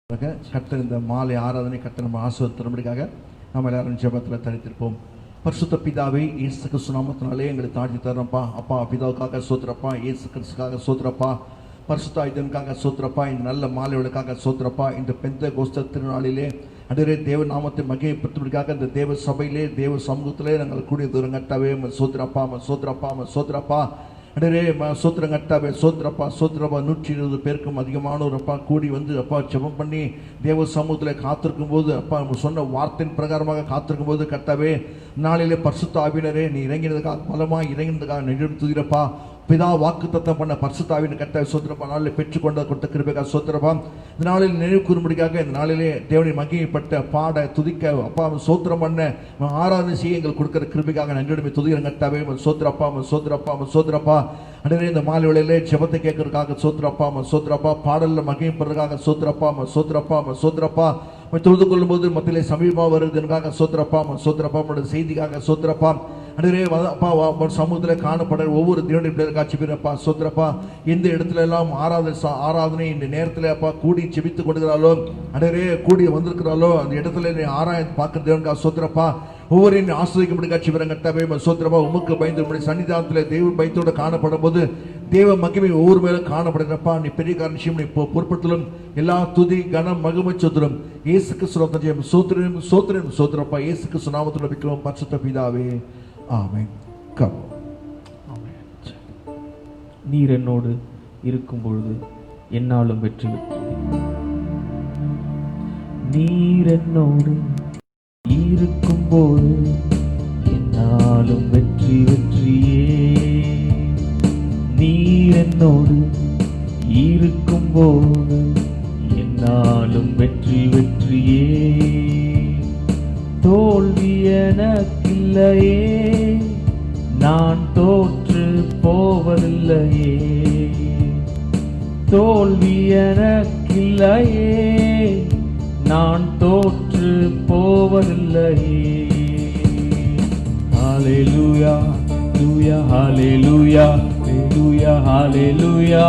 கர்த்தர் இந்த மாலை ஆராதனை கர்த்தர் நம்ம ஆசீர்வதிக்கும்படியாக நம்ம எல்லாரும் ஜெபத்தில் தரித்திருப்போம். பரிசுத்த பிதாவே, இயேசு கிறிஸ்து நாமத்தினாலே எங்களை தாழ்த்தி தர்றப்பா. அப்பா, பிதாவுக்காக சோத்திரப்பா, இயேசு கிறிஸ்துக்காக சோத்திரப்பா, பரிசுத்த ஆயுதனுக்காக சோத்திரப்பா, இந்த நல்ல மாலைகளுக்காக சோத்திரப்பா. இந்த பெந்தெகோஸ்தே திருநாளிலே அடரே தேவ நாமத்தை மகிமைப்படுத்துவதற்காக இந்த தேவ சபையிலே தேவ சமூகத்திலே நாங்கள் கூடிய தூரங்கட்டாவே சோத்திரப்பா சோத்திரப்பா சோத்திரப்பா அடரே சோத்திரங்கட்டாவே சோத்திரப்பா சோத்திரப்பா. 120 பேருக்கும் அதிகமானவரப்பா கூடி வந்து அப்பா ஜெபம் பண்ணி தேவ சமூகத்தில் காத்திருக்கும் போது அப்பா நம்ம சொன்ன வார்த்தையின் பிரகாரமாக காத்திருக்கும் போது கர்த்தாவே நாளிலே பரிசுத்த ஆவியானவரே நீ இறங்கினதுக்காக பலமாக இறங்கினதுக்காக நன்றி துதிக்கிறப்பா. பிதா வாக்கு தத்தம் பண்ண பரிசுத்த ஆவியின் கர்த்தாவே சோத்திரப்பா. நாளில் பெற்றுக்கொண்ட கொடுத்த கிருபைக்காக சோத்திரப்பா. இந்த நாளில் நினைவு கூறும்படியாக இந்த நாளிலே தேவனை மகிமைப்பட்ட பாட துதிக்க அப்பா சோத்திரம் பண்ண ஆராதனை செய்ய எங்களுக்கு கொடுக்கிற கிருபைக்காக நன்றியுடன் துதிக்கிற கர்த்தாவே சோத்திரப்பா சோத்திரப்பா சோத்திரப்பா. அடரே இந்த மாலை வேளையிலே ஜெபத்தை கேட்கறதுக்காக சோத்திரப்பா சோத்திரப்பா. பாடலில் மகிமைப்படுறதுக்காக சோத்திரப்பா சோத்திரப்பா சோத்திரப்பா. தொழுது கொள்ளும் போது மத்தியிலே சமீபமாக வருவதற்காக சோத்திரப்பா சோத்திரப்பா. நம்முடைய செய்திக்காக சோத்திரப்பா. அடரே அப்பா சமூகத்தில் காணப்பட ஒவ்வொரு தேவனுடைய பிள்ளைகள் காட்சி பேரப்பா சோத்திரப்பா. எந்த இடத்துல எல்லாம் ஆராதனை இந்த நேரத்தில் அப்பா கூடி செபித்து கொடுக்கிறாளோ அடரே கூடி வந்திருக்கிறாளோ அந்த இடத்துல ஆராய பார்க்கிற தேவனுக்காக சோத்திரப்பா. ஒவ்வொரு ஆசிரியப்படி காட்சி பெறங்கட்டாவே சோத்திரப்பா. உமக்கு பயந்து சன்னிதானத்தில் தெய்வ பயத்தோடு காணப்படும் போது தேவ மகிமை ஒவ்வொரு மேலும் காணப்படுகிறப்பா. நீ பெரிய காரணம் இப்போ பொறுப்படுத்தலும் எல்லா துதி கனம் மகிமை சோத்திரம் இயேசுக்கு சுரோத்தம் சோத்திரம் சோத்திரம் சோத்திரப்பா. இயேசுக்கு சுனாமத்தில் வைக்கிறோம் பரிசுத்த பிதாவே, ஆமென். நீர் என்னோடு இருக்கும் பொழுது என்னாலும் வெற்றி நீர் என்னோடு இருக்கும்போது என்னாலும் வெற்றியே நீர் என்னோடு இருக்கும்போது என்னாலும் வெற்றியே தோல்வி எனக்கில்லையே நான் தோற்று போவதில்லையே தோல்வி எனக்கில்லையே நான் தோற்று போவதில்லையே. ஹல்லேலூயா ஹல்லேலூயா ஹல்லேலூயா ஹல்லேலூயா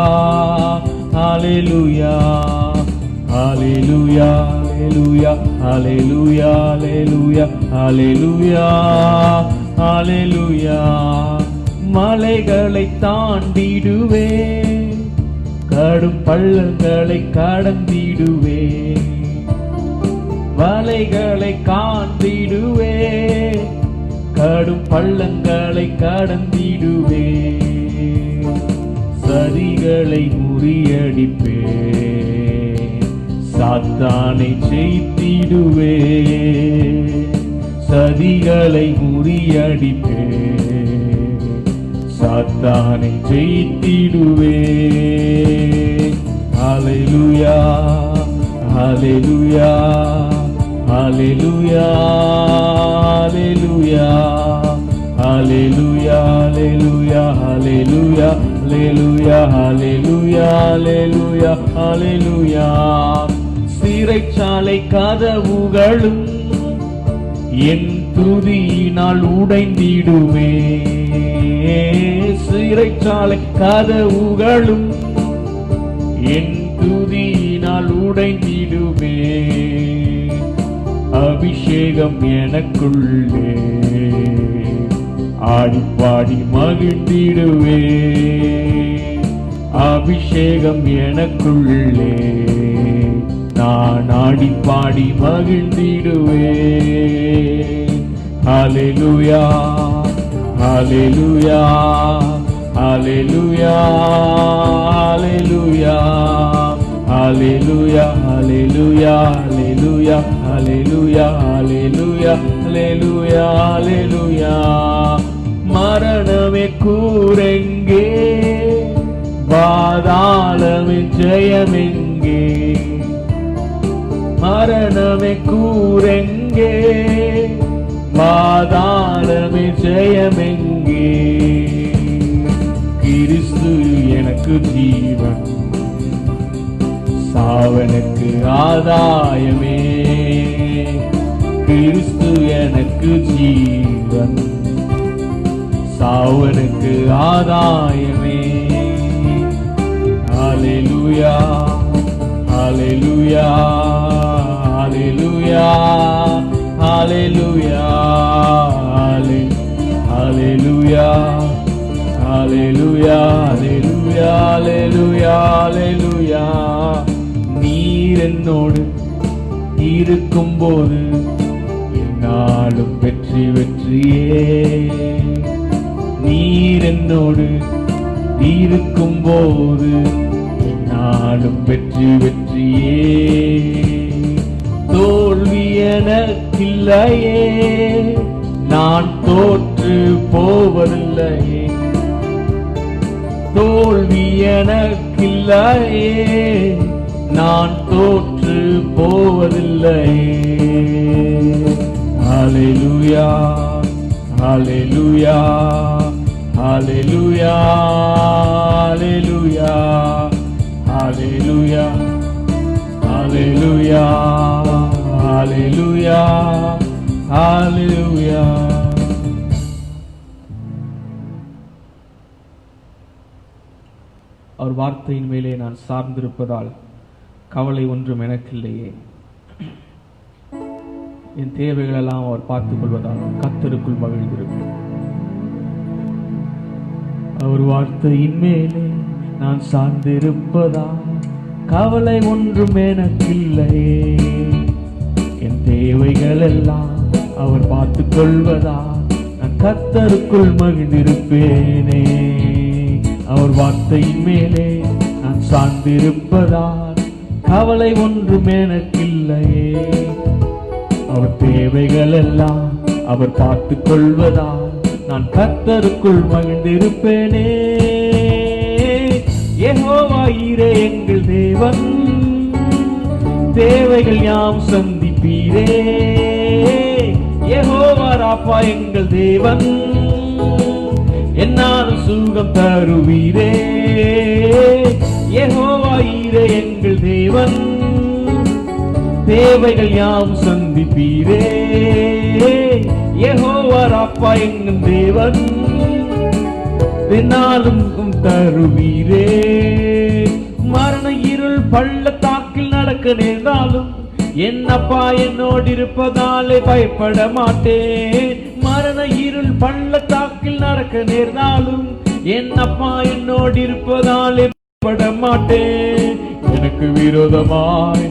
ஹல்லேலூயா ஹல்லேலூயா ஹல்லேலூயா ஹல்லேலூயா ஹல்லேலூயா ஹல்லேலூயா. மலைகளை தாண்டிடுவே கடும் பள்ளங்களை கடந்திடுவே மலைகளை காண்பிடுவே கடும் பள்ளங்களை கடந்திடுவே சதிகளை முறியடிப்பே சாத்தானை ஜெயித்திடுவே சதிகளை முறியடிப்பே சாத்தானை ஜெயித்திடுவே. ஹல்லேலூயா ஹல்லேலூயா ஹல்லேலூயா ஹல்லேலூயா ஹல்லேலூயா ஹல்லேலூயா ஹல்லேலூயா ஹல்லேலூயா ஹல்லேலூயா ஹல்லேலூயா ஹல்லேலூயா. சிறைச்சாலை கதவுகளும் என் துதியினால் உடைந்திடுவே சிறைச்சாலை கதவுகளும் என் துதியினால் உடைந்திடுவே அபிஷேகம் எனக்குள்ளே ஆடிப்பாடி மகிழ்ந்திடுவே அபிஷேகம் எனக்குள்ளே நான் ஆடிப்பாடி மகிழ்ந்திடுவே. ஹல்லேலூயா ஹல்லேலூயா ஹல்லேலூயா ஹல்லேலூயா ஹல்லேலூயா ஹல்லேலூயா ஹல்லேலூயா ஹல்லேலூயா ஹல்லேலூயா ஹல்லேலூயா ஹல்லேலூயா. மரணமே கூரெங்கே பாதாளமே ஜெயமெங்கே மரணமே கூரெங்கே பாதாளமே ஜெயமெங்கே கிறிஸ்து எனக்கு ஜீவன் சாவனுக்கு ஆதாயமே கிறிஸ்து எனக்கு ஜீவன் சாவனுக்கு ஆதாயமே. ஹல்லேலூயா ஹல்லேலூயா Hallelujah, Hallelujah, Hallelujah, Hallelujah, Hallelujah. நீர் என்னோடு இருக்கும்போது என்னாலும் வெற்றி வெற்றியே. நீர் என்னோடு இருக்கும்போது என்னாலும் வெற்றி வெற்றியே. தோல்வி எனக்கில்லையே, நான் தோற்று போவதில்லையே. தோல்வி எனக்கில்லையே, நான் தோற்று போவதில்லையே. ஹல்லேலூயா, ஹல்லேலூயா, ஹல்லேலூயா, ஹல்லேலூயா, ஹல்லேலூயா, ஹல்லேலூயா, ஹல்லேலூயா, ஹல்லேலூயா. அவர் வார்த்தையின் மேலே நான் சார்ந்திருப்பதால் கவலை ஒன்றும் எனக்கில்லையே. என் தேவைகளெல்லாம் அவர் பார்த்துக் கொள்வதால் கர்த்தருக்குள் மகிழ்ந்திருப்பேன். அவர் வார்த்தையின் மேலே நான் சார்ந்திருப்பதால் கவலை ஒன்றும் எனக்கில்லையே. என் தேவைகள் எல்லாம் அவர் பார்த்துக் கொள்வதால் நான் கர்த்தருக்குள் மகிழ்ந்திருப்பேனே. அவர் வார்த்தையின் மேலே நான் சார்ந்திருப்பதால் கவலை ஒன்றும் எனக்கில்லையே. அவர் தேவைகள் எல்லாம் அவர் பார்த்துக் கொள்வதால் நான் கர்த்தருக்குள் மகிழ்ந்திருப்பேனே. யெகோவா ஈரே எங்கள் தேவன், தேவைகள் யாம் சந்திப்பீரே. யெகோவா ராப்பா எங்கள் தேவன், என்னாலும் சுகம் தருவீரே. யெகோவா ஈரே எங்கள் தேவன், தேவைகள் யாம் சந்திப்பீரே. யெகோவா ராப்பா எங்கள் தேவன், என்னாலும் தருவீரே. மரண இருள் பள்ளத்தாக்கில் நடக்க நேர்ந்தாலும் என் அப்பா என்னோடு இருப்பதாலே பயப்பட மாட்டேன். மரண இருள் பள்ளத்தாக்கில் நடக்க நேர்ந்தாலும் என் அப்பா என்னோடு இருப்பதாலே பயப்பட மாட்டேன். எனக்கு விரோதமாய்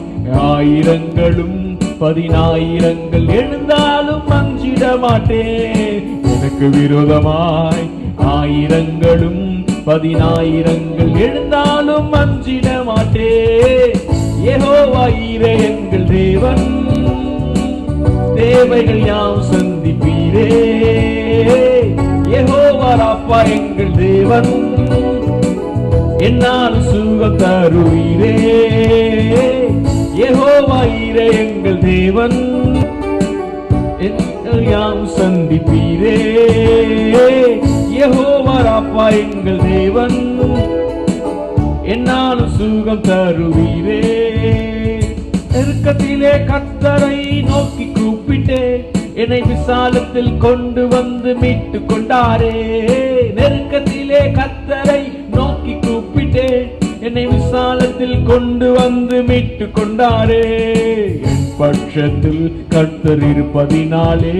ஆயிரங்களும் 10,000 எழுந்தாலும் அஞ்சிட மாட்டேன். எனக்கு விரோதமாய் ஆயிரங்களும் 10,000 எழுந்தாலும் அஞ்சிட மாட்டேன். யெகோவா ஈரே எங்கள் தேவன், தேவைகள் யாம் சந்திப்பீரே. யெகோவா ராப்பா எங்கள் தேவன், என்னால் சுகம் தருவீரே. யெகோவா ஈரே எங்கள் தேவன், யாம் சந்திப்பீரே. யெகோவா ராப்பா எங்கள் தேவன், என்னாலும் சுகம் தருவீரே. நெருக்கத்திலே கர்த்தரை நோக்கி கூப்பிட்டே, என்னை விசாலத்தில் கொண்டு வந்து மீட்டு கொண்டாரே. நெருக்கத்திலே கர்த்தரை நோக்கி கூப்பிட்டே, என்னை விசாலத்தில் கொண்டு வந்து மீட்டு கொண்டாரே. என் பட்சத்தில் கர்த்தர் இருப்பதினாலே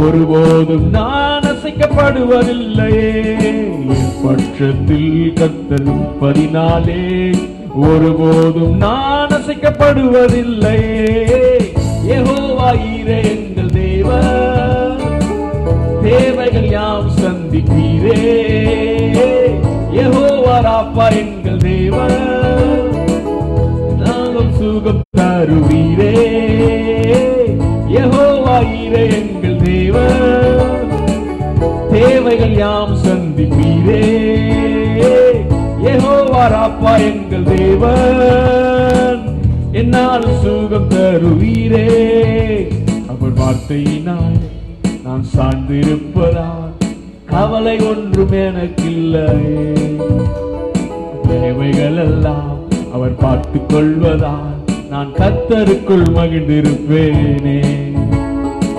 ஒருபோதும் நான் அசைக்கப்படுவதில்லையே. என் பட்சத்தில் கர்த்தர் இருப்பதினாலே ஒருபோதும் நான் அசைக்கப்படுவதில்லையே. யெகோவா ஈரே எங்கள் தேவன், தேவைகள் யாம் சந்திப்பீரே. யெகோவா ராப்பா எங்கள் தேவன், நாங்கள் சுகம் தருவீரே. யெகோவா ஈரே எங்கள் தேவன், தேவைகள் யாம் சந்திப்பீரே. யெகோவா ராப்பா எங்கள் தேவன், என்னால் சுகம் தருவீரே. அவர் வார்த்தையினால் நான் சார்ந்திருப்பதால் கவலை ஒன்றும் எனக்கில்லை. தேவைகள் எல்லாம் அவர் பார்த்துக் கொள்வதால் நான் கர்த்தருக்குள் மகிழ்ந்திருப்பேனே.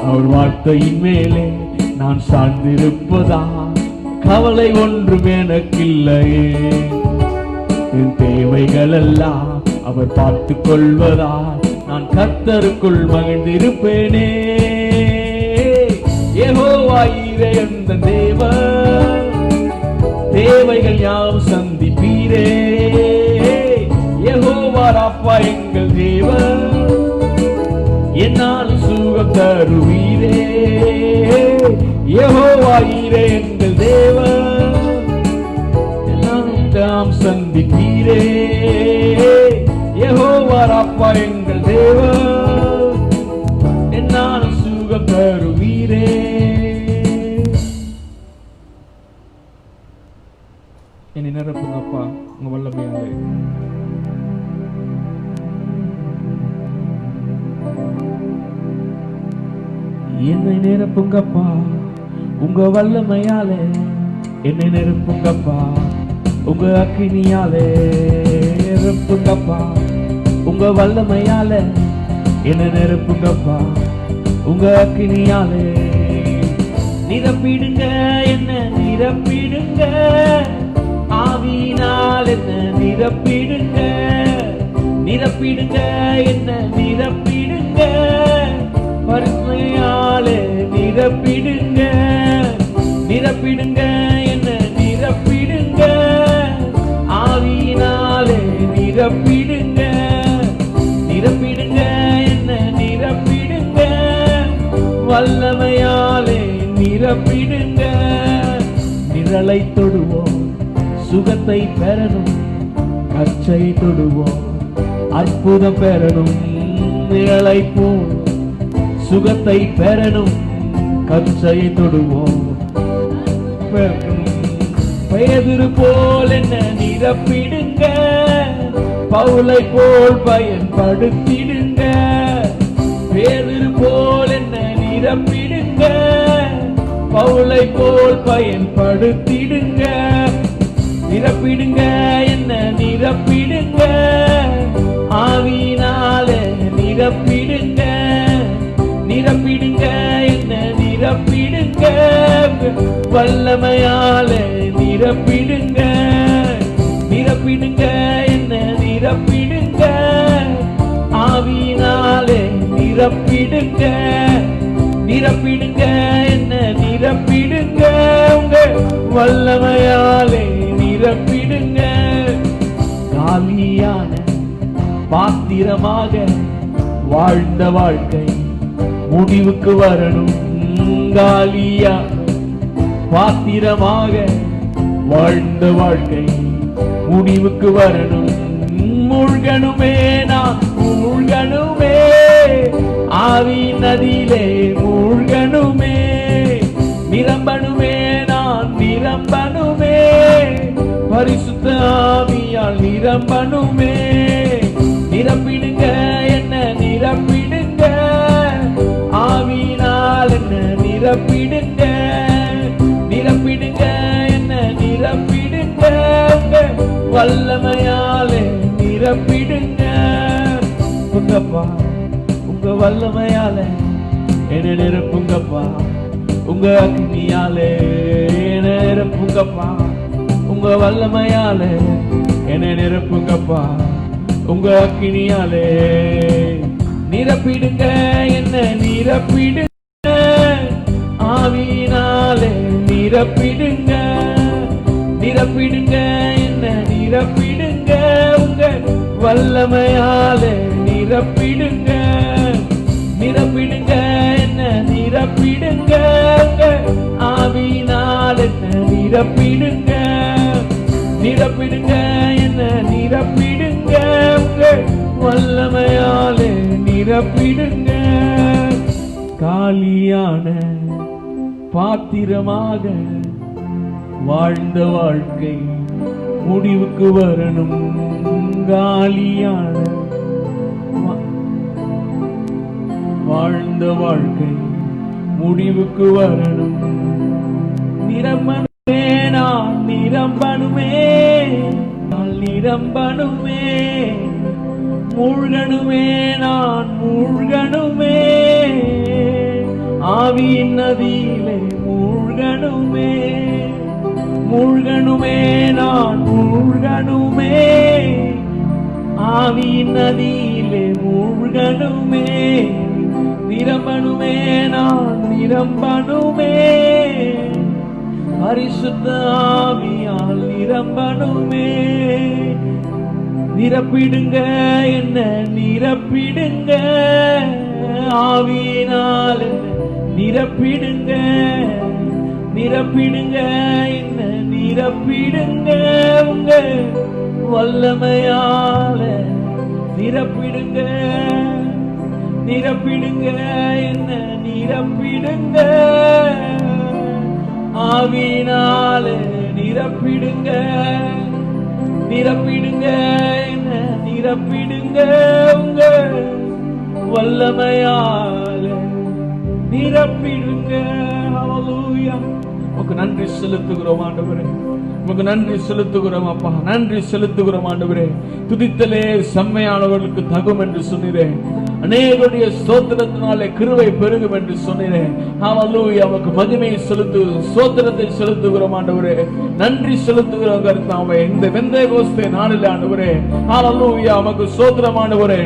அவர் வார்த்தையின் மேலே நான் சார்ந்திருப்பதால் கவலை ஒன்றும் எனக்கில்லையே. என் தேவைகள் எல்லாம் அவர் பார்த்துக் கொள்வதால் நான் கர்த்தருக்குள் மகிழ்ந்திருப்பேனே. யெகோவா ஈரே எந்த தேவன், தேவைகள் யாவும் சந்திப்பீரே. யெகோவா ராப்பா எங்கள் தேவன், என்னால் சுகம் தருவீரே. யெகோவா ஈரே எங்கள் தேவன், எல்லாம் சந்திப்பீரே. யெகோவா ராப்பா எங்கள் தேவன், என்னால் சுகம் தருவீரே. என்னை நிரப்புங்கப்பா உங்க வல்லமையாலே. என்னை நிரப்புங்கப்பா உங்க வல்லமையாலே, என்னை நிரப்புங்கப்பா உங்க அக்கினியாலே. நிரப்புங்கப்பா உங்க வல்லமையாலே, என்னை நிரப்புங்கப்பா உங்க அக்கினியாலே. நிரப்பிடுங்க என்ன நிரப்பிடுங்க, ஆவியினால் என்ன நிரப்பிடுங்க. நிரப்பிடுங்க என்ன நிரப்பிடுங்க, பரிசுமையாலே நிரப்பிடுங்க. நிரப்பிடுங்க என்ன நிரப்பிடுங்க, ஆவியினாலே நிரப்பிடுங்க. நிரப்பிடுங்க என்ன நிரப்பிடுங்க, வல்லமையாலே நிரப்பிடுங்க. நிழலை தொடுவோம் சுகத்தை பெறணும், கச்சை தொடுவோம் அற்புதம் பெறணும். நிழலை போல் சுகத்தை பெறணும், கச்சையை தொடுவோம் பேதுரு போல் என்ன நிரப்பிடுங்க, பவுலை போல் பயன்படுத்திடுங்க. பேதுரு போல் என்ன நிரப்பிடுங்க, பவுலை போல் பயன்படுத்திடுங்க. நிரப்பிடுங்க என்ன நிரப்பிடுங்க, ஆவியினாலே நிரப்பிடுங்க. நிரப்பிடுங்க என்ன நிரப்பிடுங்க, வல்லமையாலே நிரப்பிடுங்க. நிரப்பிடுங்க என்ன நிரப்பிடுங்க, ஆவியினாலே நிரப்பிடுங்க. நிரப்பிடுங்க என்ன நிரப்பிடுங்க, உங்க வல்லமையாலே நிரப்பிடுங்க. காலியான பாத்திரமாக வாழ்ந்த வாழ்க்கை முடிவுக்கு வரணும். காலியான பாத்திரமாக வாழ்ந்த வாழ்க்கை முடிவுக்கு வரணும். மூழ்கணுமே நான் மூழ்கணுமே, ஆவி நதியிலே மூழ்கணுமே. நிரம்பணுமே நான் நிரம்பணுமே, பரிசுத்த ஆவியால் நிரம்பணுமே. நிரப்பிடுங்க என்ன நிரப்பிடுங்க, ஆவியினால் என்ன நிரப்பிடுங்க. நிரப்பிடுங்க என்ன நிரப்பிடுங்க, வல்லமையாலே நிரப்பிடுங்க. உங்கப்பா உங்க வல்லமையாலே என்ன நிரப்புங்கப்பா, உங்க அக்னியாலே என்ன நிரப்புங்கப்பா. உங்க வல்லமையாலே என்ன நிரப்புங்கப்பா, உங்க அக்கினியாலே. நிரப்பிடுங்க என்ன நிரப்பிடுங்க, ஆவியினாலே நிரப்பிடுங்க. நிரப்பிடுங்க என்ன நிரப்பிடுங்க, உங்க வல்லமையாலே நிரப்பிடுங்க. நிரப்பிடுங்க என்ன நிரப்பிடுங்க, உங்க ஆவியினாலே நிரப்பிடுங்க. நிரப்பிடுங்க என்ன நிரப்பிடுங்க, உங்க வல்லமையாலே நிரப்பிடுங்க. காலியான பாத்திரமாக வாழ்ந்த வாழ்க்கை முடிவுக்கு வரணும். காலியான வாழ்ந்த வாழ்க்கை முடிவுக்கு வரணும். நிரம்பணுமே நான் நிரம்பணுமே, நான் நிரம்பணுமே. மூழ்கணுமே நான் மூழ்கணுமே, ஆவியின் நதியிலே மூழ்கணுமே. மூழ்கணுமே நான் மூழ்கணுமே, ஆவியின் நதியிலே மூழ்கணுமே. நிரம்பணுமே, நான் நிரம்பணுமே, பரிசுத்த ஆவியால் நிரம்பணுமே. நிரப்பிடுங்க என்ன, நிரப்பிடுங்க ஆவியினால், நிரப்பிடுங்க, நிரப்பிடுங்க என்ன, நிரப்பிடுங்க உங்க வல்லமையால, நிரப்பிடுங்க, நிரப்பிடுங்க என்ன, நிரப்பிடுங்க ஆவியினால, நிரப்பிடுங்க, நிரப்பிடுங்க என்ன, நிரப்பிடுங்க உங்க வல்லமையால, நிரப்பிடுங்க. ஹல்லேலூயா. உமக்கு நன்றி செலுத்துகிறோம் ஆண்டவரே, உமக்கு நன்றி செலுத்துகிறோம் அப்பா, நன்றி செலுத்துகிறோம் ஆண்டவரே. துதித்தலே செம்மையானவர்களுக்கு தகும் என்று சொன்னீரே, அநேகருடைய ஸ்தோத்திரத்தினாலே கிருபை பெருகும் என்று சொன்னீரே. ஹல்லேலூயா. உமக்கு மகிமையை செலுத்து, ஸ்தோத்திரத்தை செலுத்துகிறோம் ஆண்டவரே, நன்றி செலுத்துகிறோம் கர்த்தாவே. இந்த பெந்தேகோஸ்தே நாளிலே ஆண்டவரே, ஹல்லேலூயா, உமக்கு ஸ்தோத்திரம் ஆண்டவரே.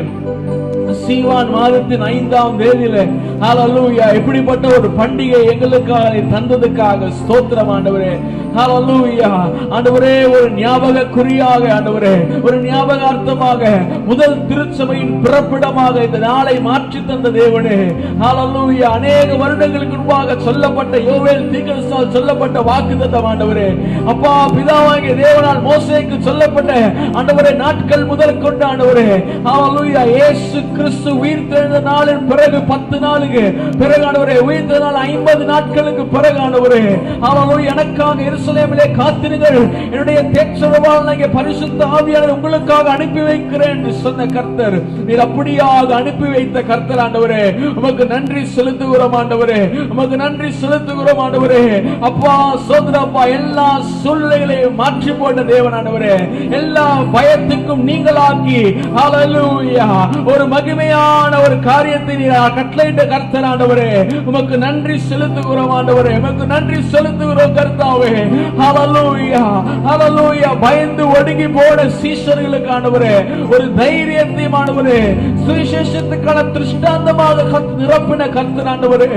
சீவான் மாதத்தின் 5ஆம் தேதியில ஹல்லேலூயா எப்படிப்பட்ட ஒரு பண்டிகை எங்களுக்காக தந்ததுக்காக ஸ்தோத்திரம் ஆண்டவரே. ஹல்லேலூயா ஆண்டவரே, ஒரு ஞாபக குறியாக ஆண்டவரே, ஒரு ஞாபகார்த்தமாக முதல் திருச்சபையின் பிறப்பிடமாக இந்த நாளை மாற்றி தந்த தேவனே. ஹல்லேலூயா. அநேக வருடங்களுக்கு முன்பாக சொல்லப்பட்ட யோவேல் தீர்க்கதரிசியால் சொல்லப்பட்ட வாக்குத்தத்தம் ஆண்டவரே, அப்பா பிதாவாகிய தேவனால் மோசேக்கு சொல்லப்பட்ட ஆண்டவரே நாட்கள் முதல் கொண்டு ஆண்டவரே, ஹல்லேலூயா, இயேசு கிறிஸ்து உயிர்த்தெழுந்த நாளின் பிறகு 10 நாளுக்கு பிறகு ஆண்டவரே, உயிர்த்த நாள் 50 நாட்களுக்கு பிறகு ஆண்டவரே, ஹல்லேலூயா, எனக்காக எருசலேமிலே காத்திருங்கள், என்னுடைய தேற்றரவாளனாகிய பரிசுத்த ஆவியானவரை உங்களுக்காக அனுப்பி வைக்கிறேன் என்று சொன்ன கர்த்தர், நீர் அப்படியாக அனுப்பி வைத்த கர்த்தர் ஆண்டவரே, உமக்கு நன்றி செலுத்துகிறோம் ஆண்டவரே, உமக்கு நன்றி செலுத்துகிறோம் ஆண்டவரே. அப்பா சோதரப்பா, எல்லா சூழ்நிலைகளையும் மாற்றி போட்ட தேவன் ஆண்டவரே, எல்லா பயத்துக்கும் நீங்களாக்கி ஹல்லேலூயா ஒரு மகிமையான ஒரு காரியத்தை நீர் கட்டளையிட்ட கர்த்தர் ஆண்டவரே, உமக்கு நன்றி செலுத்துகிறோம் ஆண்டவரே, உமக்கு நன்றி செலுத்துகிறோம் கர்த்தாவே. ஹல்லேலூயா, ஹல்லேலூயா. பயந்து ஒடுங்கி போன சீஷர்களுக்கு ஆண்டவரே ஒரு தைரியத்தை ஆண்டவரே, சுவிசேஷத்துக்கான திருஷ்டாந்தமாக நிரப்பின கர்த்தர் ஆண்டவரே,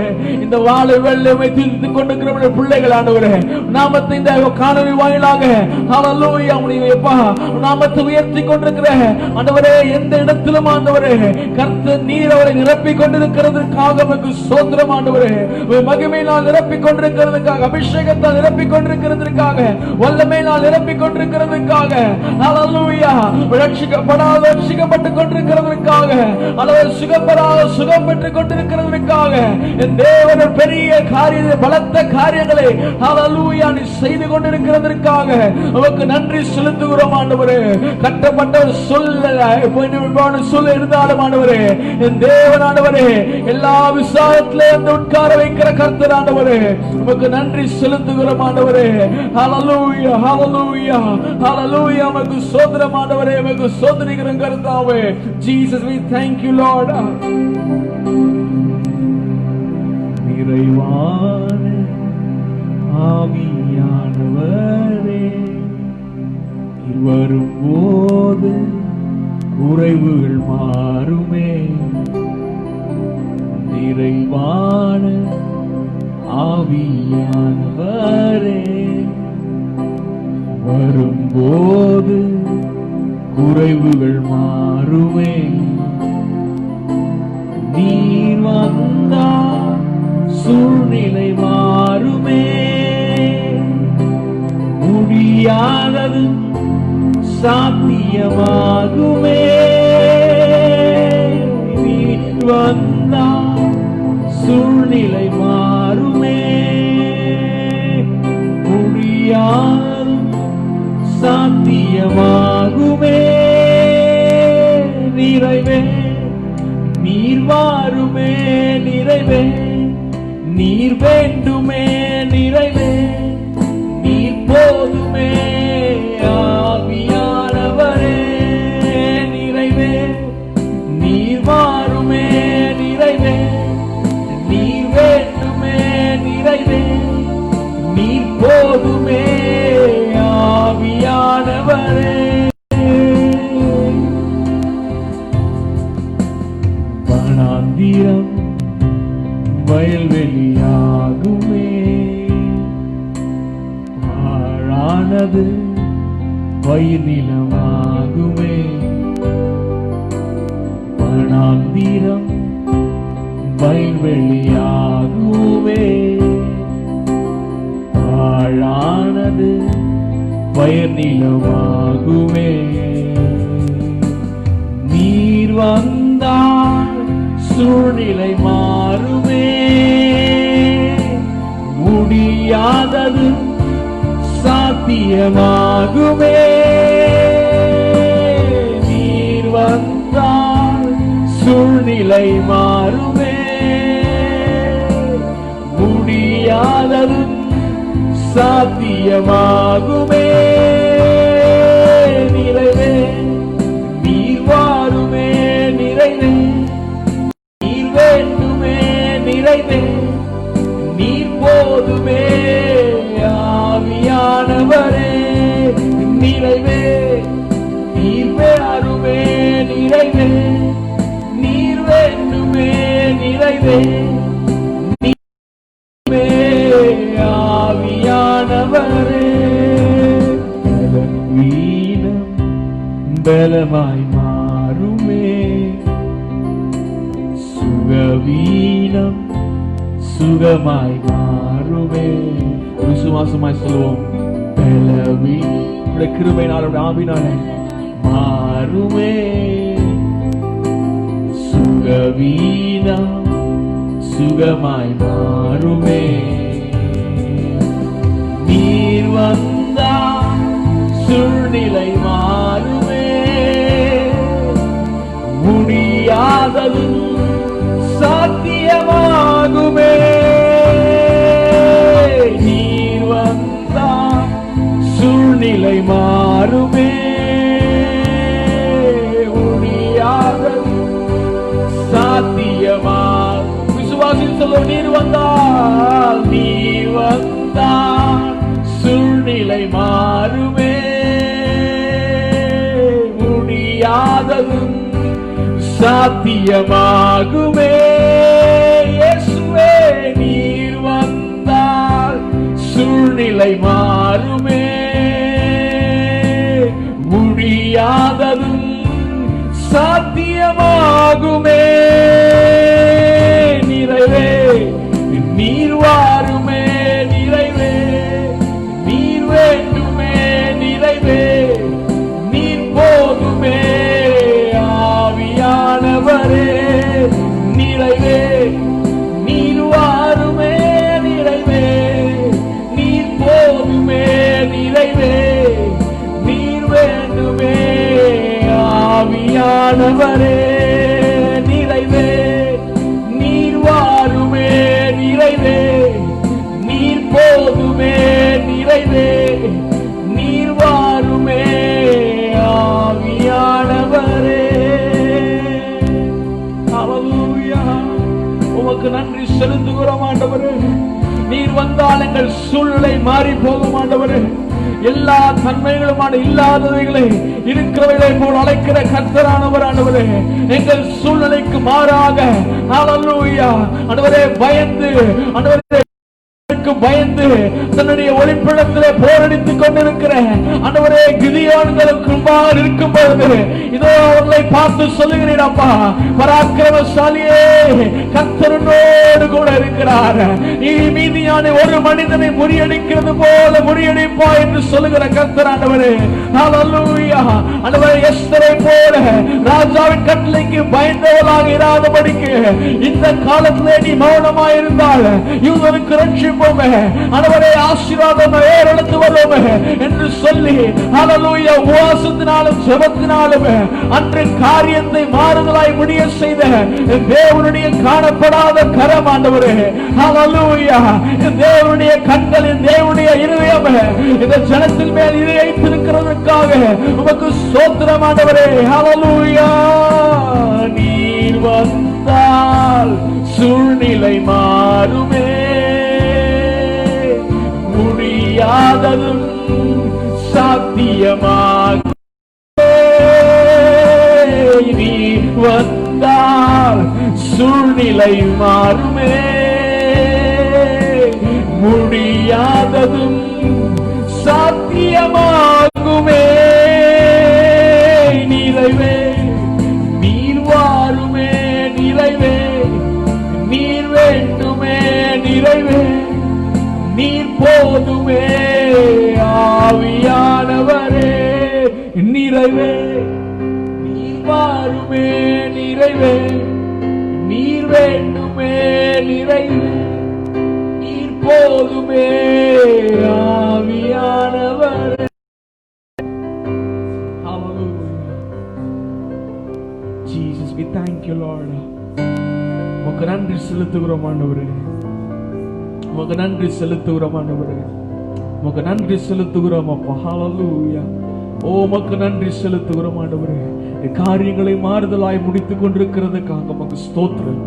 இந்த வாழை வெள்ளமை தீர்த்து கொண்டிருக்கிற பிள்ளைகள் ஆண்டவரே, நாமத்தை இந்த காணொலி வாயிலாக ஹல்லேலூயா நாமத்தை உயர்த்தி கொண்டிருக்கிற ஆண்டவரே, எந்த இடத்திலும் ஆண்டவரே கர்த்தர் நீர் அவரை நிரப்பிக் கொண்டிருக்கிறதுக்காக உமக்கு ஸ்தோத்திரம் ஆண்டவரே. மகிமையினால் நிரப்பிக் கொண்டிருக்கிறதுக்காக, அபிஷேகத்தால் நிரப்பிக் கொண்டிருக்கிறதுக்காக, வல்லமையினால் நிரப்பிக் கொண்டிருக்கிறதுக்காக, ஹல்லேலூயா, ரட்சிக்கப்படாத ரட்சிக்கப்பட்டுக் கொண்டிருக்கிறதுக்காக, அல்லது சுகப்படாத சுகம் பெற்றுக் கொண்டிருக்கிறதுக்காக, என் தேவன் பெரிய காரியத்தை, பலத்த காரியங்களை ஹல்லேலூயா நீ செய்து கொண்டிருக்கிறதுக்காக உமக்கு நன்றி செலுத்துகிறோம் ஆண்டவரே. கட்டப்பட்ட ஒரு சொல்ல இருந்தாலும் ஆண்டவரே, என் தேவன் ஆண்டவரே, எல்லா விசாரத்திலே அந்த உட்கார வைக்கிற கர்த்தர் ஆண்டவரே, உமக்கு நன்றி செலுத்துகிறோம் ஆண்டவரே. ஹல்லேலூயா, ஹல்லேலூயா, ஹல்லேலூயா. உமக்கு ஸ்தோத்திரம் ஆண்டவரே, உமக்கு ஸ்தோத்திரிக்கிறோம் கர்த்தாவே. Jesus, we thank you Lord. நிறைவான ஆவியானவரே, வரும்போது குறைவுகள் மாறுமே. நிறைவான ஆவியானவரே, வரும்போது குறைவுகள் மாறுமே. நீர் வந்தா சூழ்நிலை மாறுமே. முடியாதது சாத்தியமாகுமே. நீர் வந்தா சூழ்நிலை மாறுமே. முடியாதது சாத்தியமாகுமே. நிறைவே நீர் வாருமே. நிறைவே நீர் வேண்டுமே. நிறைவே நீர் போதுமே. ஆவியானவரே நிறைவே நீர் வாருமே. நிறைவே நீர் வேண்டுமே. நிறைவே நீர் போதுமே. ஆவியானவரே வனாந்திரம் வயல்வெளியாகுமே. பாழானது பயிர் நிலமாகுமே. வனாந்திரம் வயல்வெளியாகுமே. பாழானது பயிர் நிலமாகுமே. நீர் வந்தால் சூழ்நிலை மாறுமே. முடியாதது சாத்தியமாகுமே. நீர் வந்தால் சூழ்நிலை மாறுமே. முடியாதது சாத்தியமாகுமே. நிறைவே நீர் வாருமே. நிறைவே நீர் வேண்டுமே. நிறைவே நீர் போதுமே. ஆவியானவரே நிறைவே நீர் வாருமே. நிறைவே நீர் வேண்டுமே. நிறைவே ஆவியானவரே பலவீனம் பலமாய் மாறுமே. சுகவீனம் சுகமாய் மாறுமே. விசுவாசமாய் சொல்லுவோம். பலவீனம் கிருபையினால ஆவினாலே மாறுமே. சுகவீனம் சுகமாய் மாறுமே. நீர் வந்தால் சூழ்நிலை மாறுமே. முடியாதது சாத்தியமாகுமே. நீர் வந்தால் சூழ்நிலை மாறுமே. முடியாதது சாத்தியமாகும். விசுவாசில் சொல்ல நீர் வந்தால் நீர் வந்தால் சூழ்நிலை மாறுமே. முடியாதது சாத்தியமாகுமே. இயேசுவே நீர் வந்தால் சூழ்நிலை மாறுமே. முடியாதது சாத்தியமாகுமே. நிறைவே நீர் வாருமே. நிறைவே நீர் வேண்டுமே. நிறைவே நீர் போதுமே. ஆவியானவரே நிறைவே நீர் வாருமே. நிறைவே நீர் போதுமே. நிறைவே நீர் வேண்டுமே. ஆவியானவரே நிறைவே நீர் வாருமே. நிறைவே நீர் போதுமே. நிறைவே நீர் வாருமே. ஆவியானவரே ஹல்லேலூயா. உமக்கு நன்றி செலுத்துகிறோம் ஆண்டவரே. நீர் வந்தால் எங்கள் சூழ்நிலை மாறி போகும் ஆண்டவரே. எல்லா தன்மைகளுமான இல்லாதவைகளை இருக்கிறவைகளை போல் அழைக்கிற கர்த்தரானவர் ஆண்டவரே. எங்கள் சூழ்நிலைக்கு மாறாக ஹல்லேலூயா ஆண்டவரே பயந்து ஆண்டவரே பயந்து தன்னுடைய ஒளிப்பிடத்திலே போரடித்துக் கொண்டிருக்கிற ஆண்டவரே கிதியோன்களுக்கு முன்பாக இருக்கும் பொழுது இதோ அவர்களை பார்த்து சொல்லுகிறேன். அப்பா பராக்கிரமசாலியே கர்த்தரோடு கூட இருக்கிறார். நீ மீதியான ஒரு மனிதனை முறியடிக்கிறது போல முறியடிப்பா என்று சொல்லுகிற கர்த்தர் ஆண்டவரே. ஹல்லேலூயா ஆண்டவரே எஸ்தரை போல ராஜாவின் கட்டளைக்கு பயந்தவளாக இராதபடிக்கு இந்த காலத்திலே நீ மௌனமாயிருந்தால் யூதருக்கு ரட்சிப்போம் ஆண்டவரே ஆசீர்வாதம் ஏறெடுத்து வருவோம் என்று சொல்லி ஹல்லேலூயா உபவாசத்தினாலும் ஜெபத்தினாலும் அன்று காரியத்தை மாறுதலாய் முடிய செய்த தேவனுடைய காணப்படாத கரம் ஆண்டவரே. ஹல்லேலூயா தேவனுடைய கண்களின் தேவனுடைய இருதயம் இந்த ஜனத்தின் மேல் வைத்திருக்கிறதற்காக உமக்கு ஸ்தோத்திரம் ஆண்டவரே. ஹல்லேலூயா நீர் வந்தால் சூழ்நிலை மாறுமே. முடியாததும் சாத்தியமாக நீ வந்தால் சூழ்நிலை மாறுமே. முடியாததும் சாத்தியமாகுமே. நிறைவே நீர் வாருமே, நிறைவே நீர் வேண்டுமே, நிறைவே நீர் போதுமே. ஆவியானவரே நிறைவே நீர் வாருமே, நிறைவே நீர் வேண்டுமே, நிறைவே நீர் போதுமே. ஆவியானவரே. Jesus, we thank you, Lord. உமக்கு நன்றி செலுத்துகிறோம் ஆண்டவரே, உமக்கு நன்றி செலுத்துகிறோம் ஆண்டவரே, உமக்கு நன்றி செலுத்துகிறோம் அப்பா. ஹalleluya. ஓ உமக்கு நன்றி செலுத்துகிறோம் ஆண்டவரே. காரியங்களை மாறுதலாய் முடித்துக் கொண்டிருக்கிறதுக்காக உமக்கு ஸ்தோத்திரம்.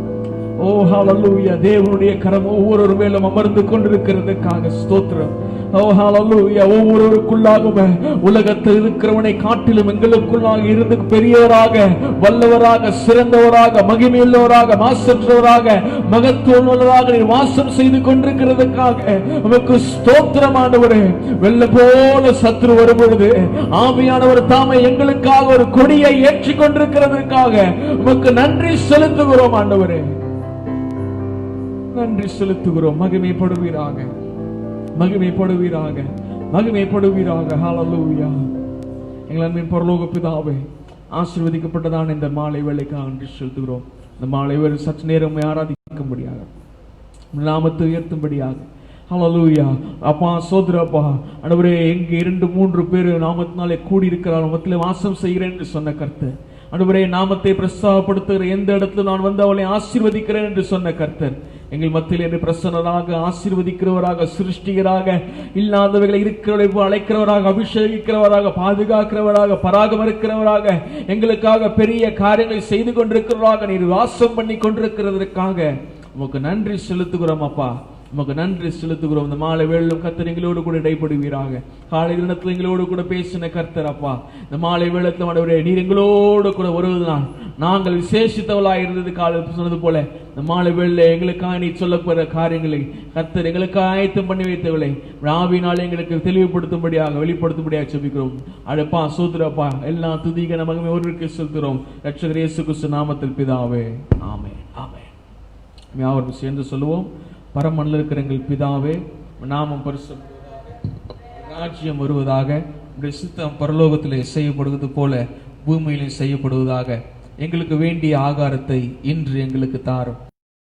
ஓ ஹalleluya. தேவனுடைய கரம் ஒவ்வொரு மேலும் அமர்ந்து கொண்டிருக்கிறதுக்காக ஸ்தோத்திரம். ஓ ஹalleluya. ஒவ்வொருவருக்குள்ளாக உலகத்தில் இருக்கிறவனை காட்டிலும் எங்களுக்குள்ளாக இருந்து பெரியவராக, வல்லவராக, சிறந்தவராக, மகிமையுள்ளவராக, மாசற்றவராக, மகத்துவமுள்ளவராக நீர் வாசம் செய்து கொண்டிருக்கிறதுக்காக உமக்கு ஸ்தோத்திரம் ஆண்டவரே. வெள்ள போல சத்துரு வரும்பொழுது ஆவியானவர் தாமே எங்களுக்காக ஒரு கொடியை ஏற்றி கொண்டிருக்கிறதுக்காக உமக்கு நன்றி செலுத்துகிறோம் ஆண்டவரே, நன்றி செலுத்துகிறோம். மகிமைப்படுவீராக, மகிமைப்படுவீராக, மகிமைப்படுவீராக. ஹalleluya. எங்கள் அன்பின் பரலோக பிதாவே, ஆசீர்வதிக்கப்பட்டதான இந்த மாலை வேளைக்காக நன்றி செலுத்துகிறோம். இந்த மாலை வேளை சற்று நேரம் ஆராதிக்கும்படியாக, நாமத்தை உயர்த்தும்படியாக. ஹalleluya. அப்பா சோதரப்பா ஆண்டவரே, எங்க 2-3 பேர் நாமத்தினாலே கூடி இருக்கிறார், நாமத்திலே வாசம் செய்கிறேன் என்று சொன்ன கர்த்தர். ஆண்டவரே, நாமத்தை பிரஸ்தாபப்படுத்துகிற எந்த இடத்துல நான் வந்து அவளை ஆசீர்வதிக்கிறேன் என்று சொன்ன கர்த்தர் எங்கள் மத்தியில் என்று பிரசன்னராக, ஆசீர்வதிக்கிறவராக, சிருஷ்டிகராக, இல்லாதவைகளை இருக்கிறவரை அழைக்கிறவராக, அபிஷேகிக்கிறவராக, பாதுகாக்கிறவராக, பராமரிக்கிறவராக, எங்களுக்காக பெரிய காரியங்களை செய்து கொண்டிருக்கிறவராக நீர் வாசம் பண்ணி கொண்டிருக்கிறதற்காக உமக்கு நன்றி செலுத்துகிறோம் அப்பா, உமக்கு நன்றி செலுத்துகிறோம். இந்த மாலை வேளையிலும் கர்த்தர் எங்களோடு கூட இடைப்படுவீராக. காலை நேரத்தில் எங்களோடு கூட பேசின கர்த்தர் அப்பா, இந்த மாலை வேளையில் ஆண்டவரே நீர் எங்களோடு கூட வருவதுதான் நாங்கள் விசேஷித்தவளாய் இருந்தது காலையில் சொன்னது போல இந்த மாலை வேளையில எங்களுக்காக நீ சொல்லப்படுற காரியங்களை கர்த்தர் எங்களுக்காக ஆயத்தம் பண்ணி வைத்தவளை ஆவியினாலே எங்களுக்கு தெளிவுபடுத்தும்படியாக, வெளிப்படுத்தும்படியாக ஜெபிக்கிறோம். அடப்பா சோதரப்பா எல்லா துதிக மகிமை ஒருவருக்கு செலுத்துகிறோம் ரட்சகர் இயேசு கிறிஸ்து நாமத்தில் பிதாவே, ஆமென், ஆமென். யாவரும் சேர்ந்து சொல்லுவோம். பரமண்டல இருக்கிற எங்கள் பிதாவே, நாமம் பரிசுத்தப்படுவதாக, ராஜ்யம் வருவதாக, உம்முடைய சித்தம் பரலோகத்திலே செய்யப்படுவது போல பூமியிலும் செய்யப்படுவதாக. எங்களுக்கு வேண்டிய ஆகாரத்தை இன்று எங்களுக்கு தாரும்.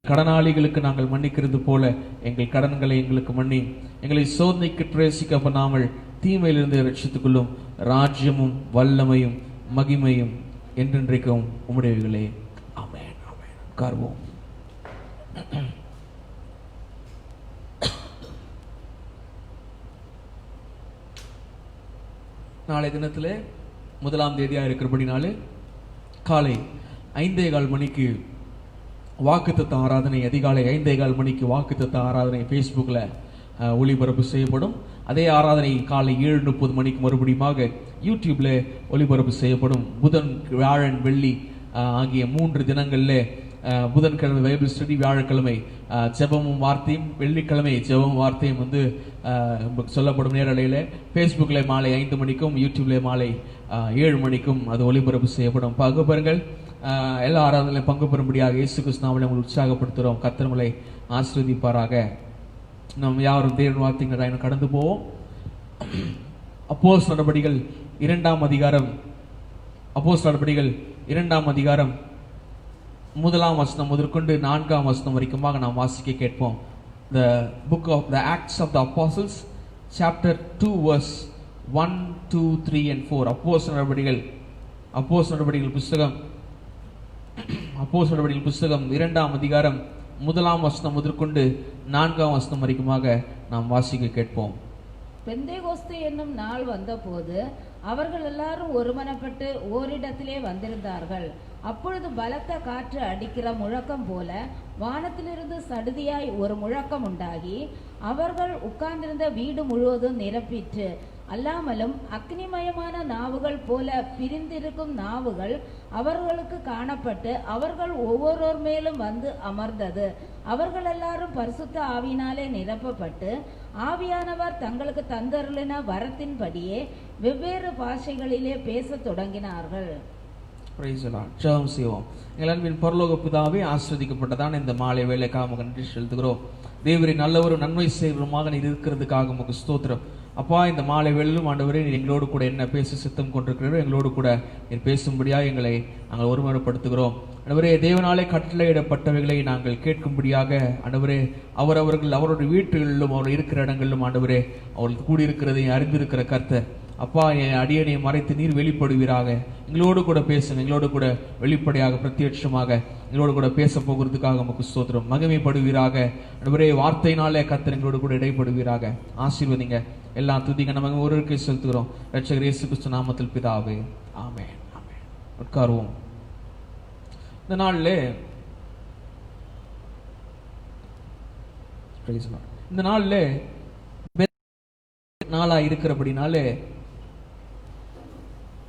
கடனாளிகளுக்கு நாங்கள் மன்னிக்கிறது போல எங்கள் கடன்களை எங்களுக்கு மன்னி. எங்களை சோதனைக்கு பிரவேசிக்க பண்ணாமல் தீமையிலிருந்து ரட்சித்துக் கொள்ளும். ராஜ்யமும் வல்லமையும் மகிமையும் என்றென்றைக்கும் உம்முடையவைகளே. ஆமென், ஆமென். உட்கார்வோம். நாளை தினத்தில் 1ஆம் தேதியாக இருக்கிறபடினாலே காலை 5:15 மணிக்கு வாக்குத்தத்த ஆராதனை, அதிகாலை 5:15 மணிக்கு வாக்குத்தத்த ஆராதனை ஃபேஸ்புக்கில் ஒளிபரப்பு செய்யப்படும். அதே ஆராதனை காலை 7:30 மணிக்கு மறுபடியும் யூடியூப்ல ஒளிபரப்பு செய்யப்படும். புதன், வியாழன், வெள்ளி ஆகிய 3 தினங்களில் புதன்கிழமை பைபிள் ஸ்டடி, வியாழக்கிழமை ஜெபமும் வார்த்தையும், வெள்ளிக்கிழமை ஜெபமும் வார்த்தையும் வந்து சொல்லப்படும் நேரலையில் ஃபேஸ்புக்கில் மாலை 5 மணிக்கும் யூடியூப்ல மாலை 7 மணிக்கும் அது ஒளிபரப்பு செய்யப்படும். பங்கு பெறுங்கள். எல்லா ஆராதனையிலும் பங்கு பெறும்படியாக இயேசு கிறிஸ்து நாமத்தை உங்களை உற்சாகப்படுத்துகிறோம். கர்த்தர் உங்களை ஆசீர்வதிப்பாராக. நாம் யாரும் தேவன் வார்த்தைகளை கடந்து போவோம். அப்போஸ்தலர் நடபடிகள் 2ஆம் அதிகாரம், அப்போஸ்தலர் நடபடிகள் 2ஆம் அதிகாரம் 1ஆம் வசனம் முதற்கொண்டு 4ஆம் வசனம் வரைக்குமாக நாம் வாசிக்க கேட்போம். The book of the Acts of the Apostles, chapter 2, verse 1, 2, 3 and 4. அப்போஸ்தலர் நடபடிகள் புஸ்தகம் 2ஆம் அதிகாரம் 1ஆம் வசனம் முதற்கொண்டு 4ஆம் வசனம் வரைக்குமாக நாம் வாசிக்க கேட்போம். பெந்தேகோஸ்து என்னும் நாள் வந்தபோது அவர்கள் எல்லாரும் ஒருமனப்பட்டு ஓரிடத்திலே வந்திருந்தார்கள். அப்பொழுது பலத்த காற்று அடிக்கிற முழக்கம் போல வானத்திலிருந்து சடுதியாய் ஒரு முழக்கம் உண்டாகி அவர்கள் உட்கார்ந்திருந்த வீடு முழுவதும் நிரப்பிற்று. அல்லாமலும் அக்னிமயமான நாவுகள் போல பிரிந்திருக்கும் நாவுகள் அவர்களுக்கு காணப்பட்டு அவர்கள் ஒவ்வொருவர் மேலும் வந்து அமர்ந்தது. அவர்கள் எல்லாரும் பரிசுத்த ஆவியினாலே நிரப்பப்பட்டு ஆவியானவர் தங்களுக்கு தந்தருளின வரத்தின்படியே வெவ்வேறு பாஷைகளிலே பேசத் தொடங்கினார்கள். Praise the Lord. ஜெபம் செய்வோம். எங்கள் அன்பின் பரலோக பிதாவே, ஆசீர்வதிக்கப்பட்டதான இந்த மாலை வேளைக்காக உமக்கு நன்றி செலுத்துகிறோம். தேவரே, நல்லவரும் நன்மை செய்வருமாக நீர் இருக்கிறதுக்காக உமக்கு ஸ்தோத்திரம். அப்பா, இந்த மாலை வேளையிலும் ஆண்டவரே நீர் எங்களோடு கூட என்ன பேச சித்தம் கொண்டிருக்கிறீரோ எங்களோடு கூட நீர் பேசும்படியாக எங்களை நாங்கள் ஒருமுறைப்படுத்துகிறோம். ஆண்டவரே, தேவனாலே கட்டளையிடப்பட்டவைகளை நாங்கள் கேட்கும்படியாக ஆண்டவரே, அவரவர்கள் அவருடைய வீட்டுகளிலும் அவர் இருக்கிற இடங்களிலும் ஆண்டவரே அவர்கள் கூடியிருக்கிறதை அறிந்திருக்கிற கர்த்தர் அப்பா, என் அடியனை மறைத்து நீர் வெளிப்படுவீராக. எங்களோடு கூட பேசுங்க, எங்களோடு கூட வெளிப்படையாக பிரத்யட்சமாக எங்களோடு கூட பேச போகிறதுக்காக நமக்கு ஸ்தோத்திரம். மகிமைப்படுவீராக. ஆண்டவரே, வார்த்தையினாலே கர்த்தர் எங்களோடு கூட இடைப்படுவீராக. ஆசீர்வதிங்க. எல்லா துதிங்க நம்ம ஒருவருக்கே செலுத்துகிறோம் இரட்சகர் இயேசு கிறிஸ்து நாமத்தில் பிதாவே, ஆமென். ஆமென். உட்காருவோம். இந்த நாள்ல நாளா இருக்கிறபடினாலே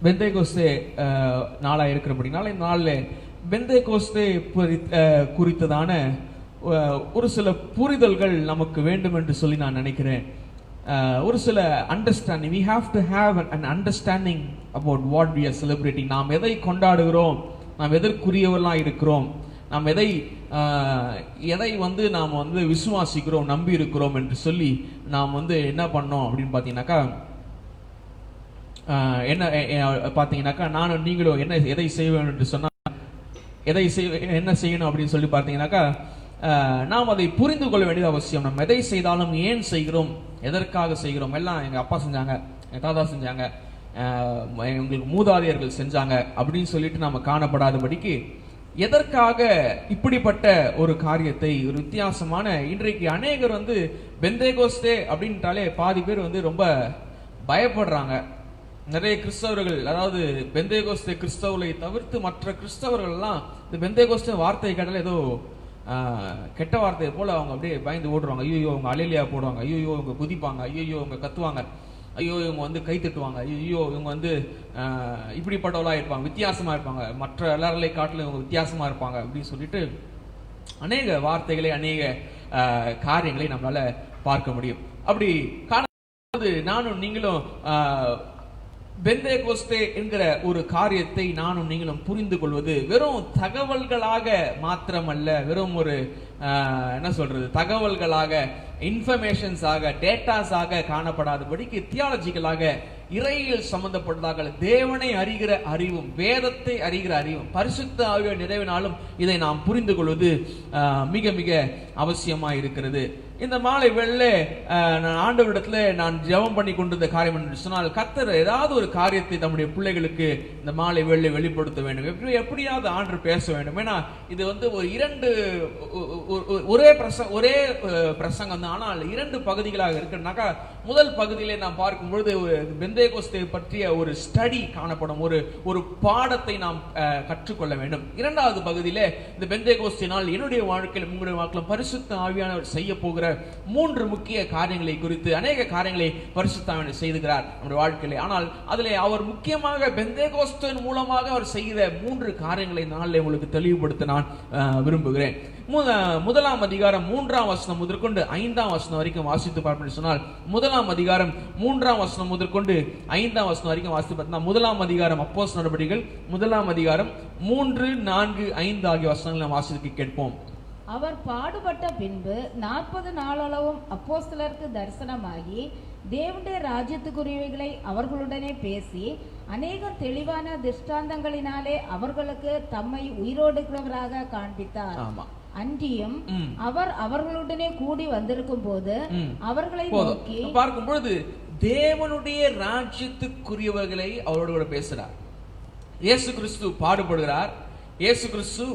பெந்தேகோஸ்தே நாளா இருக்கிறபடினால இந்த நாளில் பெந்தேகோஸ்தே குறித்ததான ஒரு சில புரிதல்கள் நமக்கு வேண்டும் என்று சொல்லி நான் நினைக்கிறேன். ஒரு சில understanding, we have to have an understanding about what we are celebrating. நாம் எதை கொண்டாடுகிறோம், நாம் எதற்குரியவர்களாக இருக்கிறோம், நாம் எதை நாம் விசுவாசிக்கிறோம், நம்பி இருக்கிறோம் என்று சொல்லி நாம் என்ன பண்ணோம் அப்படின்னு பார்த்தீங்கன்னாக்கா நானும் நீங்களும் எதை செய்வோம் என்று சொன்னா என்ன செய்யணும் அப்படின்னு சொல்லி பார்த்தீங்கன்னாக்கா நாம் அதை புரிந்து கொள்ள வேண்டியது அவசியம். நம்ம எதை செய்தாலும் ஏன் செய்கிறோம், எதற்காக செய்கிறோம். எல்லாம் எங்க அப்பா செஞ்சாங்க, எங்க தாத்தா செஞ்சாங்க, எங்களுக்கு மூதாதையர்கள் செஞ்சாங்க அப்படின்னு சொல்லிட்டு நாம காணப்படாதபடிக்கு எதற்காக இப்படிப்பட்ட ஒரு காரியத்தை, ஒரு வித்தியாசமான, இன்றைக்கு அநேகர் பெந்தேகோஸ்தே அப்படின்ட்டாலே பாதி பேர் ரொம்ப பயப்படுறாங்க. நிறைய கிறிஸ்தவர்கள், அதாவது பெந்தேகோஸ்தே கிறிஸ்தவர்களை தவிர்த்து மற்ற கிறிஸ்தவர்கள் எல்லாம் இந்த பெந்தேகோஸ்தே வார்த்தையை கேட்டால ஏதோ கெட்ட வார்த்தையை போல அவங்க அப்படியே பயந்து ஓடுறாங்க. ஐயோ அவங்க அலேலியா போடுவாங்க, ஐயோ இவங்க குதிப்பாங்க, ஐயோ இவங்க கத்துவாங்க, ஐயோ இவங்க கை தட்டுவாங்க, ஐயோ இவங்க இப்படிப்பட்டவளா இருப்பாங்க, வித்தியாசமா இருப்பாங்க, மற்ற எல்லாரை காட்டிலும் இவங்க வித்தியாசமா இருப்பாங்க அப்படின்னு சொல்லிட்டு அநேக வார்த்தைகளை, அநேக காரியங்களை நம்மளால பார்க்க முடியும். அப்படி காணும்போது நானும் நீங்களும் பெந்தேகோஸ்தே என்கிற ஒரு காரியத்தை நானும் நீங்களும் புரிந்து கொள்வது வெறும் தகவல்களாக மாத்திரமல்ல, வெறும் ஒரு தகவல்களாக, இன்ஃபர்மேஷன்ஸாக, டேட்டாஸாக காணப்படாதபடிக்கு தியாலஜிக்கலாக, இறையியல் சம்பந்தப்பட்டதாக, தேவனை அறிகிற அறிவும், வேதத்தை அறிகிற அறிவும், பரிசுத்த ஆவிய நிறைவினாலும் இதை நாம் புரிந்து கொள்வது மிக மிக அவசியமா இருக்கிறது. இந்த மாலை வேளையில ஆண்டவரிடத்துல நான் ஜெபம் பண்ணி கொண்டிருந்த காரியம் என்று சொன்னால், கர்த்தர் ஏதாவது ஒரு காரியத்தை தம்முடைய பிள்ளைகளுக்கு இந்த மாலை வேளையில வெளிப்படுத்த வேண்டும், எப்படியாவது ஆண்டவர் பேச வேண்டும். ஏன்னா இது ஒரு இரண்டு ஒரே பிரசங்கம் தான், ஆனால் இரண்டு பகுதிகளாக இருக்குனாக்கா, முதல் பகுதியிலே நாம் பார்க்கும்பொழுது பெந்தேகோஸ்தே பற்றிய ஒரு ஸ்டடி காணப்படும், ஒரு பாடத்தை நாம் கற்றுக்கொள்ள வேண்டும். இரண்டாவது பகுதியிலே இந்த பெந்தேகோஸ்தினால் என்னுடைய வாழ்க்கையில், உங்களுடைய வாழ்க்கையில் பரிசுத்த ஆவியானவர் செய்ய போகிற மூன்று முக்கிய காரியங்களை குறித்து அநேக காரியங்களை பரிசுத்த ஆவியானவர் செய்துகிறார் நம்முடைய வாழ்க்கையிலே. ஆனால் அதிலே அவர் முக்கியமாக பெந்தேகோஸ்தின் மூலமாக அவர் செய்கிற மூன்று காரியங்களை நாளிலே உங்களுக்கு தெளிவுபடுத்த நான் விரும்புகிறேன். முதலாம் அதிகாரம் 3ஆம் வசனம் முதற்கொண்டு 5ஆம் வசனம் வரைக்கும் வாசித்து பார்ப்போம் சொன்னால், முதலாம் அதிகாரம் 3ஆம் வசனம் முதற்கொண்டு 5ஆம் வசனம் வரைக்கும் வாசித்து பார்த்தா, முதலாம் அதிகாரம் அப்போஸ்தலர் நடபடிகள் முதலாம் அதிகாரம் 3, 4, 5 ஆகிய வசனங்களை நாம் வாசித்து கேட்போம். அவர் பாடுபட்ட பின்பு 40 நாளளவும் அப்போஸ்தலருக்கு தரிசனமாகி தேவனுடைய ராஜ்யத்துக்குரியவைகளை அவர்களுடனே பேசி அநேக தெளிவான திருஷ்டாந்தங்களினாலே அவர்களுக்கு தம்மை உயிரோடுகிறவராக காண்பித்தார். அன்றியும் அவர் அவர்களுடனே கூடி வந்திருக்கும் போது அவர்களை நோக்கி பார்க்கும் பொழுது தேவனுடைய ராஜ்யத்துக்குரியவர்களை அவரோடு பேசுறார். இயேசு கிறிஸ்து பாடுபடுகிறார், இயேசு கிறிஸ்து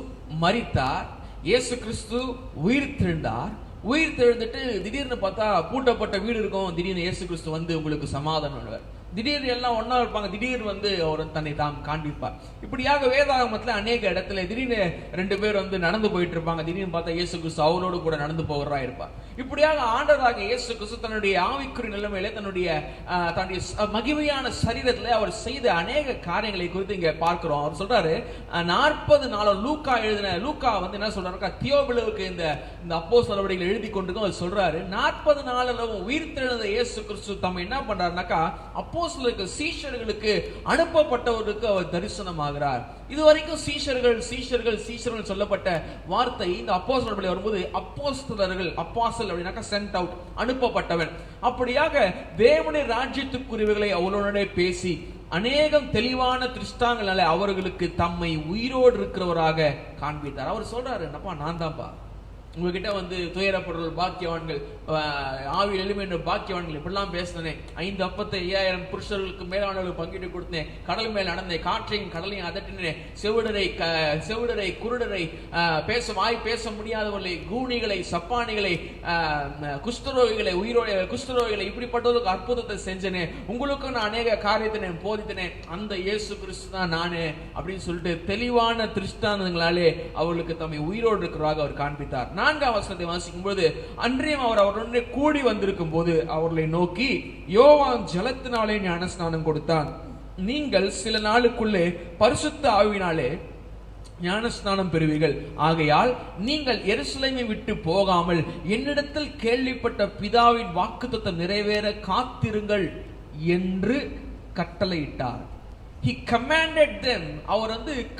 மரித்தார், இயேசு கிறிஸ்து உயிர் தெழுந்தார். உயிர் தெழுந்துட்டு திடீர்னு பார்த்தா பூட்டப்பட்ட வீடு இருக்கும், திடீர்னு இயேசு கிறிஸ்து உங்களுக்கு சமாதானம். திடீர்னு எல்லாம் ஒன்னா இருப்பாங்க, திடீர்னு அவர் தன்னை தாம் காண்பிப்பார். இப்படியாக வேதாகமத்துல அநேக இடத்துல திடீர்னு 2 பேர் நடந்து போயிட்டு இருப்பாங்க, திடீர்னு பார்த்தா இயேசு கிறிஸ்து அவரோடு கூட நடந்து போகிறா இருப்பார். இப்படியாக ஆண்டவராக இயேசு கிறிஸ்து தன்னுடைய ஆவிக்குரிய நிலைமையில தன்னுடைய மகிமையான சரீரத்துல அவர் செய்த அநேக காரியங்களை குறித்து இங்க பார்க்கிறோம். அவர் சொல்றாரு 40 நாள் லூக்கா என்ன சொல்றாரு, தியோபிலுவுக்கு இந்த அப்போஸ்தலர் நடவடிக்கைகள் எழுதி கொண்டிருக்கோம். அவர் சொல்றாரு 40 நாளளவும் உயிர்த்தெழுந்த இயேசு கிறிஸ்து தம்மை என்ன பண்றாருனாக்கா அப்போஸ்தலருக்கு சீஷர்களுக்கு அனுப்பப்பட்டவருக்கு அவர் தரிசனமாகிறார். இதுவரைக்கும் சீஷர்கள் சொல்லப்பட்ட வார்த்தை இந்த அப்போஸ்தலர்கள் வரும்போது அப்போஸ்தலர்கள், அப்பாஸ்தல் அப்படினாக்கா சென்ட் அவுட், அனுப்பப்பட்டவன். அப்படியாக தேவனுடைய ராஜ்யத்துக்குரியவைகளை அவர்களுடனே பேசி அநேகம் தெளிவான திருஷ்டாங்களால அவர்களுக்கு தம்மை உயிரோடு இருக்கிறவராக காண்பித்தார். அவர் சொல்றாரு, என்னப்பா நான் தான்ப்பா உங்ககிட்ட துயரப்படுறவர்கள் பாக்கியவான்கள், ஆவியில் எளிமையான பாக்கியவான்கள் இப்படிலாம் பேசினேன். 5 அப்பத்தை 5000 புருஷர்களுக்கு மேலானவர்களுக்கு பங்கிட்டு கொடுத்தேன். கடல் மேல் நடந்தேன், காற்றையும் கடலையும் அதட்டினேன். செவிடரை குருடரை, பேச முடியாதவர்களை, கூனிகளை, சப்பானிகளை, குஷ்டரோகிகளை, குஷ்டரோகிகளை இப்படிப்பட்டவர்களுக்கு அற்புதத்தை செஞ்சனே. உங்களுக்கு நான் அநேக காரியத்தை நான் போதித்தனேன். அந்த இயேசு கிறிஸ்து தான் நானு அப்படின்னு சொல்லிட்டு தெளிவான திருஷ்டாந்தங்களாலே அவர்களுக்கு தம்மை உயிரோடு இருக்கிறாக அவர் காண்பித்தார். 4ஆம் வசனத்தை வாசிக்கும் போது, அன்றியும் அவர் அவருடனே கூடி வந்திருக்கும் போது அவர்களை நோக்கி, யோவான் ஜலத்தினாலே ஞானஸ்நானம் கொடுத்தான், நீங்கள் சில நாளுக்குள்ளே பரிசுத்த ஆவியினாலே ஞானஸ்நானம் பெறுவீர்கள். ஆகையால் நீங்கள் எருசலேமை விட்டு போகாமல் என்னிடத்தில் கேள்விப்பட்ட பிதாவின் வாக்குத்தத்தம் நிறைவேற காத்திருங்கள் என்று கட்டளையிட்டார். He commanded them. அவர்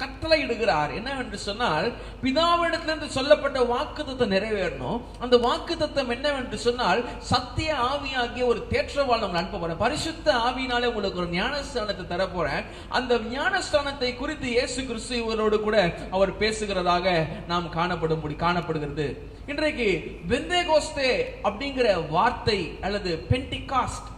கட்டளை இடுகிறார். என்னவென்று சொன்னால், பிதாவிடத்திலிருந்து சொல்லப்பட்ட வாக்குத்தத்தம் நிறைவேறணும். அந்த வாக்குத்தத்தம் என்னவென்று சொன்னால், சத்திய ஆவியாகிய ஒரு தேற்றவாளன் உங்களை அனுப்ப போறேன், பரிசுத்த ஆவியினாலே உங்களுக்கு ஒரு ஞானஸ்தானத்தை தர போறேன். அந்த ஞானஸ்தானத்தை குறித்து இயேசு கிறிஸ்து இவரோடு கூட அவர் பேசுகிறதாக நாம் காணப்படுகிறது. இன்றைக்கு பெந்தேகோஸ்தே அப்படிங்கிற வார்த்தை அல்லது பென்டிகாஸ்ட்,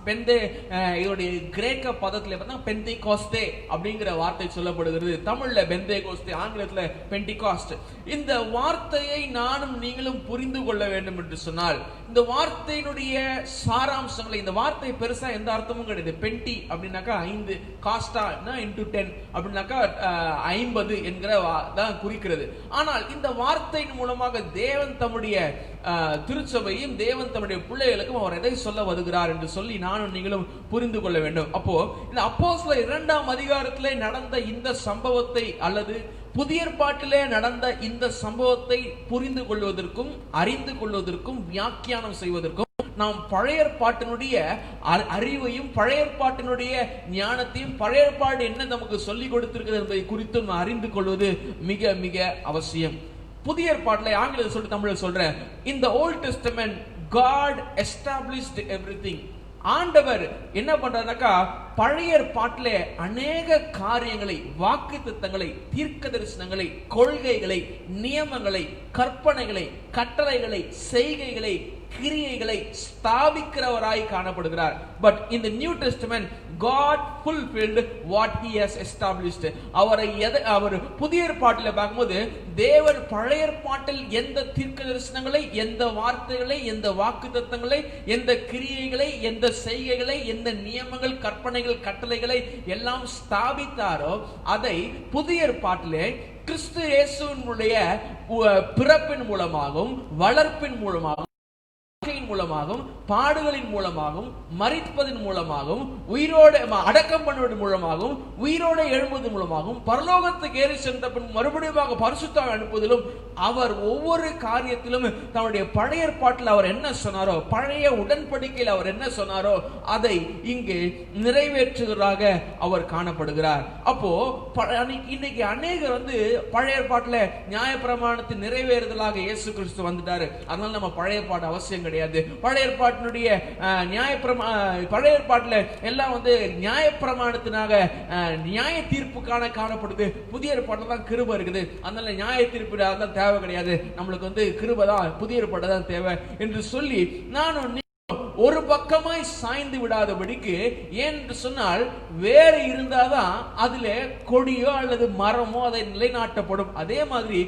இதோடைய கிரேக்க பதத்துல பார்த்தா பெந்திகோஸ்தே அப்படிங்கிற வார்த்தை சொல்லப்படுகிறது. தமிழ்ல பெந்தேகோஸ்தே, ஆங்கிலத்துல பென்டிகாஸ்ட். இந்த வார்த்தையை நானும் நீங்களும் புரிந்து கொள்ள வேண்டும் என்று சொன்னால், இந்த வார்த்தையினுடைய சாராம்சங்களை, இந்த வார்த்தை பெருசா எந்த அர்த்தமும் கிடையாது. பென்டி அப்படின்னாக்கா 5, காஸ்டா into 10 அப்படின்னாக்கா 50 என்கிற தான் குறிக்கிறது. ஆனால் இந்த வார்த்தையின் மூலமாக தேவன் தம்முடைய திருச்சபையும் தேவன் தம்முடைய பிள்ளைகளுக்கும் அவர் எதை சொல்ல வருகிறார் என்று சொல்லி நானும் நீங்களும் புரிந்து கொள்ள வேண்டும். அப்போ இந்த அப்போஸ்தலர் 2ஆம் அதிகாரத்திலே நடந்த இந்த சம்பவத்தை அல்லது புதிய ஏற்பாட்டிலே நடந்த இந்த சம்பவத்தை புரிந்து கொள்வதற்கும் அறிந்து கொள்வதற்கும் வியாக்கியானம் செய்வதற்கும் நாம் பழைய ஏற்பாட்டினுடைய அறிவையும் பழைய ஏற்பாட்டினுடைய ஞானத்தையும் பழைய ஏற்பாடு என்ன நமக்கு சொல்லிக் கொடுத்திருக்கிறது என்பதை குறித்தும் அறிந்து கொள்வது மிக மிக அவசியம். புதிய ஏற்பாட்டிலே ஆங்கிலத்தில் சொல்லிட்டு தமிழில் சொல்றேன், in the Old Testament God established everything. ஆண்டவர் என்ன பண்றாருனாக்கா பழைய ஏற்பாட்டிலே அநேக காரியங்களை, வாக்குத்தத்தங்களை, தீர்க்க தரிசனங்களை, கொள்கைகளை, நியமங்களை, கற்பனைகளை, கட்டளைகளை, செய்கைகளை, கிரியைகளை ஸ்தாபிக்கிறவராய் காணப்படுகிறார். But in the New Testament God fulfilled what he has established. அவர் புதிய ஏற்பாட்டில் பார்க்கும்போது தேவன் பழைய ஏற்பாட்டில் எந்த தீர்க்க தரிசனங்களை, எந்த வார்த்தைகளை, எந்த வாக்குத்தத்தங்களை, எந்த கிரியைகளை, எந்த செய்கைகளை, எந்த நியமங்கள், கற்பனைகள், கட்டளைகளை எல்லாம் ஸ்தாபித்தாரோ அதை புதிய ஏற்பாட்டிலே கிறிஸ்து இயேசுவினுடைய பிறப்பின் மூலமாகவும் வளர்ப்பின் மூலமாகவும் மூலமாகவும் பாடுகளின் மூலமாகவும் மரிப்பதன் மூலமாகவும் உயிரோடு அடக்கம் பண்ணுவதன் மூலமாகவும் உயிரோடு எழும்புவதன் மூலமாகவும் பரலோகத்துக்கு ஏறி சென்ற பின் மறுபடியும் பரிசுத்தமாக அனுப்புவதிலும் அவர் ஒவ்வொரு காரியத்திலும் தன்னுடைய பழைய ஏற்பாட்டில் அவர் என்ன சொன்னாரோ, பழைய உடன்படிக்கையில் அவர் என்ன சொன்னாரோ அதை இங்கே நிறைவேற்றுவதாக அவர் காணப்படுகிறார். அப்போ இன்னைக்கு அநேகர் பழைய ஏற்பாட்டில் நியாயப்பிரமாணத்தை நிறைவேறுதலாக இயேசு கிறிஸ்து வந்துட்டாரு, அதனால நம்ம பழைய ஏற்பாடு அவசியம் கிடையாது. பழைய ஏற்பாட்டினுடைய பழைய ஏற்பாட்டில் எல்லாம் நியாயப்பிரமாணத்தினாக நியாய தீர்ப்புக்கான காணப்படுது. புதிய ஏற்பாட்டில் தான் கிருபை இருக்குது, அதனால நியாய தீர்ப்பு தான் தேவை கிடையாது, நம்மளுக்கு கிருபை தான், புதிய ஏற்பாடு தான் தேவை என்று சொல்லி நானும் ஒரு பக்கமாய் சாய்ந்து விடாதபடிக்கு, என்று சொன்னால் வேறு இருந்தாதான் அதிலே கொடியோ அல்லது மரமோ அதை நிலைநாட்டப்படும். அதே மாதிரி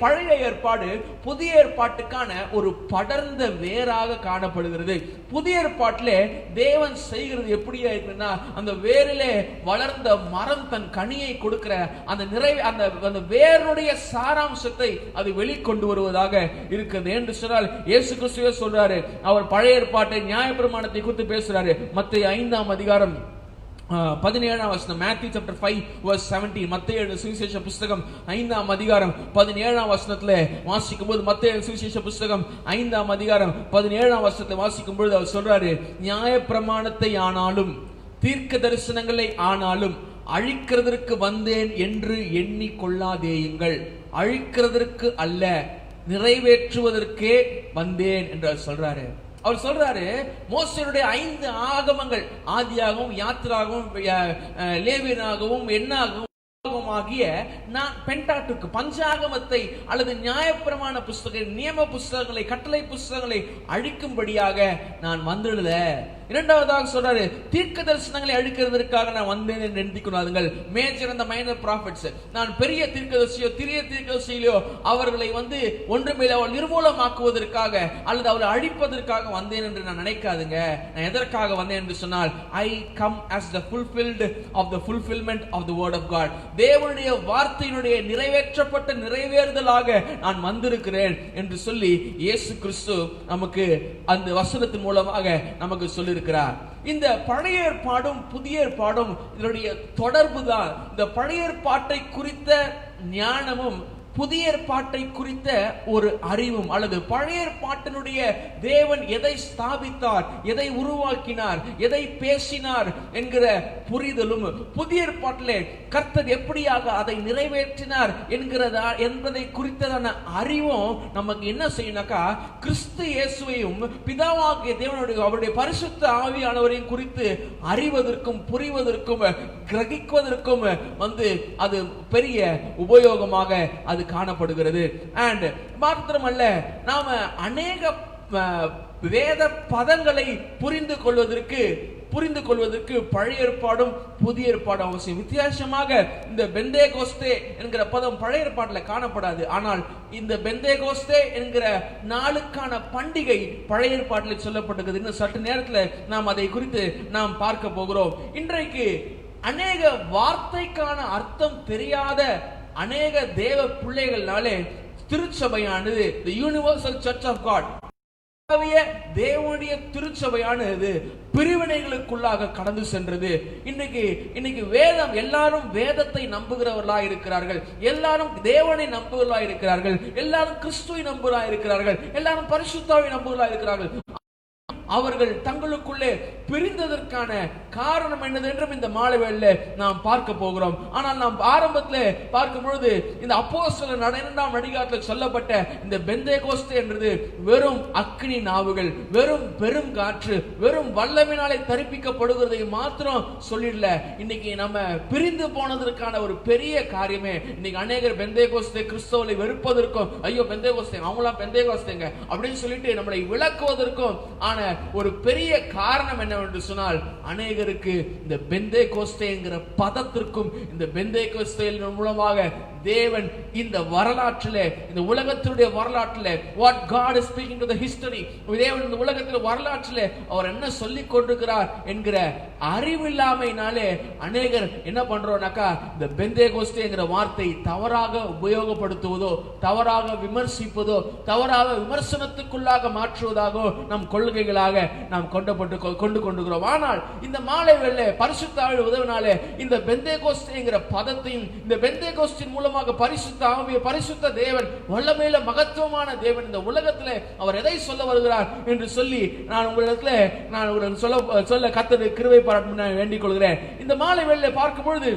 பழைய ஏற்பாடு புதிய ஏற்பாட்டுக்கான ஒரு படர்ந்த வேராக காணப்படுகிறது. புதிய ஏற்பாட்டிலே தேவன் செய்கிறது எப்படியா இருக்குன்னா, அந்த வேரிலே வளர்ந்த மரம் தன் கனியை கொடுக்கிற அந்த வேருடைய சாராம்சத்தை அது வெளிக்கொண்டு வருவதாக இருக்கிறது. என்று சொன்னால் இயேசு கிறிஸ்துவே சொல்றாரு, அவர் பழைய ஏற்பாட்டை நியாயப்பிரமாணத்தை குறித்து பேசுறாரு. மத்தேயு 5ஆம் அதிகாரம் 17ஆம் வசனம், Matthew chapter 5 verse 17. மத்தேயு சுவிசேஷ புத்தகம் 5ஆம் அதிகாரம் 17ஆம் வசனத்திலே வாசிக்கும்போது, மத்தேயு சுவிசேஷ புத்தகம் 5ஆம் அதிகாரம் 17ஆம் வசனத்தை வாசிக்கும்போது அவர் சொல்றாரு, நியாயப்பிரமாணத்தை ஆனாலும் தீர்க்க தரிசனங்களை ஆனாலும் அழிக்கிறதற்கு வந்தேன் என்று எண்ணிக்கொள்ளாதேயுங்கள். அழிக்கிறதற்கு அல்ல, நிறைவேற்றுவதற்கே வந்தேன் என்று சொல்றாரு. அவர் சொல்றாரு, மோசேயுடைய 5 ஆகமங்கள், ஆதியாகவும் யாத்திராகவும் லேவியனாகவும் எண்ணாகவும் ஆகிய நான் பென்டாட்டுக்கு பஞ்சாகமத்தை அல்லது நியாயப்பிரமாண புஸ்தக நியம புஸ்தகங்களை கட்டளை புஸ்தகங்களை அழிக்கும்படியாக நான் வந்துடல. இரண்டாவதாக சொல்றாரு, தீர்க்க தரிசனங்களை அழிக்கிறதற்காக நான் வந்தேன் என்று எண்ணிக்கொள்ளாதுங்கள். மேஜர் அந்த மைனர் ப்ராஃபிட்ஸ், நான் பெரிய தீர்க்கதரிசியோ சிறிய தீர்க்கதரிசியோ அவர்களை ஒன்றுமேல அவள் நிர்மூலமாக்குவதற்காக அல்லது அவளை அழிப்பதற்காக வந்தேன் என்று நான் நினைக்காதுங்க. நான் எதற்காக வந்தேன் என்று சொன்னால், I come as the fulfilled of the fulfillment of the word of God. தேவனுடைய வார்த்தையினுடைய நிறைவேற்றப்பட்ட நிறைவேறுதலாக நான் வந்திருக்கிறேன் என்று சொல்லி இயேசு கிறிஸ்து நமக்கு அந்த வசனத்தின் மூலமாக நமக்கு சொல்லி இருக்கிறார். இந்த பழைய ஏற்பாடும் புதிய ஏற்பாடும் இதனுடைய தொடர்பு தான். இந்த பழைய ஏற்பாட்டை குறித்த ஞானமும் புதிய ஏற்பாட்டை குறித்த ஒரு அறிவும், அல்லது பழைய ஏற்பாட்டினுடைய தேவன் எதை ஸ்தாபித்தார், எதை உருவாக்கினார், எதை பேசினார் என்கிற புரிதலும், புதிய ஏற்பாட்டிலே கர்த்தர் எப்படியாக அதை நிறைவேற்றினார் என்பதை குறித்ததான அறிவும் நமக்கு என்ன செய்யணும்னாக்கா, கிறிஸ்து இயேசுவையும் பிதாவாகிய தேவனுடைய அவருடைய பரிசுத்த ஆவியானவரையும் குறித்து அறிவதற்கும் புரிவதற்கும் கிரகிக்குவதற்கும் அது பெரிய உபயோகமாக அது காணப்படுகிறது. அண்ட் மாத்திரமல்ல, நாம அநேக வேத பதங்களை புரிந்து கொள்வதற்கு பழைய ஏற்பாடும் புதிய ஏற்பாடும் அவசியம். வித்தியாசமாக இந்த பெந்தேகோஸ்தே என்கிற பதம் பழைய ஏற்பாட்டில் காணப்படாது. ஆனால் இந்த பெந்தேகோஸ்தே என்கிற நாளுக்கான பண்டிகை பழைய ஏற்பாட்டில் சொல்லப்பட்டிருக்கிறது. இன்னும் சற்று நேரத்தில் நாம் அதை குறித்து நாம் பார்க்க போகிறோம். இன்றைக்கு அநேக வார்த்தைக்கான அர்த்தம் தெரியாத அநேக தேவ பிள்ளைகள்னாலே திருச்சபையானது, the universal church of God, தேவனுடைய திருச்சபையானது பிரிவினைகளுக்குள்ளாக கடந்து சென்றது. இன்னைக்கு வேதம், எல்லாரும் வேதத்தை நம்புகிறவர்களாக இருக்கிறார்கள், எல்லாரும் தேவனை நம்புகிறவர்களாக இருக்கிறார்கள், எல்லாரும் கிறிஸ்துவை நம்புகிறவர்களாக இருக்கிறார்கள், எல்லாரும் பரிசுத்தாவை நம்புகிறவர்களாக இருக்கிறார்கள். அவர்கள் தங்களுக்குள்ளே பிரிந்ததற்கான காரணம் என்னது என்றும் இந்த மாலை வேளையிலே நாம் பார்க்க போகிறோம். ஆனால் நாம் ஆரம்பத்தில் பார்க்கும் பொழுது இந்த அப்போஸ்தலர் 2ஆம் அதிகாரத்தில் சொல்லப்பட்ட இந்த பெந்தேகோஸ்தே என்றது வெறும் அக்கினி நாவுகள், வெறும் பெரும் காற்று, வெறும் வல்லமையினாலே தரிப்பிக்கப்படுகிறதை மாத்திரம் சொல்லிடல. இன்னைக்கு நம்ம பிரிந்து போனதற்கான ஒரு பெரிய காரியமே, இன்னைக்கு அநேகர் பெந்தேகோஸ்தே கிறிஸ்தவரை வெறுப்பதற்கும், ஐயோ பெந்தேகோஸ்தே அவங்களாம் பெந்தேகோஸ்தேங்க அப்படின்னு சொல்லிட்டு நம்மளை விளக்குவதற்கும் ஆன ஒரு பெரிய காரணம் என்னவென்று சொன்னால், அநேகருக்கு இந்த பெந்தேகோஸ்தேங்கிற பதத்திற்கும் இந்த பெந்தேகோஸ்தேயின் மூலமாக தேவன் இந்த வரலாற்றிலே, இந்த உலகத்தினுடைய வரலாற்றிலே, what God is speaking to the history, தேவன் இந்த உலகத்தில் வரலாற்றிலே அவர் என்ன சொல்லிக் கொண்டிருக்கிறார் என்கிற அறிவில்லாமையினாலே அநேகர் என்ன பண்றோம்னாக்கா, இந்த பெந்தேகோஸ்தேங்கிற வார்த்தை தவறாக உபயோகப்படுத்துவதோ, தவறாக விமர்சிப்பதோ, தவறாக விமர்சனத்துக்குள்ளாக மாற்றுவதாகவோ நம் கொள்கைகளாக நாம் கொண்டு கொண்டிருக்கிறோம். ஆனால் இந்த மாலை வேளை பரிசுத்த ஆவியின் உதவினாலே இந்த பெந்தேகோஸ்தேங்கிற பதத்தையும், இந்த பெந்தேகோஸ்தின் மூலமாக பரிசுத்த ஆவிய பரிசுத்த தேவன், வல்லமையில மகத்துவமான தேவன் இந்த உலகத்திலே அவர் எதை சொல்ல வருகிறார் என்று சொல்லி நான் உங்களுக்கு சொல்ல கர்த்தர் கிருபை பாராட்ட வேண்டிக் கொள்கிறேன். இந்த மாலை வேளையிலே பார்க்கும் பொழுது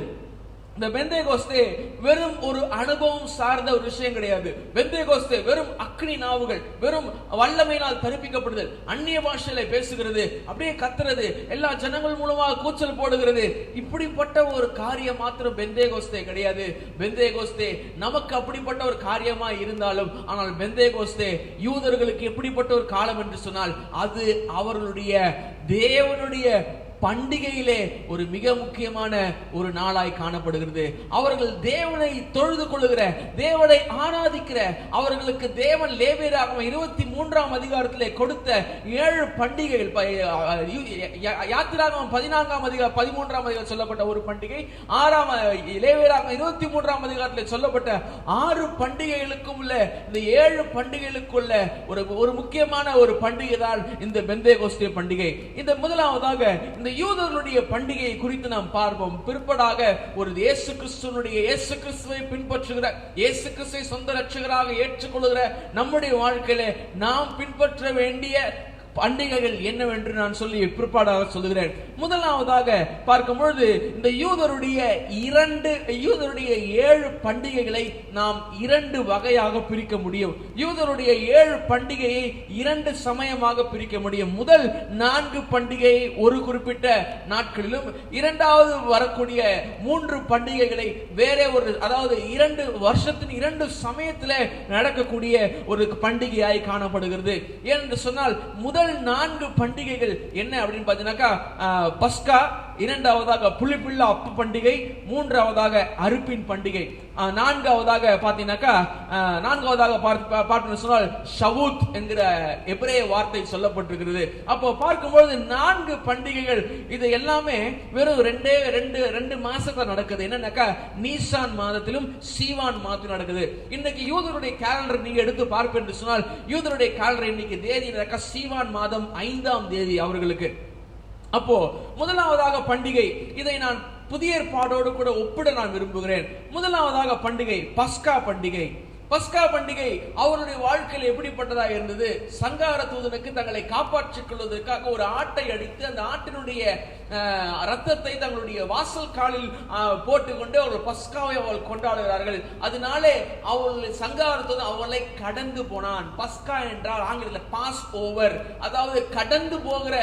இந்த பெந்தேகோஸ்தே வெறும் ஒரு அனுபவம் சார்ந்த ஒரு விஷயம் கிடையாது. பெந்தேகோஸ்தே வெறும் அக்னி நாவுகள், வெறும் வல்லமையினால் தரிப்பிக்கப்படுதல், அந்நிய பாஷையில பேசுகிறது, அப்படியே கத்துறது, எல்லா ஜனங்கள் மூலமாக கூச்சல் போடுகிறது, இப்படிப்பட்ட ஒரு காரியம் மாத்திரம் பெந்தேகோஸ்தே கிடையாது. பெந்தேகோஸ்தே நமக்கு அப்படிப்பட்ட ஒரு காரியமா இருந்தாலும், ஆனால் பெந்தேகோஸ்தே யூதர்களுக்கு எப்படிப்பட்ட ஒரு காலம் என்று சொன்னால், அது அவர்களுடைய தேவனுடைய பண்டிகையிலே ஒரு மிக முக்கியமான ஒரு நாளாய் காணப்படுகிறது. அவர்கள் தேவனை தொழுது கொள்ளுகிற, தேவனை ஆராதிக்கிற, அவர்களுக்கு தேவன் லேவியராகமம் 23ஆம் அதிகாரத்திலே கொடுத்த 7 பண்டிகைகள், யாத்திராகமம் 14ஆம் அதிகாரம் 13ஆம் அதிகாரம் சொல்லப்பட்ட ஒரு பண்டிகை, லேவியராகமம் 23ஆம் அதிகாரத்திலே சொல்லப்பட்ட 6 பண்டிகைகளுக்கும் உள்ள இந்த 7 பண்டிகைகளுக்குள்ள ஒரு முக்கியமான ஒரு பண்டிகை தான் இந்த பெந்தேகோஸ்தே பண்டிகை. இந்த முதலாவதாக இந்த யூதர்களுடைய பண்டிகையை குறித்து நாம் பார்ப்போம். பிற்படாக ஒரு இயேசு கிறிஸ்துவை பின்பற்றுகிற, இயேசு கிறிஸ்துவை சொந்த இரட்சகராக ஏற்றுக்கொள்கிற நம்முடைய வாழ்க்கையில நாம் பின்பற்ற வேண்டிய பண்டிகைகள் என்னவென்று நான் சொல்லி பிற்பாடாக சொல்லுகிறேன். முதலாவதாக பார்க்கும் பொழுது இந்த யூதருடைய 7 பண்டிகைகளை நாம் 2 வகையாக பிரிக்க முடியும். யூதருடைய 7 பண்டிகையை 2 சமயமாக பிரிக்க முடியும். முதல் 4 பண்டிகையை ஒரு குறிப்பிட்ட நாட்களிலும், இரண்டாவது வரக்கூடிய 3 பண்டிகைகளை வேற ஒரு, அதாவது 2 வருஷத்தின் 2 சமயத்தில் நடக்கக்கூடிய ஒரு பண்டிகையாய் காணப்படுகிறது. ஏனென்று சொன்னால் முதல் 4 பண்டிகைகள் என்ன அப்படின்னு பார்த்தீங்கன்னாக்கா, பஸ்கா, இரண்டாவதாக புளிப்பில்லா அப்ப பண்டிகை, மூன்றாவதாக அறுப்பின் பண்டிகை, நான்காவதாக பார்த்தீங்கன்னாக்கா பார்த்தீங்கன்னு சொன்னால் ஷவூத் என்கிற எபிரேய வார்த்தை சொல்லப்பட்டிருக்கிறது. அப்போ பார்க்கும்போது 4 பண்டிகைகள், இது எல்லாமே வெறும் 2 மாசத்துல நடக்குது. என்னன்னாக்கா நீசான் மாதத்திலும் சீவான் மாதத்திலும் நடக்குது. இன்னைக்கு யூதருடைய கேலண்டர் நீங்க எடுத்து பார்ப்பேன் என்று சொன்னால், யூதருடைய கேலண்டர் இன்னைக்கு தேதி சீவான் மாதம் 5ஆம் தேதி அவர்களுக்கு. அப்போ முதலாவதாக பண்டிகை, இதை நான் புதிய ஏற்பாடோடு கூட ஒப்பிட நான் விரும்புகிறேன். முதலாவதாக பண்டிகை பஸ்கா பண்டிகை. பஸ்கா பண்டிகை அவருடைய வாழ்க்கையில் எப்படிப்பட்டதாக இருந்தது? சங்கார தூதனுக்கு தங்களை காப்பாற்றிக் கொள்வதற்காக ஒரு ஆட்டை அடித்து அந்த ஆட்டினுடைய ரத்தத்தை தங்களுடைய வாசல் காலில் போட்டுக்கொண்டு அவர்கள் பஸ்காவை அவர்கள் கொண்டாடுகிறார்கள். அதனாலே அவர்கள் சங்கார தூதன் அவர்களை கடந்து போனான். பஸ்கா என்றால் ஆங்கிலத்தில் பாஸ் ஓவர், அதாவது கடந்து போகிற,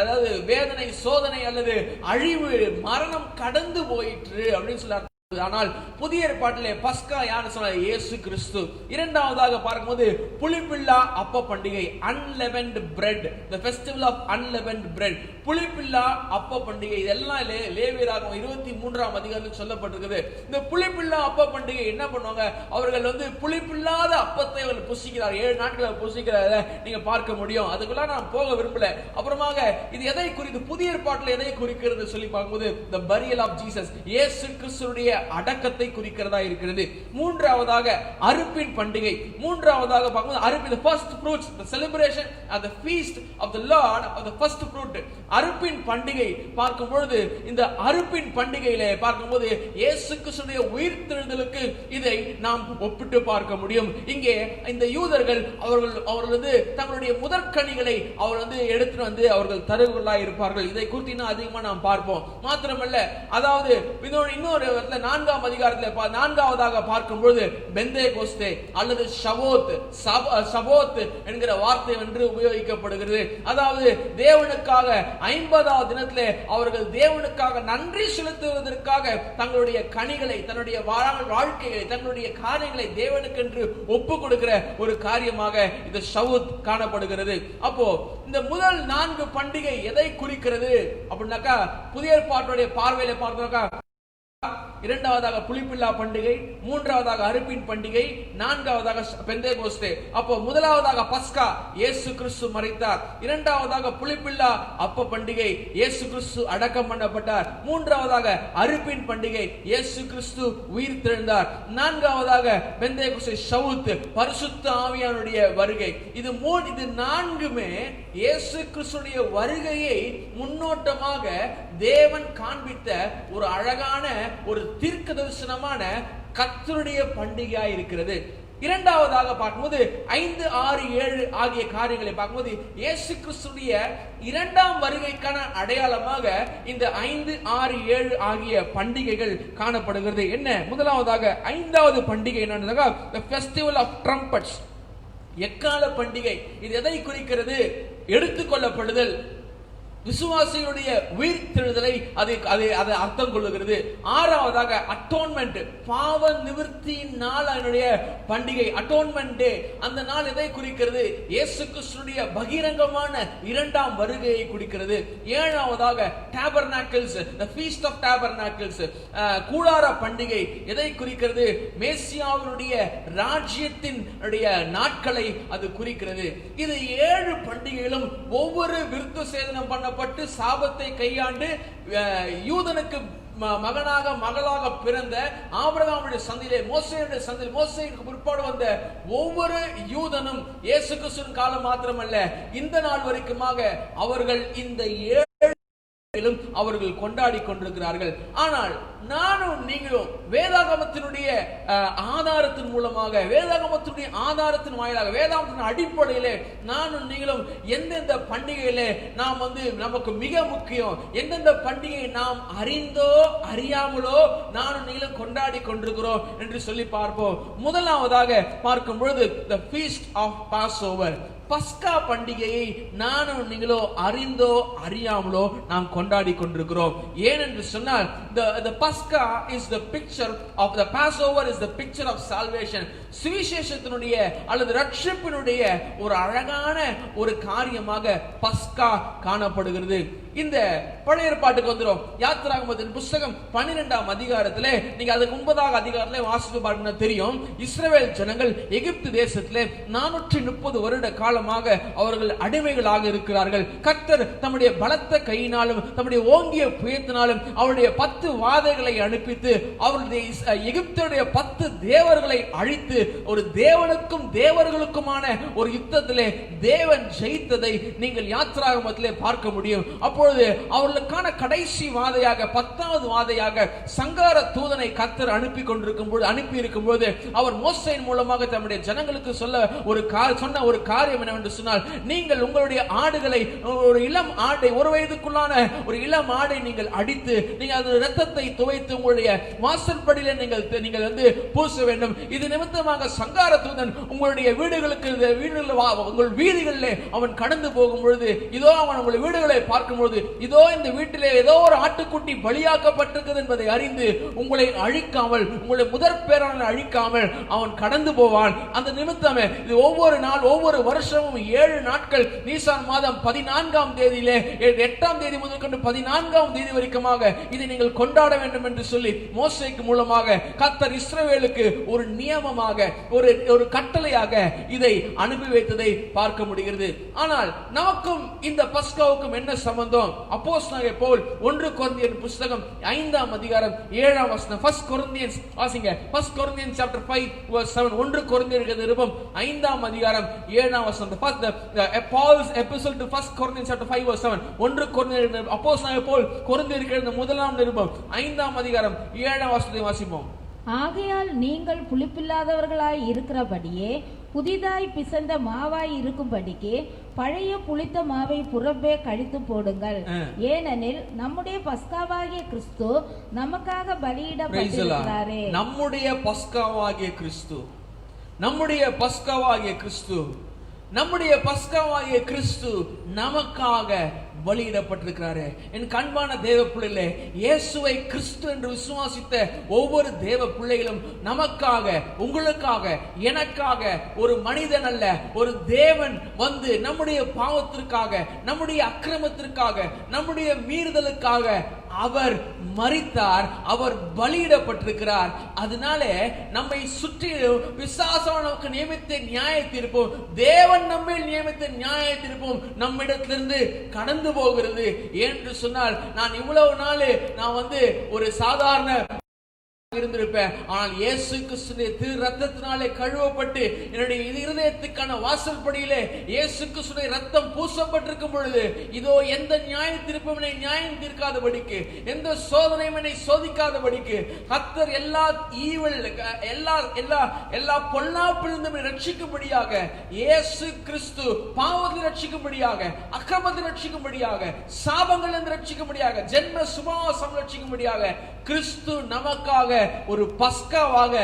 அதாவது வேதனை, சோதனை அல்லது அழிவு, மரணம் கடந்து போயிற்று அப்படின்னு சொல்றார். ஆனால் புதிய ஏற்பாட்டிலே பஸ்கா யார் சொன்னால் இயேசு கிறிஸ்து. இரண்டாவதாக பார்க்கும்போது புளிப்பில்லா அப்ப பண்டிகை, unleavened bread, the festival of unleavened bread, புளிப்பில்லா அப்ப பண்டிகை. இதெல்லாம் லேவியராகமம் 23ஆம் அதிகாரத்தில் சொல்லப்பட்டிருக்குது. இந்த புளிப்பில்லா அப்ப பண்டிகை என்ன பண்ணுவாங்க? அவர்கள் புளிப்பில்லாத அப்பத்தை அவர்கள் புசிக்கிறார். 7 நாட்களை புசிக்கிறத நீங்க பார்க்க முடியும். அதுக்குள்ள நான் போக விரும்பல. அப்புறமாக இது எதை குறித்து, புதிய ஏற்பாட்டில் எதை குறிக்கிறது சொல்லி பார்க்கும்போது the burial of Jesus, இயேசு கிறிஸ்துவுடைய அடக்கத்தை குறிக்கிறதா இருக்கிறது. மூன்றாவதாக அறுப்பின் பண்டிகை. மூன்றாவதாக பார்க்கும்போது அறுப்பின், the first fruits, the celebration of the feast of the Lord of the first fruit. அறுப்பின் பண்டிகை பார்க்கும் பொழுது, இந்த அறுப்பின் பண்டிகையிலே பார்க்கும்போது இயேசு கிறிஸ்துவின் உயிர்த்தெழுதலுக்கு இதை நாம் ஒப்பிட்டு பார்க்க முடியும். இங்கே இந்த யூதர்கள் அவர்கள் தங்களுடைய முதற்கனிகளை அவர்கள் எடுத்து அவர்கள் தருவர்களாய் இருப்பார்கள். இதை குறித்து இன்னும் அதிகமாக நாம் பார்ப்போம். மாத்திரமல்ல, அதாவது இன்னொரு 4ஆம் அதிகாரத்தில் 4ஆவதாக பார்க்கும்போது பெந்தேகோஸ்தே அல்லது ஷவோத் என்கிற வார்த்தை என்று உபயோகிக்கப்படுகிறது. அதாவது தேவனுக்காக 50வது தினத்திலே அவர்கள் தேவனுக்காக நன்றி செலுத்துவதற்காக தங்களுடைய கனிகளை, தன்னுடைய வாழ்க்கைகளை, தங்களுடைய காரியங்களை தேவனுக்கு என்று ஒப்பு கொடுக்கிற ஒரு காரியமாக இந்த ஷவுத் காணப்படுகிறது. அப்போ இந்த முதல் 4 பண்டிகை எதை குறிக்கிறது அப்படின்னாக்கா, புதிய ஏற்பாட்டுடைய பார்வையில பார்த்தோம்னாக்கா, இரண்டாவதாக புளிப்பில்லா பண்டிகை, மூன்றாவதாக அறுப்பின் பண்டிகை, நான்காவதாக பெந்தேகோஸ்தே. அப்போ முதலாவதாக பஸ்கா, இயேசு கிறிஸ்து மரித்தார். இரண்டாவதாக புளிப்பில்லா அப்ப பண்டிகை, இயேசு கிறிஸ்து அடக்கம் பண்ணப்பட்டார். மூன்றாவதாக அறுப்பின் பண்டிகை, இயேசு கிறிஸ்து உயிர் தெழுந்தார். நான்காவதாக பெந்தேகோஸ்தே ஷவுத், பரிசுத்த ஆவியானுடைய வருகை. இது 4மே இயேசு கிறிஸ்துடைய வருகையை முன்னோட்டமாக தேவன் காண்பித்த ஒரு அழகான, ஒரு தீர்க்க தரிசனமான கர்த்தருடைய பண்டிகையா இருக்கிறது. இரண்டாவதாக பார்க்கும்போது 5, 6, 7 ஆகிய காரியங்களை பார்க்கும்போது இயேசு கிறிஸ்துடைய இரண்டாம் வருகைக்கான அடையாளமாக இந்த 5, 6, 7 ஆகிய பண்டிகைகள் காணப்படுகிறது. என்ன? முதலாவதாக 5வது பண்டிகை என்னன்னா the festival of trumpets, எக்கால பண்டிகை. இது எதை குறிக்கிறது? எடுத்துக்கொள்ளப்படுதல், விசுவாசிகளுடைய உயிர்த்தெழுதலை அது அர்த்தம் கொள்ளுகிறது. 6வதாக அட்டோன்மெண்ட், பாவ நிவர்த்தியின் நாள் அதனுடைய பண்டிகை, அட்டோன்மெண்ட் டே. அந்த நாள் எதை குறிக்கிறது? இயேசு கிறிஸ்துவினுடைய பகிரங்கமான இரண்டாம் வருகையை குறிக்கிறது. 7வதாக டாபர்நாக்கிள்ஸ், the feast of tabernacles, கூடார பண்டிகை எதை குறிக்கிறது? மேசியாவினுடைய ராஜ்யத்தின் நாட்களை அது குறிக்கிறது. இது 7 பண்டிகைகளும் ஒவ்வொரு விருத்த சேதனம் பண்ண சாபத்தை கையாண்டு யூதனுக்கு மகனாக மகளாக பிறந்த ஆபிரகாமுடைய சந்ததியிலே மோசேயுடைய சந்ததியில் மோசேக்கு பிற்பாடு வந்த ஒவ்வொரு யூதனும் இயேசு கிறிஸ்துவின் காலம் மாத்திரமல்ல இந்த நாள் வரைக்குமாக அவர்கள் இந்த அவர்கள் கொண்டாடி கொண்டிருக்கிறார்கள். ஆனால் நானும் நீங்களும் வேதாகமத்தினுடைய ஆதாரத்தின் மூலமாக, வேதாகமத்தினுடைய ஆதாரத்தின் வாயிலாக, வேதாகமத்தின் அடிப்படையிலே நானும் நீங்களும் எந்தெந்த பண்டிகையிலே நாம் நமக்கு மிக முக்கியம், எந்தெந்த பண்டிகை நாம் அறிந்தோ அறியாமலோ நானும் நீங்களும் கொண்டாடி கொண்டிருக்கிறோம் என்று சொல்லி பார்ப்போம். முதலாவதாக பார்க்கும் பொழுது the feast of Passover, பஸ்கா பண்டிகையை நானும் நீங்களோ அறிந்தோ அறியாமலோ நாம் கொண்டாடி கொண்டிருக்கிறோம். ஏனென்று சொன்னால் the Pascha is the picture of the Passover is the picture of salvation. சுவிசேஷத்தினுடைய அல்லது ரட்சிப்பினுடைய ஒரு அழகான ஒரு காரியமாக பஸ்கா காணப்படுகிறது. இந்த பழைய ஏற்பாட்டுக்கு வந்துரும். யாத்திராகமத்தின் புத்தகம் 12ஆம் அதிகாரத்திலே நீங்க அதுக்கு 9ஆம் அதிகாரத்திலே வாசித்து பார்த்தா தெரியும். இஸ்ரவேல் ஜனங்கள் எகிப்து தேசத்திலே 430 வருட காலமாக அவர்கள் அடிமைகளாக இருக்கிறார்கள். கர்த்தர் தம்முடைய பலத்த கையினாலும் தம்முடைய ஓங்கிய புயத்தினாலும் அவருடைய 10 வாதைகளை அனுப்பித்து அவருடைய எகிப்துடைய 10 தேவர்களை அழித்து ஒரு தேவனுக்கும் தேவர்களுக்குமான ஒரு யுத்தத்திலே தேவன் ஜெயித்ததை நீங்கள் யாத்திராகமத்திலே பார்க்க முடியும். அப்பொழுது அவர்களுக்கான கடைசி வாதையாக 10வது வாதையாக சங்கார தூதனை கர்த்தர் அனுப்பி இருக்கும் போது அவர் மோசேயின் மூலமாக தம்முடைய ஜனங்களுக்கு சொன்ன ஒரு காரியம் என்னவென்று சொன்னால், நீங்கள் உங்களுடைய ஆடுகளை, ஒரு இளம் ஆடை, 1 வயதுக்குள்ளான ஒரு இளம் ஆடை நீங்கள் அடித்து நீங்கள் அதன் இரத்தத்தை துவைத்து உங்களுடைய வாசற்படியிலே நீங்கள் பூச வேண்டும். இது நிமித்தமாக சங்கார தூதன் உங்களுடைய உங்கள் வீதிகளிலே அவன் கடந்து போகும் பொழுது, இதோ அவன் உங்களுடைய வீடுகளை பார்க்கும் பொழுது, இதோ இந்த வீட்டிலே ஏதோ ஒரு ஆட்டுக்குட்டி பலியாக்கப்பட்டிருக்கிறது என்பதை அறிந்து உங்களை அழிக்காமல், உங்களுடைய முதற் பேரான அழிக்காமல் அவன் கடந்து போவான். அந்த நிமித்தமே இது ஒவ்வொரு நாள், ஒவ்வொரு வருஷமும் 7 நாட்கள் நீசான் மாதம் 14ஆம் தேதியிலே 8ஆம் தேதி முதல் கொண்டு 14ஆம் தேதி வரைக்குமாக இதை நீங்கள் கொண்டாட வேண்டும் என்று சொல்லி மோசேக்கு மூலமாக கர்த்தர் இஸ்ரவேலுக்கு ஒரு நியமமாக, ஒரு கட்டளையாக இதை அனுப்பி வைத்ததை பார்க்க முடிகிறது. ஆனால் நமக்கும் இந்த பஸ்காவுக்கும் என்ன சம்பந்தம்? அப்போஸ்தலனாகிய பவுல் 1 கொரிந்தியர் புத்தகம் 5ஆம் அதிகாரம் 7ஆம் வசனம், 1 Corinthians வாசிங்க, 1 Corinthians chapter 5 verse 7, 1 கொரிந்தியர் நிருபம் 5ஆம் அதிகாரம் 7ஆம் வசனம். Paul's epistle to 1 Corinthians chapter 5 verse 7, 1 கொரிந்தியர் அப்போஸ்தலனாகிய பவுல் கொரிந்தியருக்கு எழுதின முதலாம் நிருபம் 5ஆம் அதிகாரம் 7ஆம் வசனத்தை வாசிப்போம். ஆகையால் நீங்கள் புளிப்பில்லாதவர்களாய் இருக்கிறபடியே புதிதாய் பிசைந்த மாவாய் இருக்கும்படிக்கு பழைய புளித்த மாவை புறம்பே கழித்து போடுங்கள். ஏனெனில் நம்முடைய பஸ்காவாகிய கிறிஸ்து நமக்காக பலியிடப்பட்டிருக்கிறாரே. நம்முடைய பஸ்காவாகிய கிறிஸ்து, நம்முடைய பஸ்காவாகிய கிறிஸ்து, நம்முடைய பஸ்காவாகிய கிறிஸ்து நமக்காக பலியிடப்பட்டிருக்கிறாரே. என் கண்பான தேவ பிள்ளைகளே, இயேசுவை கிறிஸ்து என்று விசுவாசித்த ஒவ்வொரு தேவ பிள்ளைகளும் நமக்காக, உங்களுக்காக, எனக்காக, ஒரு மனிதன் அல்ல, ஒரு தேவன் வந்து நம்முடைய பாவத்திற்காக, நம்முடைய அக்கிரமத்திற்காக, நம்முடைய மீறுதலுக்காக அவர் மரித்தார், அவர் பலியிடப்பட்டிருக்கிறார். அதனால நம்மை சுற்றி பிசாசானவன் நமக்கு நியமித்த நியாய தீர்ப்பும், தேவன் நம்மை நியமித்த நியாய தீர்ப்பும் நம்மிடத்திலிருந்து கடந்து போகிறது. என்று சொன்னால், நான் இவ்வளவு நாள் நான் ஒரு சாதாரண இருந்திருப்பேன். ஆனால் இயேசு கிறிஸ்துவின் திரு ரத்தத்தினாலே கழுவப்பட்டு என்னுடைய இருதயத்துக்கான வாசல் படியிலே இயேசு கிறிஸ்துவின் ரத்தம் பூசப்பட்டிருக்கும் பொழுது இதோ எந்த நியாய தீர்ப்பும் நியாயம் தீர்க்காதபடிக்கு, எந்த சோதனையும் என்னை சோதிக்காதபடிக்கு, கர்த்தர் எல்லா ஈவல் எல்லா பொல்லாப்பிலிருந்தும் ரட்சிக்கும்படியாக, இயேசு கிறிஸ்து பாவத்தில் ரட்சிக்கும்படியாக, அக்கிரமத்தில் ரட்சிக்கும்படியாக, சாபங்களிலிருந்து ரட்சிக்கும்படியாக, ஜென்ம சுபாவம் ரட்சிக்கும்படியாக கிறிஸ்து நமக்காக ஒரு பஸ்காவாக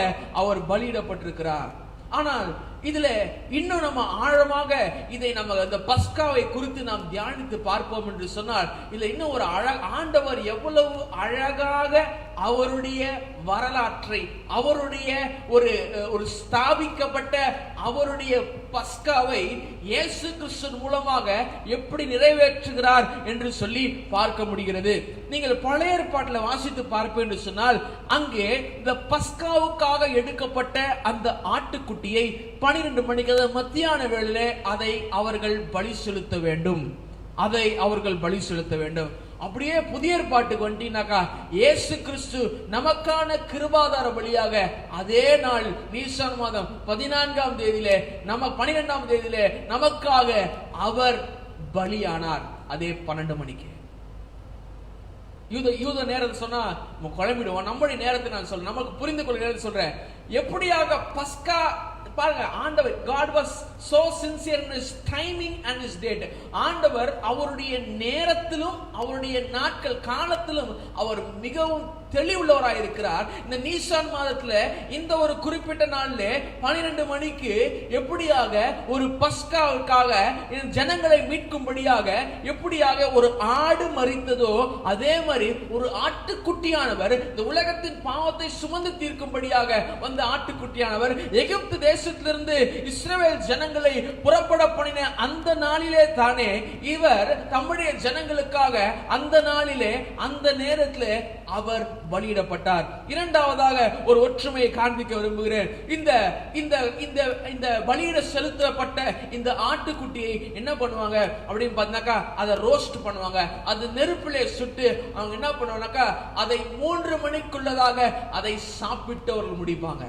அவர் பலியிடப்பட்டிருக்கிறார். ஆனால் இதுல இன்னும் நம்ம ஆழமாக இதை நம்ம அந்த பஸ்காவை குறித்து நாம் தியானித்து பார்ப்போம் என்று சொன்னால், இதுல இன்னும் ஒரு ஆண்டவர் எவ்வளவு அழகாக அவருடைய வரலாற்றை, அவருடைய ஒரு ஸ்தாபிக்கப்பட்ட அவருடைய பஸ்காவை இயேசு கிறிஸ்து மூலமாக எப்படி நிறைவேற்றுகிறார் என்று சொல்லி பார்க்க முடிகிறது. நீங்கள் பழைய ஏற்பாட்டில் வாசித்து பார்ப்பேன் என்று சொன்னால், அங்கே இந்த பஸ்காவுக்காக எடுக்கப்பட்ட அந்த ஆட்டுக்குட்டியை 12 மணிக்கு மத்தியான வேளையிலே அதை அவர்கள் பலி செலுத்த வேண்டும். அப்படியே புதிய ஏற்பாட்டுக்கு வந்துட்டீங்கன்னாக்கா, இயேசு கிறிஸ்து நமக்கான கிருபாதார பலியாக அதே நாள் நீசான் மாதம் 14ஆம் தேதியிலே 12ஆம் தேதியிலே நமக்காக அவர் பலியானார். அதே 12 மணிக்கு. யூத நேரத்தை சொன்னா குழம்பிடுவோம். நம்முடைய நேரத்தை நான் சொல்றேன், நமக்கு புரிந்து கொள்ள நேரத்தை சொல்றேன். எப்படியாக பஸ்கா பாருங்க, ஆண்டவர் God was so sincere in his timing and his date. ஆண்டவர் அவருடைய நேரத்திலும் அவருடைய நாட்கள் காலத்திலும் அவர் மிகவும் தெளிவுள்ளவராய் இருக்கிறார். இந்த நீசான் மாதத்துல இந்த ஒரு குறிப்பிட்ட நாள்ல 12 மணிக்கு எப்படியாக ஒரு பஸ்காவுக்காக ஜனங்களை மீட்கும்படியாக எப்படியாக ஒரு ஆடு மரித்ததோ, அதே மாதிரி ஒரு ஆட்டுக்குட்டியானவர் இந்த உலகத்தின் பாவத்தை சுமந்து தீர்க்கும்படியாக வந்த ஆட்டுக்குட்டியானவர் எகிப்து தேசத்திலிருந்து இஸ்ரவேல் ஜனங்களை புறப்பட பண்ணின அந்த நாளிலே தானே இவர் தம்முடைய ஜனங்களுக்காக அந்த நாளிலே அந்த நேரத்திலே அவர் பலியிடப்பட்டார். இரண்டாவதாக ஒரு ஒற்றுமையை காண்பிக்க விரும்புகிறேன். இந்த பலியிட செலுத்தப்பட்ட இந்த ஆட்டுக்குட்டியை என்ன பண்ணுவாங்க அப்படின்னு பார்த்தாக்கா, அதை ரோஸ்ட் பண்ணுவாங்க. அது நெருப்பிலே சுட்டு அவங்க என்ன பண்ணுவாங்கனாக்கா, அதை 3 மணிக்குள்ளதாக அதை சாப்பிட்டு அவர்கள் முடிப்பாங்க.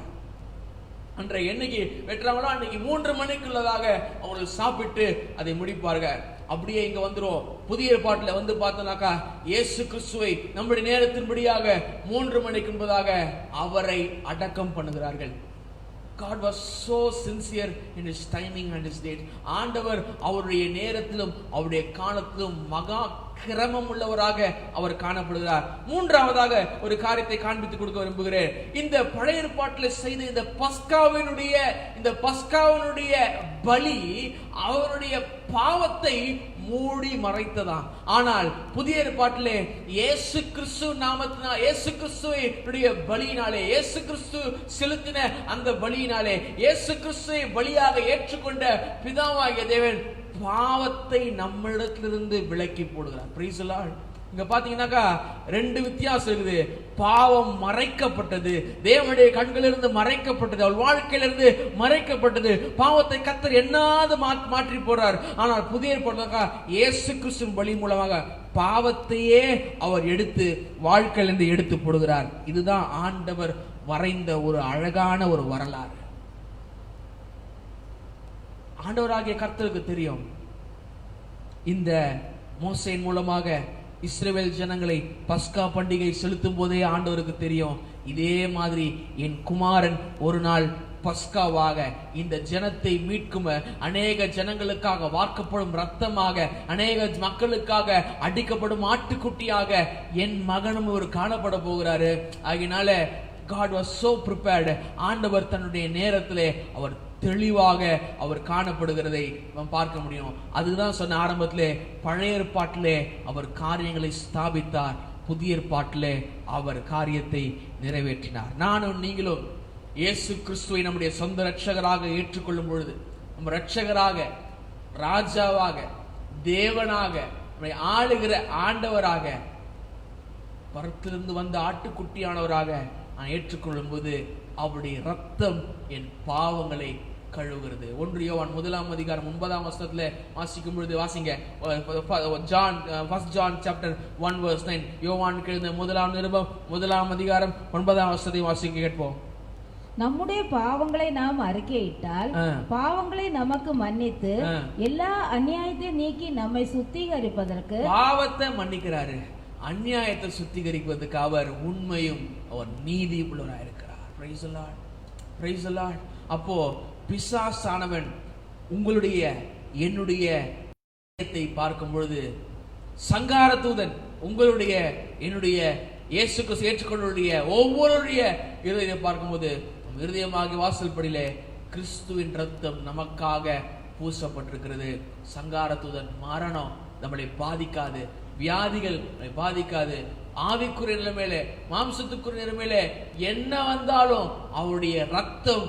அன்றைய என்னைக்கு வெட்டுறாங்களோ அன்னைக்கு 3 மணிக்குள்ளதாக அவர்கள் சாப்பிட்டு அதை முடிப்பார்கள். அப்படியே இங்க வந்துரும். புதிய ஏற்பாட்டுல வந்து பார்த்தோம்னாக்கா, இயேசு கிறிஸ்துவை நம்முடைய நேரத்தின்படியாக 3 மணிக்கு முன்பதாக அவரை அடக்கம் பண்ணுகிறார்கள். God was so sincere in his timing and his date. ஆண்டவர் அவருடைய நேரத்திலும் அவருடைய காலத்திலும் மகா கிரமம் உள்ளவராக அவர் காணப்படுகிறார். மூன்றாவதாக ஒரு காரியத்தை காண்பித்துக் கொடுக்க விரும்புகிறேன். இந்த பழைய ஏற்பாட்டில் செய்த இந்த பஸ்காவினுடைய பலி அவருடைய பாவத்தை மூடி மறைத்ததான். ஆனால் புதிய ஏற்பாட்டிலே இயேசு கிறிஸ்து நாமத்தினால், இயேசு கிறிஸ்துவுடைய பலியினாலே, இயேசு கிறிஸ்து செலுத்தின அந்த பலியினாலே, இயேசு கிறிஸ்துவை பலியாக ஏற்றுக்கொண்ட பிதாவாகிய தேவன் பாவத்தை நம்மிடத்திலிருந்து விலக்கி போடுகிறார். Praise the Lord. இங்க பாத்தீங்கன்னாக்கா 2 வித்தியாசம் இருக்குது. பாவம் மறைக்கப்பட்டது, தேவனுடைய கண்களிலிருந்து மறைக்கப்பட்டது, அவள் வாழ்க்கையிலிருந்து மறைக்கப்பட்டது. பாவத்தை கர்த்தர் என்னாது மாற்றி போறார். ஆனால் புதிய ஏற்பாட்டுல இயேசு கிறிஸ்துவின் பலி மூலமாக பாவத்தையே அவர் எடுத்து வாழ்க்கையிலிருந்து எடுத்து போடுகிறார். இதுதான் ஆண்டவர் வரைந்த ஒரு அழகான ஒரு வரலாறு. ஆண்டவராகிய கர்த்தருக்கு தெரியும், இந்த மோசேயின் மூலமாக இஸ்ரவேல் ஜனங்களை பஸ்கா பண்டிகை செலுத்தும் போதே ஆண்டவருக்கு தெரியும், இதே மாதிரி என் குமாரன் ஒரு நாள் பஸ்காவாக இந்த ஜனத்தை மீட்கும், அநேக ஜனங்களுக்காக வார்க்கப்படும் ரத்தமாக, அநேக மக்களுக்காக அடிக்கப்படும் ஆட்டுக்குட்டியாக என் மகனும் ஒரு காணப்பட போகிறாரு. ஆகினால God was so prepared. ஆண்டவர் தன்னுடைய நேரத்திலே அவர் தெளிவாக அவர் காணப்படுகிறதை நாம் பார்க்க முடியும். அதுதான் சொன்ன ஆரம்பத்திலே, பழைய ஏற்பாட்டிலே அவர் காரியங்களை ஸ்தாபித்தார், புதிய ஏற்பாட்டிலே அவர் காரியத்தை நிறைவேற்றினார். நானும் நீங்களும் இயேசு கிறிஸ்துவை நம்முடைய சொந்த இரட்சகராக ஏற்றுக்கொள்ளும் பொழுது, நம்ம இரட்சகராக, ராஜாவாக, தேவனாக, நம்மை ஆளுகிற ஆண்டவராக, பரத்திலிருந்து வந்த ஆட்டுக்குட்டியானவராக நான் ஏற்றுக்கொள்ளும் போது அவருடைய ரத்தம் என் பாவங்களை கழுவுகிறது. 1 யோவான் 1 அதிகாரம் 9 வசனத்துல வாசிக்கும் பொழுது வாசிங்க. First John chapter 1 verse 9. யோவானுக்கு எழுதின 1 நிருபம் 1 அதிகாரம் 9 வசனத்தை வாசிக்க கேட்போம். நம்முடைய பாவங்களை நாம் அறிக்கையிட்டால் பாவங்களை நமக்கு மன்னித்து எல்லா அநியாயத்தை நீக்கி நம்மை சுத்திகரிப்பதற்கு, பாவத்தை மன்னிக்கிறாரு, அநியாயத்தை சுத்திகரிப்பதற்கு அவர் உண்மையும் அவர் நீதி உள்ளவராக இருக்கிறார். Praise the Lord. Praise the Lord. அப்போ பிசாசானவன் உங்களுடைய என்னுடைய இதயத்தை பார்க்கும் பொழுது, சங்கார தூதன் உங்களுடைய என்னுடைய இயேசு கிறிஸ்து ஏற்றுக்கொள்ளுடைய ஒவ்வொருடைய இருதயத்தை பார்க்கும்போது, இருதயமாகிய வாசல்படியிலே கிறிஸ்துவின் ரத்தம் நமக்காக பூசப்பட்டிருக்கிறது. சங்கார தூதன் மரணம் நம்மளை பாதிக்காது, வியாதிகள் நம்மளை பாதிக்காது. ஆவிக்குரிய நிலைமையில மாம்சத்துக்குரிய நிலைமையில என்ன வந்தாலும் அவருடைய ரத்தம்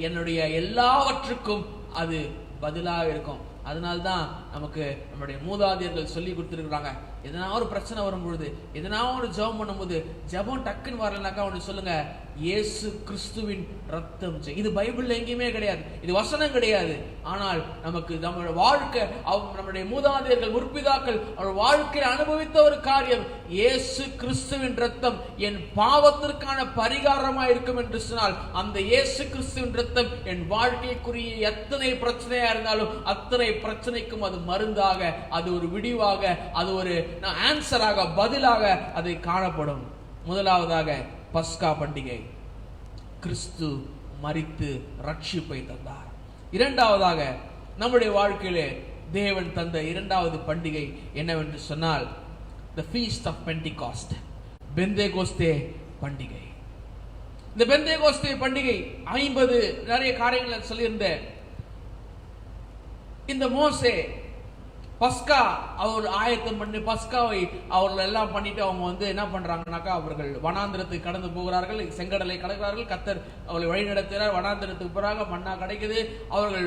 என்னுடைய எல்லாவற்றுக்கும் அது பதிலாக இருக்கும். அதனால்தான் நமக்கு நம்முடைய மூதாதையர்கள் சொல்லி கொடுத்துருக்காங்க, எதனா ஒரு பிரச்சனை வரும்பொழுது, எதனா ஒரு ஜெபம் பண்ணும்போது, ஜெபம் டக்குன்னு வரலனாக்கா ஒன்று சொல்லுங்க, இயேசு கிறிஸ்துவின் ரத்தம். இது பைபிள்ல எங்கேயுமே கிடையாது, இது வசனம் கிடையாது. ஆனால் நமக்கு நம்மளுடைய வாழ்க்கை, நம்முடைய மூதாதையர்கள் முற்பிதாக்கள் அவர் வாழ்க்கையில் அனுபவித்த ஒரு காரியம், இயேசு கிறிஸ்துவின் ரத்தம் என் பாவத்திற்கான பரிகாரமாக இருக்கும் என்று சொன்னால், அந்த இயேசு கிறிஸ்துவின் ரத்தம் என் வாழ்க்கைக்குரிய எத்தனை பிரச்சனையா இருந்தாலும் அத்தனை பிரச்சனைக்கும் அது மருந்தாக, அது ஒரு விடிவாக, அது ஒரு ஆன்சராக, பதிலாக அதை காணப்படும். முதலாவதாக பஸ்கா பண்டிகை, கிறிஸ்து மரித்து ரட்சிப்பை தந்தார். இரண்டாவதாக நம்முடைய வாழ்க்கையிலே தேவன் தந்த இரண்டாவது பண்டிகை என்னவென்று சொன்னால், the feast of Pentecost, Pentecost பண்டிகை. இந்த பெந்தேகோஸ்தே பண்டிகை 50 நிறைய காரியங்களை சொல்லியிருந்தேன். இந்த மோசே பஸ்கா அவர் ஆயத்தம் பண்ணி பஸ்காவை அவர்கள் எல்லாம் பண்ணிட்டு அவங்க என்ன பண்றாங்கன்னாக்கா, அவர்கள் வனாந்திரத்துக்கு கடந்து போகிறார்கள், செங்கடலை கடக்கிறார்கள், கர்த்தர் அவர்களை வழி நடத்துகிறார். வனாந்திரத்துக்கு போறாங்க, மன்னா கிடைக்குது. அவர்கள்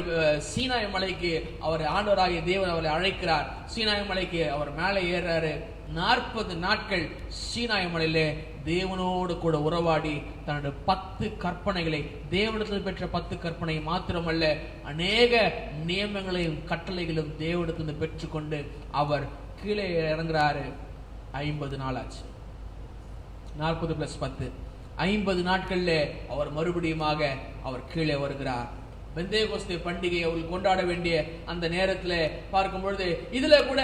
சீனாய் மலைக்கு அவர் ஆண்டவராகிய தேவன் அவரை அழைக்கிறார். சீனாய் மலைக்கு அவர் மேலே ஏறாரு. 40 நாட்கள் சீனாய் மலையிலே தேவனோடு கூட உறவாடி தன்னுடைய 10 கற்பனைகளை, தேவனிடத்தில் பெற்ற 10 கற்பனை மாத்திரமல்ல, அநேக நியமங்களையும் கட்டளைகளும் தேவனிடத்தில் பெற்றுக்கொண்டு அவர் கீழே இறங்குறாரு. 50 நாள் ஆச்சு. 40 + 10 50 நாட்கள்ல அவர் மறுபடியுமாக அவர் கீழே வருகிறார். பெந்தேகோஸ்தே பண்டிகை அவர்கள் கொண்டாட வேண்டிய அந்த நேரத்தில் பார்க்கும் பொழுது, இதுல கூட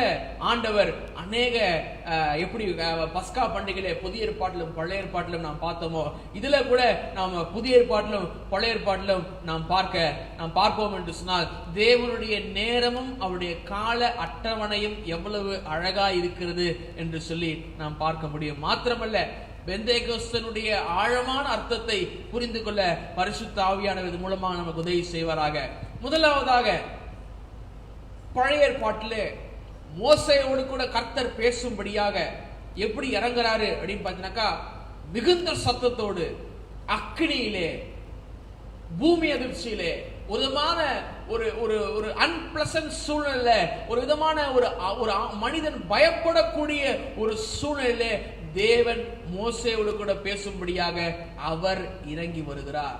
ஆண்டவர் அநேக எப்படி பஸ்கா பண்டிகையில புதிய ஏற்பாட்டிலும் பழைய ஏற்பாட்டிலும் நாம் பார்த்தோமோ, இதுல கூட நாம் புதிய ஏற்பாட்டிலும் பழைய ஏற்பாட்டிலும் நாம் பார்ப்போம் என்று சொன்னால், தேவனுடைய நேரமும் அவருடைய கால அட்டவணையும் எவ்வளவு அழகா இருக்கிறது என்று சொல்லி நாம் பார்க்க முடியும். மாத்திரமல்ல, பெந்தேகோஸ்தனுடைய ஆழமான அர்த்தத்தை புரிந்து கொள்ள பரிசுத்த ஆவியானவர் இது மூலமாக நமக்கு உதவி செய்வாராக. முதலாவதாக பழைய ஏற்பாட்டிலே மோசேயோடு கூட கர்த்தர் பேசும்படியாக எப்படி இறங்குறாரு அப்படின்னு பார்த்தீங்கன்னாக்கா, மிகுந்த சத்தத்தோடு, அக்கினியிலே, பூமி அதிர்ச்சியிலே, ஒரு விதமான ஒரு அன்பிளசன்ட் சூழ்நிலை, ஒரு விதமான ஒரு மனிதன் பயப்படக்கூடிய ஒரு சூழ்நிலை தேவன் மோசேயோடு கூட பேசும்படியாக அவர் இறங்கி வருகிறார்.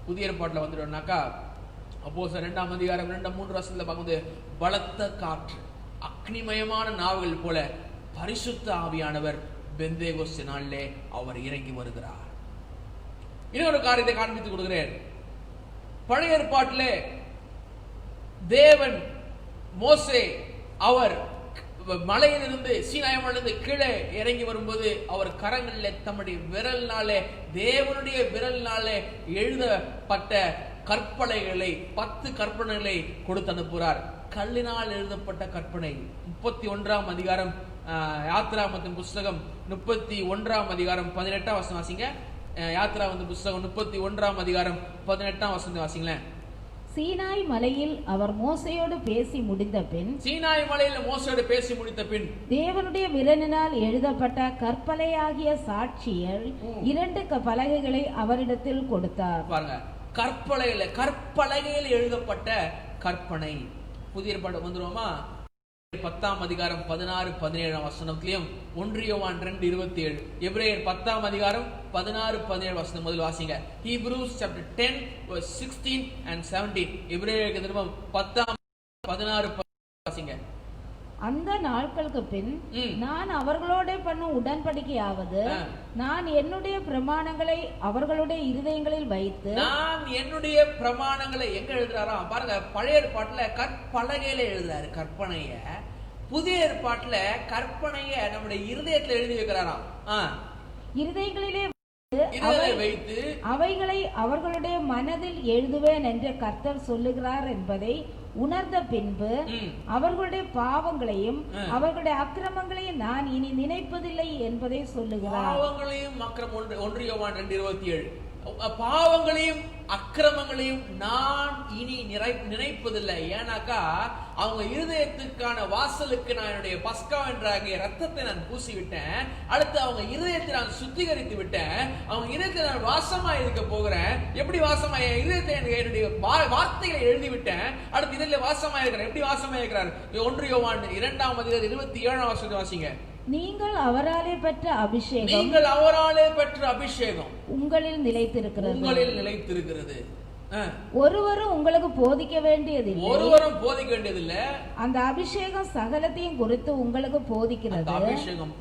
புதிய ஏற்பாட்டில் வந்துட்டோம்னாக்கா, அப்போஸ்தலர் 2 அதிகாரம் 2-3 வசனத்துல பார்க்கும்போது, பலத்த காற்று, அக்னிமயமான நாவுகள் போல பரிசுத்த ஆவியானவர் பெந்தேகோஸ்தே நாளிலே அவர் இறங்கி வருகிறார். இன்னொரு காரியத்தை காண்பித்துக் கொடுக்கிறேன். பழைய ஏற்பாட்டிலே தேவன் மோசே அவர் மலையிலிருந்து, சீனாய் மலையிலிருந்து கீழே இறங்கி வரும்போது அவர் கரங்களில் தம்முடைய விரல்னாலே, தேவனுடைய விரல்னாலே எழுதப்பட்ட கற்பனைகளை, 10 கற்பனைகளை கொடுத்து அனுப்புகிறார். கல்லினால் எழுதப்பட்ட கற்பனை. 31 அதிகாரம் யாத்திராகமத்தின் புஸ்தகம் 31 அதிகாரம் 18 வசனம் வாசிங்க. யாத்திராகமத்தின் புஸ்தகம் 31 அதிகாரம் 18 வசனம் வாசிங்களேன். சீனாய் மலையில் அவர் மோசையோடு பேசி முடித்த பின், சீனாய் மலையில் மோசையோடு பேசி முடித்த பின், தேவனுடைய விரலினால் எழுதப்பட்ட கற்பலையாகிய சாட்சியர் 2 பலகைகளை அவரிடத்தில் கொடுத்தார். பாருங்க, கற்பலையில் எழுதப்பட்ட கற்பனை. புதிய ஏற்பாடு வந்துருவோமா? 10ஆம் அதிகாரம் 16-17 வசனத்திலையும் 1 யோவான் 2:27, எபிரேயர் 10ஆம் அதிகாரம் 16-17 வசனம் முதல் வாசிங்க. Hebrews chapter 10 verse 16 and 17, எபிரேயருக்கு திரும்ப 10:16 வாசிங்க. அந்த நாட்களுக்கு பின் நான் அவர்களோட பண்ணும் உடன்படிக்கையாவது, நான் என்னுடைய பிரமாணங்களை அவர்களுடைய இருதயங்களில் வைத்து, நான் என்னுடைய பிரமாணங்களை எங்க எழுதுறாராம் பாருங்க. பழைய ஏற்பாட்டுல கற்பலகையில எழுதுறாரு கற்பனைய, புதிய ஏற்பாட்டுல கற்பனைய நம்முடைய இருதயத்துல எழுதி வைக்கிறாராம். இருதயங்களிலே வைத்து அவைகளை அவர்களுடைய மனதில் எழுதுவேன் என்று கர்த்தர் சொல்லுகிறார் என்பதை உணர்ந்த பின்பு அவர்களுடைய பாவங்களையும் அவர்களுடைய அக்கிரமங்களையும் நான் இனி நினைப்பதில்லை என்பதை சொல்லுகிறார். பாவங்களையும் அக்கிரமம் 1 யோவான் 2:27, பாவங்களையும் அக்கிரமங்களையும் நான் இனி நினைப்பதில்லை. ஏன்னாக்கா அவங்க இருதயத்துக்கான வாசலுக்கு நான் என்னுடைய பஸ்கா என்ற ரத்தத்தை நான் பூசி விட்டேன். அடுத்து அவங்க இருதயத்தை நான் சுத்திகரித்து விட்டேன். அவங்க இருதயத்தை நான் வாசமா இருக்க போகிறேன். எப்படி வாசமா? இருதயத்தை என்னுடைய வார்த்தைகளை எழுதி விட்டேன். அடுத்து இதில் வாசமா இருக்கிறேன். எப்படி வாசமா இருக்கிறார்? 1 யோவான் 2ஆம் அதிகாரம் 27ஆம் வசனத்தை வாசிங்க. நீங்கள் அவராலே பெற்ற அபிஷேகம், நீங்கள் அவராலே பெற்ற அபிஷேகம் உங்களில் நிலைத்திருக்கிறது. உங்களில் நிலைத்திருக்கிறது. ஒருவரும் உங்களுக்கு போதிக்க வேண்டியதில்லை. ஒருவரும் போதிக்க வேண்டியதில்லை. அந்த அபிஷேகம் சகலத்தையும் குறித்து உங்களுக்கு போதிக்கிறது. அபிஷேகம்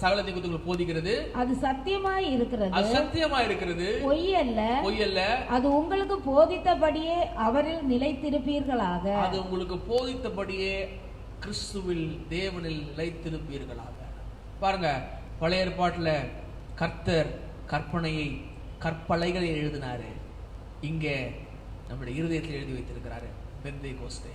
சகலத்தையும் குறித்து உங்களுக்கு போதிக்கிறது. அது சத்தியமாய் இருக்கிறது. அது சத்தியமாய் இருக்கிறது. பொய்யல்ல. பொய்யல்ல. அது உங்களுக்கு போதித்தபடியே அவரில் நிலைத்திருப்பீர்களாக. அது உங்களுக்கு போதித்தபடியே கிறிஸ்துவில் தேவனில் நிலைத்திருப்பீர்களாக. பாருங்க, பழைய ஏற்பாட்டுல கர்த்தர் கற்பனையை கற்பலைகளை எழுதினாரு. இங்க நம்முடைய இருதயத்தில் எழுதி வைத்திருக்கிறாரு. பெந்தேகோஸ்தே,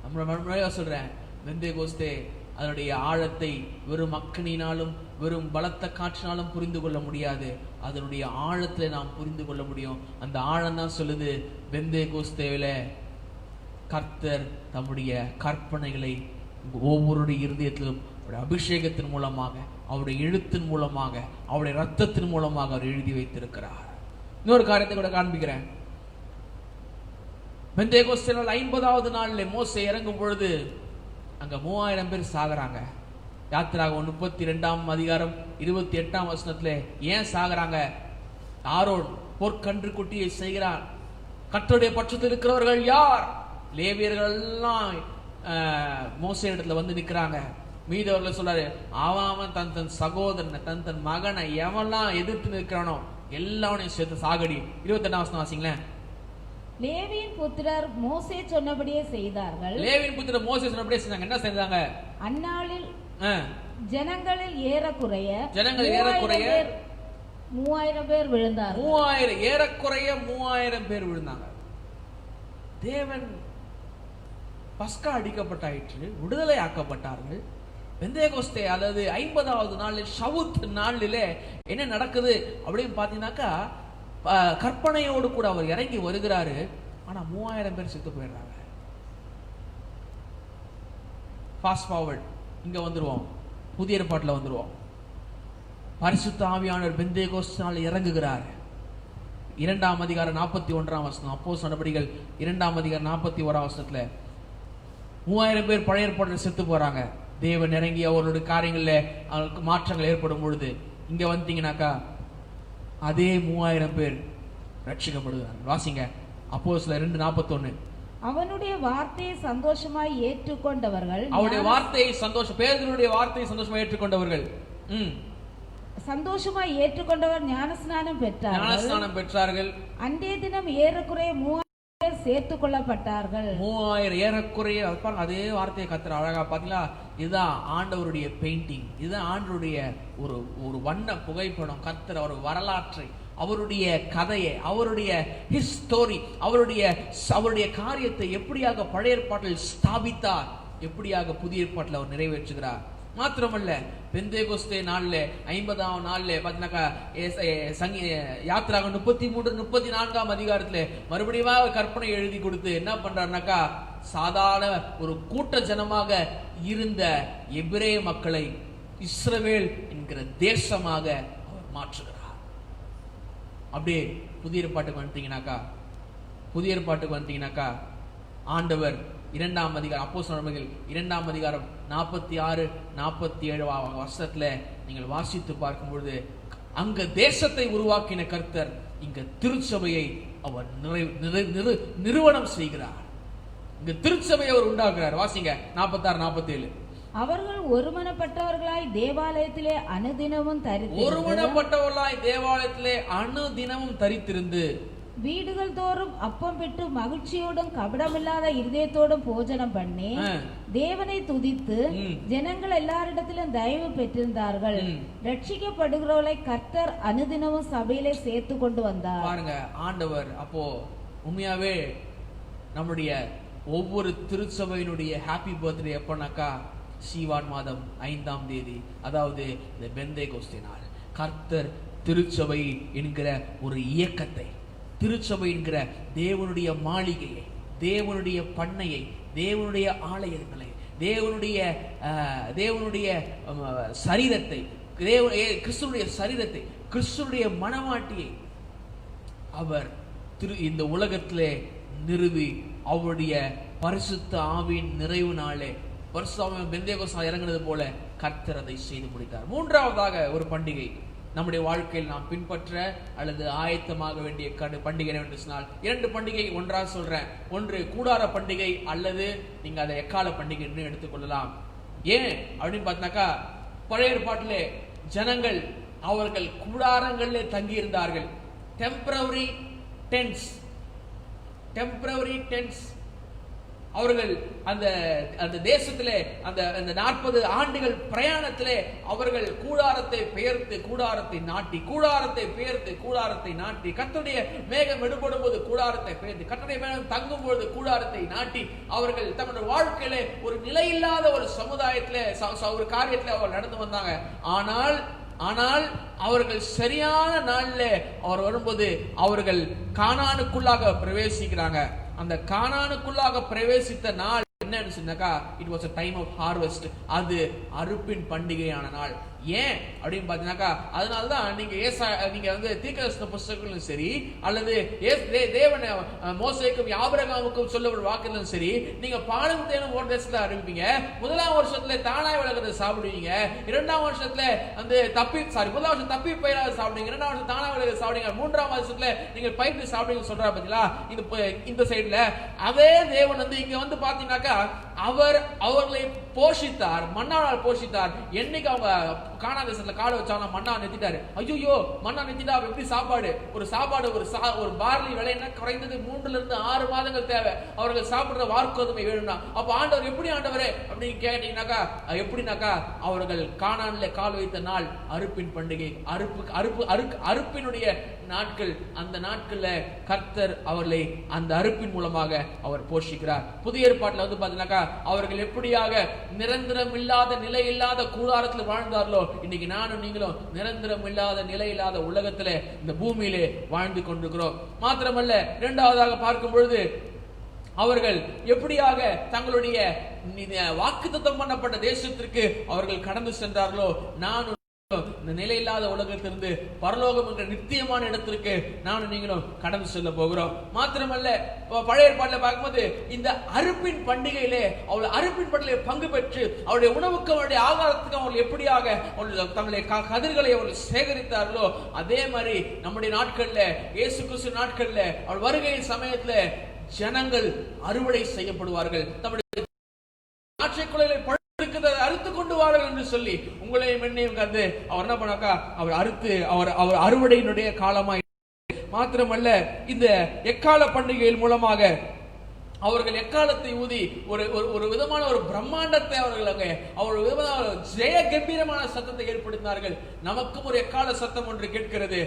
நம்ம சொல்றேன், பெந்தேகோஸ்தே அதனுடைய ஆழத்தை வெறும் அக்கினினாலும் வெறும் பலத்த காற்றினாலும் புரிந்து கொள்ள முடியாது. அதனுடைய ஆழத்தை நாம் புரிந்து கொள்ள முடியும். அந்த ஆழம் தான் சொல்லுது, பெந்தேகோஸ்தேவில கர்த்தர் தம்முடைய கற்பனைகளை ஒவ்வொருடைய இருதயத்திலும் அவருடைய அபிஷேகத்தின் மூலமாக, அவருடைய எழுத்தின் மூலமாக, அவருடைய ரத்தத்தின் மூலமாக அவர் எழுதி வைத்திருக்கிறார். இன்னொரு காரியத்தை கூட காண்பிக்கிறேன். பெந்தேகோஸ்தே நாள் 50வது நாள்ல மோசே இறங்கும் பொழுது அங்க 3000 பேர் சாகுறாங்க. யாத்திராகமம் 32ஆம் அதிகாரம் 28ஆம் வசனத்துல ஏன் சாகுறாங்க? ஆரோன் பொற்கன்று குட்டியை செய்கிறான். கர்த்தருடைய பட்சத்தில் இருக்கிறவர்கள் யார்? லேவியர்கள் எல்லாம் மோசே இடத்துல வந்து நிக்கிறாங்க. மீதவர்கள் சொல்றாரு, அவன் தன் சகோதரனை தன் மகனை எவெல்லாம் எதிர்த்து நிற்கிறானோ எல்லாவனையும் சேர்த்து சாகடி. 28ஆம் வசனம் வாசிங்களேன். லேவியின் புத்திரர் மோசே சொன்னபடியே செய்தார்கள். லேவியின் புத்திரர் மோசே சொன்னபடியே செஞ்சாங்க. என்ன செஞ்சாங்க? அந்நாளில் ஜனங்களில் ஏறக்குறைய 3000 பேர் விழுந்தார்கள். 3000 ஏறக்குறைய 3000 பேர் விழுந்தாங்க. தேவன் பஸ்கா அடிக்கப்பட்டாயிற்று, விடுதலை ஆக்கப்பட்டார்கள். பெந்தேகோஸ்தே அதாவது 50வது நாளில் ஷவுத் நாளிலே என்ன நடக்குது அப்படின்னு பாத்தீங்கன்னாக்கா, கற்பனையோடு கூட அவர் இறங்கி வருகிறாரு. ஆனா 3000 பேர் செத்து போயிடுறாங்க. ஃபாஸ்ட் ஃபார்வர்ட் இங்க வந்துருவோம், புதிய ஏற்பாட்டுல வந்துருவோம். பரிசுத்த ஆவியானவர் பெந்தேகோஸ்தே இறங்குகிறார். 2ஆம் அதிகாரம் 41ஆம் வசனம், அப்போஸ்தலர் நடபடிகள் 2ஆம் அதிகாரம் 41ஆம் வசனத்துல 3000 பேர் பழைய ஏற்பாட்டில் செத்து போறாங்க. தேவன் இறங்கி அவருடைய காரியங்கள்ல அவருக்கு மாற்றங்கள் ஏற்படும் பொழுது இங்க வந்தீங்கன்னாக்கா அதே 3000 பேர் ரட்சிக்கப்படுகிறார். வாசிங்க அப்போஸ்தலர் 2:41. அவனுடைய வார்த்தையை சந்தோஷமாய் ஏற்றுக்கொண்டவர்கள், அவருடைய வார்த்தையை பேதுருடைய வார்த்தையை சந்தோஷமாய் ஏற்றுக்கொண்டவர்கள் சந்தோஷமாய் ஏற்றுக்கொண்டவர் ஞானஸ்நானம் பெற்றார்கள். அன்றைய தினம் ஏறக்குறைய 3000 பேர் சேர்த்துக் கொள்ளப்பட்டார்கள். 3000 ஏறக்குறைய. அதே வார்த்தையை கர்த்தர் அழகா பாத்தீங்களா? இதுதான் ஆண்டவருடைய பெயிண்டிங், இதுதான் ஆண்டவருடைய ஒரு வண்ண புகைப்படம். கர்த்தர் அவர் வரலாற்றை, அவருடைய கதையை, அவருடைய ஹிஸ்டோரி, அவருடைய காரியத்தை எப்படியாக பழைய ஏற்பாட்டில் ஸ்தாபித்தார், எப்படியாக புதிய ஏற்பாட்டில் அவர் நிறைவேற்றுகிறார். மாத்திரமல்ல, பெந்தேகோஸ்தே நாள்ல 50ஆம் நாள்ல பாத்தீங்கன்னாக்கா யாத்திராகமம் 33-34ஆம் அதிகாரத்துல மறுபடியும் கற்பனை எழுதி கொடுத்து என்ன பண்றாருனாக்கா, சாதாரண ஒரு கூட்ட ஜனமாக இருந்த எபிரேய மக்களை இஸ்ரவேல் என்கிற தேசமாக அவர் மாற்றுகிறார். அப்படியே புதிய ஏற்பாட்டுக்கு வந்துட்டீங்கன்னாக்கா ஆண்டவர் 2ஆம் அதிகாரம் அப்போஸ்தலர் நடவடிக்கைகள் 2ஆம் அதிகாரம் 46 47 வருஷத்துல நீங்கள் வாசித்து பார்க்கும்பொழுது அங்க தேசத்தை உருவாக்கின கர்த்தர் இங்க திருச்சபையை அவர் நிறுவனம் செய்கிறார். இங்க திருச்சபையை அவர் உண்டாக்குறார். வாசிங்க 46 47. அவர்கள் ஒருமனப்பட்டவர்களாய் தேவாலயத்திலே அனுதினமும் தரித்திருந்து வீடுகள் தோறும் அப்பம் பெற்று மகிழ்ச்சியோடும் கபடமில்லாத இருதயத்தோடும் போஜனம் பண்ணி தேவனை துதித்து ஜனங்கள் எல்லாரிடத்திலும் தயவு பெற்றிருந்தார்கள். ரட்சிக்கப்படுகிறவர்களை கர்த்தர் அனுதினமும் சபையிலே சேர்த்து கொண்டு வந்தார். பாருங்க, ஆண்டவர் அப்போ உண்மையாவே நம்முடைய ஒவ்வொரு திருச்சபையினுடைய ஹாப்பி பர்த்டே எப்பனாக்கா சீவான் மாதம் 5ஆம் தேதி, அதாவது இந்த பெந்தேகோஸ்தே நாள். கர்த்தர் திருச்சபை என்கிற ஒரு இயக்கத்தை, திருச்சபை என்கிற தேவனுடைய மாளிகையை, தேவனுடைய பண்ணையை, தேவனுடைய ஆலயங்களை, தேவனுடைய சரீரத்தை, கிறிஸ்துடைய சரீரத்தை, கிறிஸ்துடைய மனவாட்டியை அவர் இந்த உலகத்திலே நிறுவி அவருடைய பரிசுத்த ஆவியின் நிறைவு நாளே பெந்தேகோஸ்தே இறங்கினது போல கர்த்தர் அதை செய்து முடித்தார். மூன்றாவதாக ஒரு பண்டிகை நம்முடைய வாழ்க்கையில் நாம் பின்பற்ற அல்லது ஆயத்தமாக வேண்டிய பண்டிகை என்று சொன்னால் 2 பண்டிகை ஒன்றாக சொல்றேன். ஒன்று கூடார பண்டிகை, அல்லது நீங்க அதை எக்கால பண்டிகை என்று எடுத்துக்கொள்ளலாம். ஏன் அப்படின்னு பார்த்தாக்கா, பழைய ஏற்பாட்டிலே ஜனங்கள் அவர்கள் கூடாரங்களிலே தங்கி இருந்தார்கள். Temporary tents. அவர்கள் அந்த தேசத்திலே அந்த 40 ஆண்டுகள் பிரயாணத்திலே அவர்கள் கூடாரத்தை பெயர்த்து, கூடாரத்தை நாட்டி, கூடாரத்தை பெயர்த்து, கூடாரத்தை நாட்டி, கர்த்தருடைய மேகம் எடுபடும் போது கூடாரத்தை பெயர்த்து, கர்த்தருடைய மேகம் தங்கும் பொழுது கூடாரத்தை நாட்டி, அவர்கள் தங்களுடைய வாழ்க்கையிலே ஒரு நிலையில்லாத ஒரு சமுதாயத்திலே ஒரு காரியத்திலே அவர் நடந்து வந்தாங்க. ஆனால் அவர்கள் சரியான நாள்ல அவர் வரும்போது அவர்கள் கானானுக்குள்ளாக பிரவேசிக்கிறாங்க. அந்த கானானுக்குள்ளாக பிரவேசித்த நாள் என்னன்னு சொன்னாக்கா, it was a time of harvest. அது அறுப்பின் பண்டிகையான நாள். ஏன் அப்படின்னு பாத்தீங்கன்னாக்கா, அதனாலதான் நீங்க வந்து தீர்க்கதரிசன புத்தகங்களும் சரி, அல்லது தேவன் மோசேக்கும் ஆபிரகாமுக்கும் சொல்ல ஒரு வாக்குகளும் சரி, நீங்க பாலும் தேனும் ஒரு தேசத்துல அறிவிப்பீங்க. 1ஆம் வருஷத்துல தானாய் விளக்கத்தை சாப்பிடுவீங்க. 2ஆம் வருஷத்துல அந்த முதலாம் வருஷம் தப்பி பயிராக சாப்பிடுவீங்க. 2ஆம் வருஷம் தானா விளக்கத்தை சாப்பிடுவீங்க. 3ஆம் வருஷத்துல நீங்க பயிர் சாப்பிடுவீங்க சொல்றா பாத்தீங்களா. இந்த சைடுல அதே தேவன் வந்து இங்க வந்து பாத்தீங்கன்னாக்கா அவர்களை போஷித்தார், மன்னாவால் போஷித்தார். என்னைக்கு அவங்க கானான் தேசத்துல கால வச்சாங்க, மன்னா நிறுத்திட்டாரு. ஐயோ, மன்னா நிறுத்திட்டா எப்படி சாப்பாடு? ஒரு பார்லி விளையினா குறைந்தது 3 to 6 மாதங்கள் தேவை. அவர்கள் சாப்பிடுற வார்க்கோதுமை வேணும்னா, அப்ப ஆண்டவர் எப்படி ஆண்டவரே அப்படின்னு கேட்டீங்கன்னாக்கா, எப்படின்னாக்கா அவர்கள் கானான்ல கால் வைத்த நாள் அறுப்பின் பண்டிகை, அறுப்பினுடைய நாட்கள். அந்த நாட்கள்ல கர்த்தர் அவர்களை அந்த அறுப்பின் மூலமாக அவர் போஷிக்கிறார். புதிய ஏற்பாட்டுல வந்து பாத்தீங்கன்னாக்கா, அவர்கள் எப்படியாக நிரந்தரம் இல்லாத நிலை இல்லாத கூடாரத்தில் வாழ்ந்தார்களோ, இன்னைக்கு நானும் நீங்களும் நிரந்தரம் இல்லாத நிலை இல்லாத உலகத்திலே இந்த பூமியிலே வாழ்ந்து கொண்டிருக்கிறோம். மாத்திரமல்ல, இரண்டாவதாக பார்க்கும் பொழுது அவர்கள் எப்படியாக தங்களுடைய வாக்குத்தத்தம் பண்ணப்பட்ட தேசத்திற்கு அவர்கள் கடந்து சென்றார்களோ, நானும் இந்த நிலையில்லாத உலகத்திலிருந்து பரலோகம் என்ற நித்தியமான இடத்திற்கு நானும் நீங்களும் கடந்து செல்ல போகிறோம். மாத்திரமல்ல, பழைய ஏற்பாட்டில் பார்க்கும்போது இந்த அறுப்பின் பண்டிகையிலே அவர்கள் அறுப்பின் பண்டிகையிலே பங்கு பெற்று அவருடைய உணவுக்கு, அவருடைய ஆகாரத்துக்கு அவர்கள் எப்படியாக தங்களுடைய கதிர்களை அவர்கள் சேகரித்தார்களோ, அதே மாதிரி நம்முடைய நாட்கள்ல, இயேசு கிறிஸ்து நாட்கள்ல அவர் வருகையின் சமயத்துல ஜனங்கள் அறுவடை செய்யப்படுவார்கள். தம்முடைய அறுத்து கொண்டு வாருங்கள் என்று சொல்லி உங்களையும் என்னையும் கண்டு அவர் என்ன பண்ணாக்கா, அவர் அறுவடையினுடைய காலமாய். மாத்திரமல்ல, இந்த எக்கால பண்டிகையின் மூலமாக அவர்கள் எக்காலத்தை ஊதி ஒரு விதமான ஒரு பிரம்மாண்டத்தை அவர்கள் விதமான ஜெய கம்பீரமான சத்தத்தை ஏற்படுத்தினார்கள். நமக்கும் ஒரு எக்கால சத்தம் ஒன்று கேட்கிறது.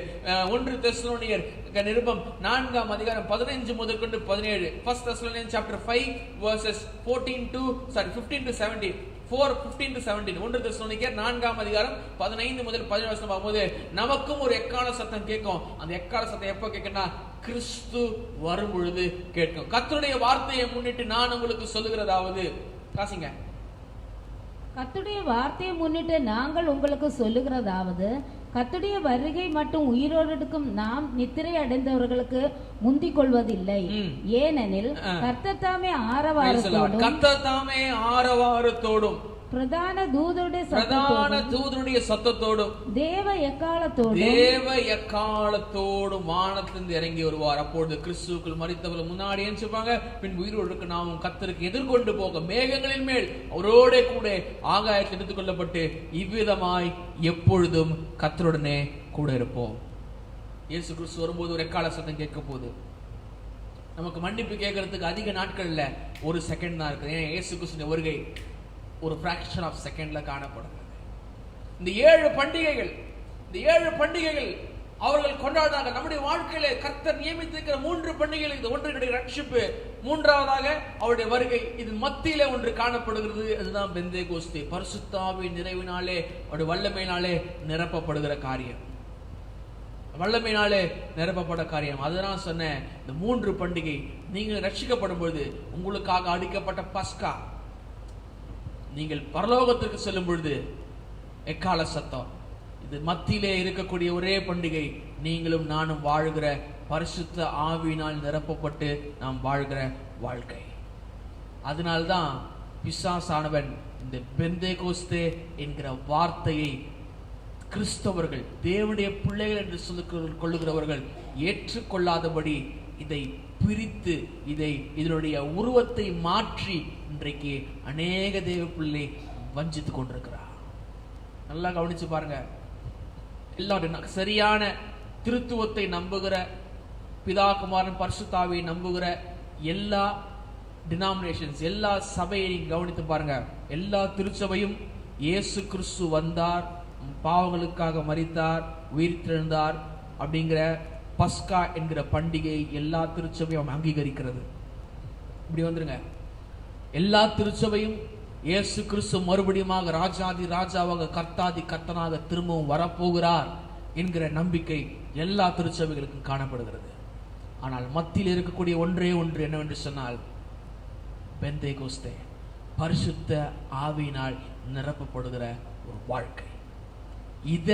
1 தெசலோனியர் நிருபம் 4ஆம் அதிகாரம் 15 முதற்கொண்டு 17. 1 Thessalonians chapter 5 verses 15 to 17. 4:15 to 17. 1 தெசலோனிக்கேயர் 4ஆம் அதிகாரம் 15 முதல் 17 வசனம் பார்க்கும்போது நமக்கும் ஒரு எக்கால சத்தம் கேட்கும். அந்த எக்கால சத்தம் எப்ப கேட்கும்னா, கிறிஸ்து வரும் பொழுது கேட்கும். கர்த்தருடைய வார்த்தையை முன்னிட்டு நான் உங்களுக்கு சொல்லுகிறதாவது, காசிங்க. கர்த்தருடைய வார்த்தையை முன்னிட்டு நாங்கள் உங்களுக்கு சொல்லுகிறதாவது, கர்த்தருடைய வருகை மட்டும் உயிரோடும் நாம் நித்திரை அடைந்தவர்களுக்கு முந்திக் கொள்வதில்லை. ஏனெனில் கர்த்தர் தாமே ஆரவாரத்தோடும் பிரதான தூதருடைய சத்தத்தோடும் தேவ எக்காலத்தோடும் வானத்திலிருந்து இறங்கி வருவார். அப்பொழுது கிறிஸ்துவுக்குள் மரித்தவர்கள் முன்னாடி எஞ்சுப்பாங்க, பின் உயிரோடு நாமும் கர்த்தருக்கு எதிர்கொண்டு போக மேகங்களின் மேல் அவரோட கூட ஆகாயத்தில் எடுத்துக் கொள்ளப்பட்டு இவ்விதமாய் எப்பொழுதும் கர்த்தருடனே கூட இருப்போம். இயேசு கிறிஸ்து வரும்போது ஒரு எக்கால சத்தம் கேட்க போது நமக்கு மன்னிப்பு கேட்கறதுக்கு அதிக நாட்கள் இல்ல, ஒரு செகண்ட் தான் இருக்கு. ஏன் இயேசு கிறிஸ்துவின் வருகை ஒரு fraction of செகண்ட்ல காணப்படுகிறது. இந்த 7 பண்டிகைகள் அவர்கள் கொண்டாடுறாங்க. நம்முடைய வாழ்க்கையில கர்த்தர் நியமித்திருக்கிற 3 பண்டிகைகள், இது ஒன்று கிடைக்கிற ரட்சிப்பு, மூன்றாவதாக அவருடைய வருகை, இது மத்தியிலே ஒன்று காணப்படுகிறது. அதுதான் பெந்தேகோஸ்தே, பரிசுத்த ஆவியின் நிறைவினாலே அவருடைய வல்லமையினாலே நிரப்பப்படுகிற காரியம், வல்லமையினாலே நிரப்பப்பட காரியம். அதுதான் சொன்ன இந்த 3 பண்டிகை. நீங்கள் ரட்சிக்கப்படும் பொழுது உங்களுக்காக அடிக்கப்பட்ட பஸ்கா, நீங்கள் பரலோகத்திற்கு செல்லும் பொழுது எக்கால சத்தம், இது மத்தியிலே இருக்கக்கூடிய ஒரே பண்டிகை. நீங்களும் நானும் வாழ்கிற பரிசுத்த ஆவியினால் நிரப்பப்பட்டு நாம் வாழ்கிற வாழ்க்கை. அதனால்தான் பிசாசானவன் இந்த பெந்தேகோஸ்தே என்கிற வார்த்தையை கிறிஸ்தவர்கள், தேவனுடைய பிள்ளைகள் என்று சொல்லிக் கொள்ளுகிறவர்கள் ஏற்றுக்கொள்ளாதபடி இதை பிரித்து இதனுடைய உருவத்தை மாற்றி இன்றைக்கு அநேக தேவ பிள்ளை வஞ்சித்துக் கொண்டிருக்கிறார். நல்லா கவனிச்சு பாருங்க. எல்லாரும் சரியான திருத்துவத்தை நம்புகிற, பிதாகுமாரன் பரிசுத்தாவியை நம்புகிற எல்லா டினாமினேஷன்ஸ், எல்லா சபையை கவனித்து பாருங்க. எல்லா திருச்சபையும் இயேசு கிறிஸ்து வந்தார், பாவங்களுக்காக மரித்தார், உயிர்த்தெழுந்தார் அப்படிங்கிற பஸ்கா என்கிற பண்டிகை எல்லா திருச்சபையும் அங்கீகரிக்கிறது. இப்படி வந்துருங்க. எல்லா திருச்சபையும் இயேசு கிறிஸ்து மறுபடியும் ராஜாதி ராஜாவாக கர்த்தாதி கர்த்தனாக திரும்பவும் வரப்போகிறார் என்கிற நம்பிக்கை எல்லா திருச்சபைகளுக்கும் காணப்படுகிறது. ஆனால் மத்தியில் இருக்கக்கூடிய ஒன்றே ஒன்று என்னவென்று சொன்னால் பெந்தேகோஸ்தே, பரிசுத்த ஆவியினால் நிரப்பப்படுகிற ஒரு வாழ்க்கை. இத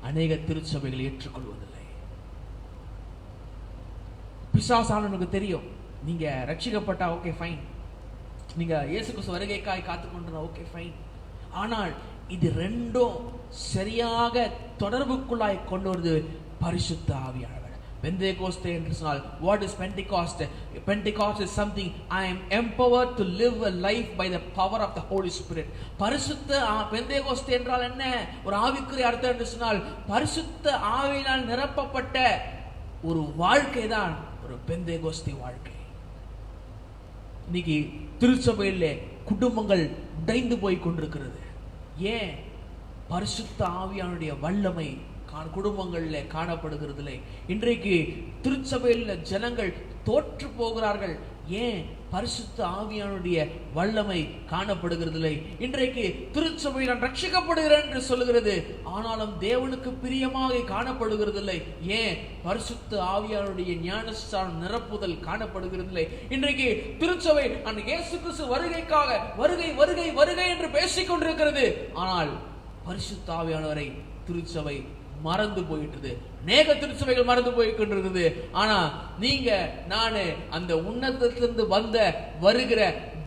அநேக திருச்சபைகள் ஏற்றுக்கொள்வதில்லை. பிசாசானவனுக்கு தெரியும், நீங்க ரட்சிக்கப்பட்டா ஓகே ஃபைன், நீங்க இயேசு கிறிஸ்து வருகைக்காய் காத்துக்கொண்டு ஓகே ஃபைன். ஆனால் இது ரெண்டும் சரியாக தொடர்புக்குள்ளாய் கொண்டு வருது பரிசுத்த ஆவியானவர். பெந்தேகோஸ்தே என்று சொன்னால், what is Pentecost? Pentecost is something I am empowered to live a life by the power of the Holy Spirit. பரிசுத்த பெந்தேகோஸ்தே என்றால் என்ன? ஒரு ஆவிக்குரிய அர்த்தம் என்று சொன்னால் பரிசுத்த ஆவியினால் நிரப்பப்பட்ட ஒரு வாழ்க்கை தான் ஒரு பெந்தேகோஸ்தே வாழ்க்கை. இன்னைக்கு திருச்சபையிலே குடும்பங்கள் உடைந்து போய் கொண்டிருக்கிறது. ஏன்? பரிசுத்த ஆவியானுடைய வல்லமை குடும்பங்கள்ல காணப்படுகிறது. இன்றைக்கு திருச்சபையில் ஜனங்கள் தோற்று போகிறார்கள். ஏன்? பரிசுத்த ஆவியானுடைய வல்லமை காணப்படுகிறது. இன்றைக்கு திருச்சபையில் நான் ரட்சிக்கப்படுகிறேன் என்று சொல்லுகிறது, ஆனாலும் தேவனுக்கு பிரியமாக காணப்படுகிறது. ஏன்? பரிசுத்த ஆவியானுடைய ஞானஸ்தானம் நிரப்புதல் காணப்படுகிறது. இன்றைக்கு திருச்சபை அந்த இயேசு கிறிஸ்து வருகைக்காக வருகை வருகை வருகை என்று பேசிக் கொண்டிருக்கிறது. ஆனால் பரிசுத்த ஆவியானவரை திருச்சபை மறந்து போயிட்டது. அநேக திருச்சபைகள் மறந்து போய் கொண்டிருக்குது. ஆனா நீங்க நானு அந்த உன்னதத்திலிருந்து வந்த வருகிற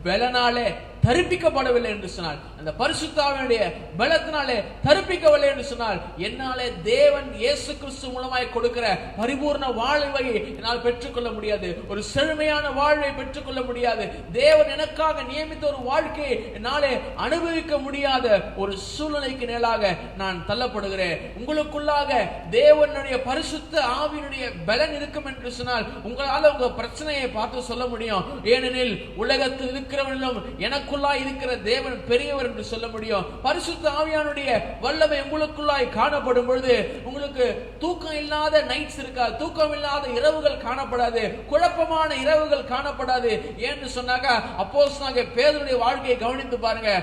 பலனாலே தரிப்பிக்கப்படவில்லை என்று சொன்னால், அந்த பரிசுத்த ஆவியானுடைய பலத்தினாலே தரிப்பிக்கவில்லை என்று சொன்னால், என்னாலே தேவன் இயேசு கிறிஸ்து மூலமாய் கொடுக்கிற பரிபூர்ண வாழ்வை என்னால் பெற்றுக்கொள்ள முடியாது. ஒரு செழுமையான வாழ்வை பெற்றுக்கொள்ள முடியாது. தேவன் எனக்காக நியமித்த ஒரு வாழ்க்கையை என்னாலே அனுபவிக்க முடியாத ஒரு சூழ்நிலைக்கு மேலாக நான் தள்ளப்படுகிறேன். உங்களுக்குள்ளாக தேவனுடைய பரிசுத்த ஆவியினுடைய பலன் இருக்கும் என்று சொன்னால், உங்களால உங்க பிரச்சனையை பார்த்து சொல்ல முடியும். ஏனெனில் உலகத்தில் இருக்கிறவனிலும் எனக்கு இருக்கிற தேவன் பெரியவர் என்று சொல்ல முடியும். பரிசுத்த ஆவியானுடைய வல்லமை உங்களுக்குள்ளாய் காணப்படும் பொழுது உங்களுக்கு தூக்கம் இல்லாத நைட்ஸ் இருக்காது, தூக்கம் இல்லாத இரவுகள் காணப்படாது, குழப்பமான இரவுகள் காணப்படாது. ஏன்னு சொன்னாக்க அப்போஸ்தலனாகிய பேதுருடைய வாழ்க்கையை கவனித்து பாருங்க.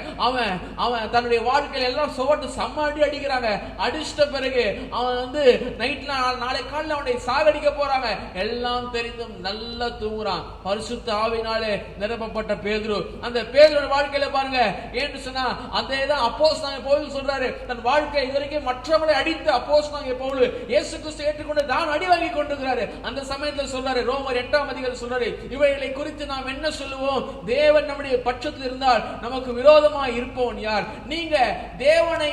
அவன் தன்னுடைய வாழ்க்கையில எல்லாம் சுவட்டு சம்மாடி அடிக்கிறாங்க. அடிச்சிட்ட பிறகு அவன் நைட்ல நாளை காலையில் அவனை சாகடிக்க போறாங்க. எல்லாம் தெரிந்தும் நல்லா தூங்குறான். பரிசுத்த ஆவியினாலே நிரப்பப்பட்ட பேதுரு, அந்த பேதுரு வாழ்க்கையில பாருங்க, ஏன்னு சொன்னா சொன்னா அதேதான் அப்போஸ்தலனாகிய பவுல் சொல்றாரு. தன் வாழ்க்கை இதுவரைக்கும் மற்றவங்களை அடித்து அப்போஸ்தலனாகிய பவுல் இயேசு கிறிஸ்து ஏற்றுக்கொண்டு தான் அடி வாங்கி கொண்டிருக்கிறாரு. அந்த சமயத்துல சொல்றாரு, ரோமர் 8 சொல்றாரு, இவைகளை குறித்து நாம் என்ன சொல்லுவோம்? தேவன் நம்முடைய பட்சத்தில் இருந்தால் நமக்கு விரோதமாய் இருப்பவன் யார்? நீங்க தேவனை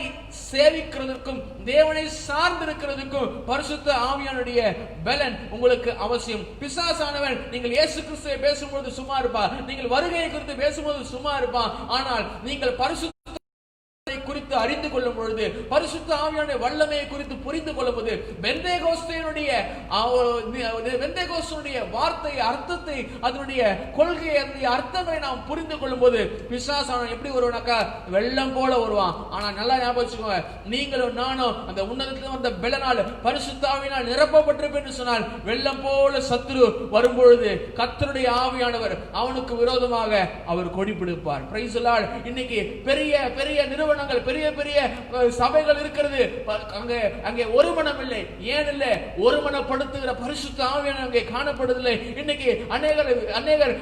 சேவிக்கிறதுக்கும் தேவனை சார்ந்திருக்கிறதுக்கும் பரிசுத்த ஆவியானுடைய பலன் உங்களுக்கு அவசியம். பிசாசானவன் நீங்கள் இயேசு கிறிஸ்துவை பேசும்போது சும்மா இருப்பார், நீங்கள் வருகையை குறித்து பேசும்போது சும்மா இருப்பான். ஆனால் நீங்கள் பரிசுத்த குறித்து அறிந்து கொள்ளும் பொழுது, பரிசுத்த ஆவியானுடைய வல்லமையை குறித்து புரிந்து கொள்ளும் போது, பெந்தேகோஸ்தேனுடைய வார்த்தை அர்த்தத்தை, அதனுடைய கொள்கை, அதனுடைய அர்த்தங்களை நாம் புரிந்து கொள்ளும் போது பிசாசானவன் எப்படி வருவானாக்கா வெள்ளம் போல வருவான். ஆனா நல்லா ஞாபகம் வச்சுக்கோங்க, நீங்களும் நானும் அந்த உன்னதத்தில் வந்த பெலனால் பரிசுத்த ஆவியினால் நிரப்பப்பட்டிருப்பேன் என்று சொன்னால் வெள்ளம் போல சத்துரு வரும்பொழுது கர்த்தருடைய ஆவியானவர் அவனுக்கு விரோதமாக அவர் கொடி பிடிப்பார். Praise the Lord. இன்னைக்கு பெரிய பெரிய நிறுவனங்கள், பெரிய பெரிய சபைகள் இருக்கிறது, அங்கே ஒரு மனம் இல்லை. ஏன் இல்லை? ஒருமனப்படுத்துகிற பரிசுத்த ஆவியானவர் அங்கே காணப்படுவதில்லை. இன்னைக்கு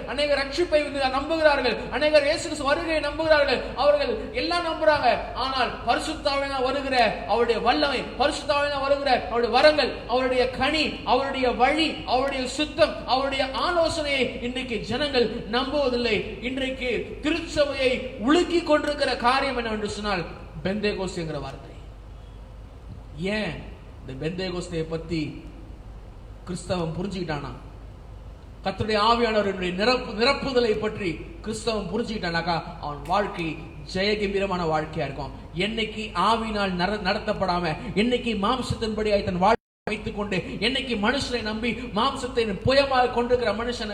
அநேகர் ரட்சிப்பை நம்புகிறார்கள், அநேகர் இயேசு கிறிஸ்து வருகையை நம்புகிறார்கள், அவர்கள் எல்லாம் நம்புறாங்க. ஆனால் பரிசுத்த ஆவியானவர் வருகிற அவருடைய வல்லமை, பரிசுத்த ஆவியானவர் வருகிற அவருடைய வரங்கள், அவருடைய கனி, அவருடைய வழி, அவருடைய சுத்தம், அவருடைய ஆலோசனையை இன்றைக்கு ஜனங்கள் நம்புவதில்லை. இன்றைக்கு திருச்சபையை உலுக்கி கொண்டிருக்கிற காரியம் என்னவென்று சொன்னால் பெந்தேகோஸ்தேங்கிற வார்த்தை. ஏன் இந்த பெந்தேகோஸ்தேயை பத்தி கிறிஸ்தவம் புரிஞ்சுக்கிட்டானா? கர்த்தருடைய ஆவியானவருடைய நிரப்புதலை பற்றி கிறிஸ்தவம் புரிஞ்சுக்கிட்டானாக்கா அவன் வாழ்க்கை ஜெயகம்பீரமான வாழ்க்கையா இருக்கும். என்னைக்கு ஆவியினால் நடத்தப்படாம, என்னைக்கு மாம்சத்தின்படி தன் வாழ்க்கை வைத்துக் கொண்டு, என்னைக்கு மனுஷனை நம்பி மாம்சத்தை புயமாக கொண்டிருக்கிற மனுஷன்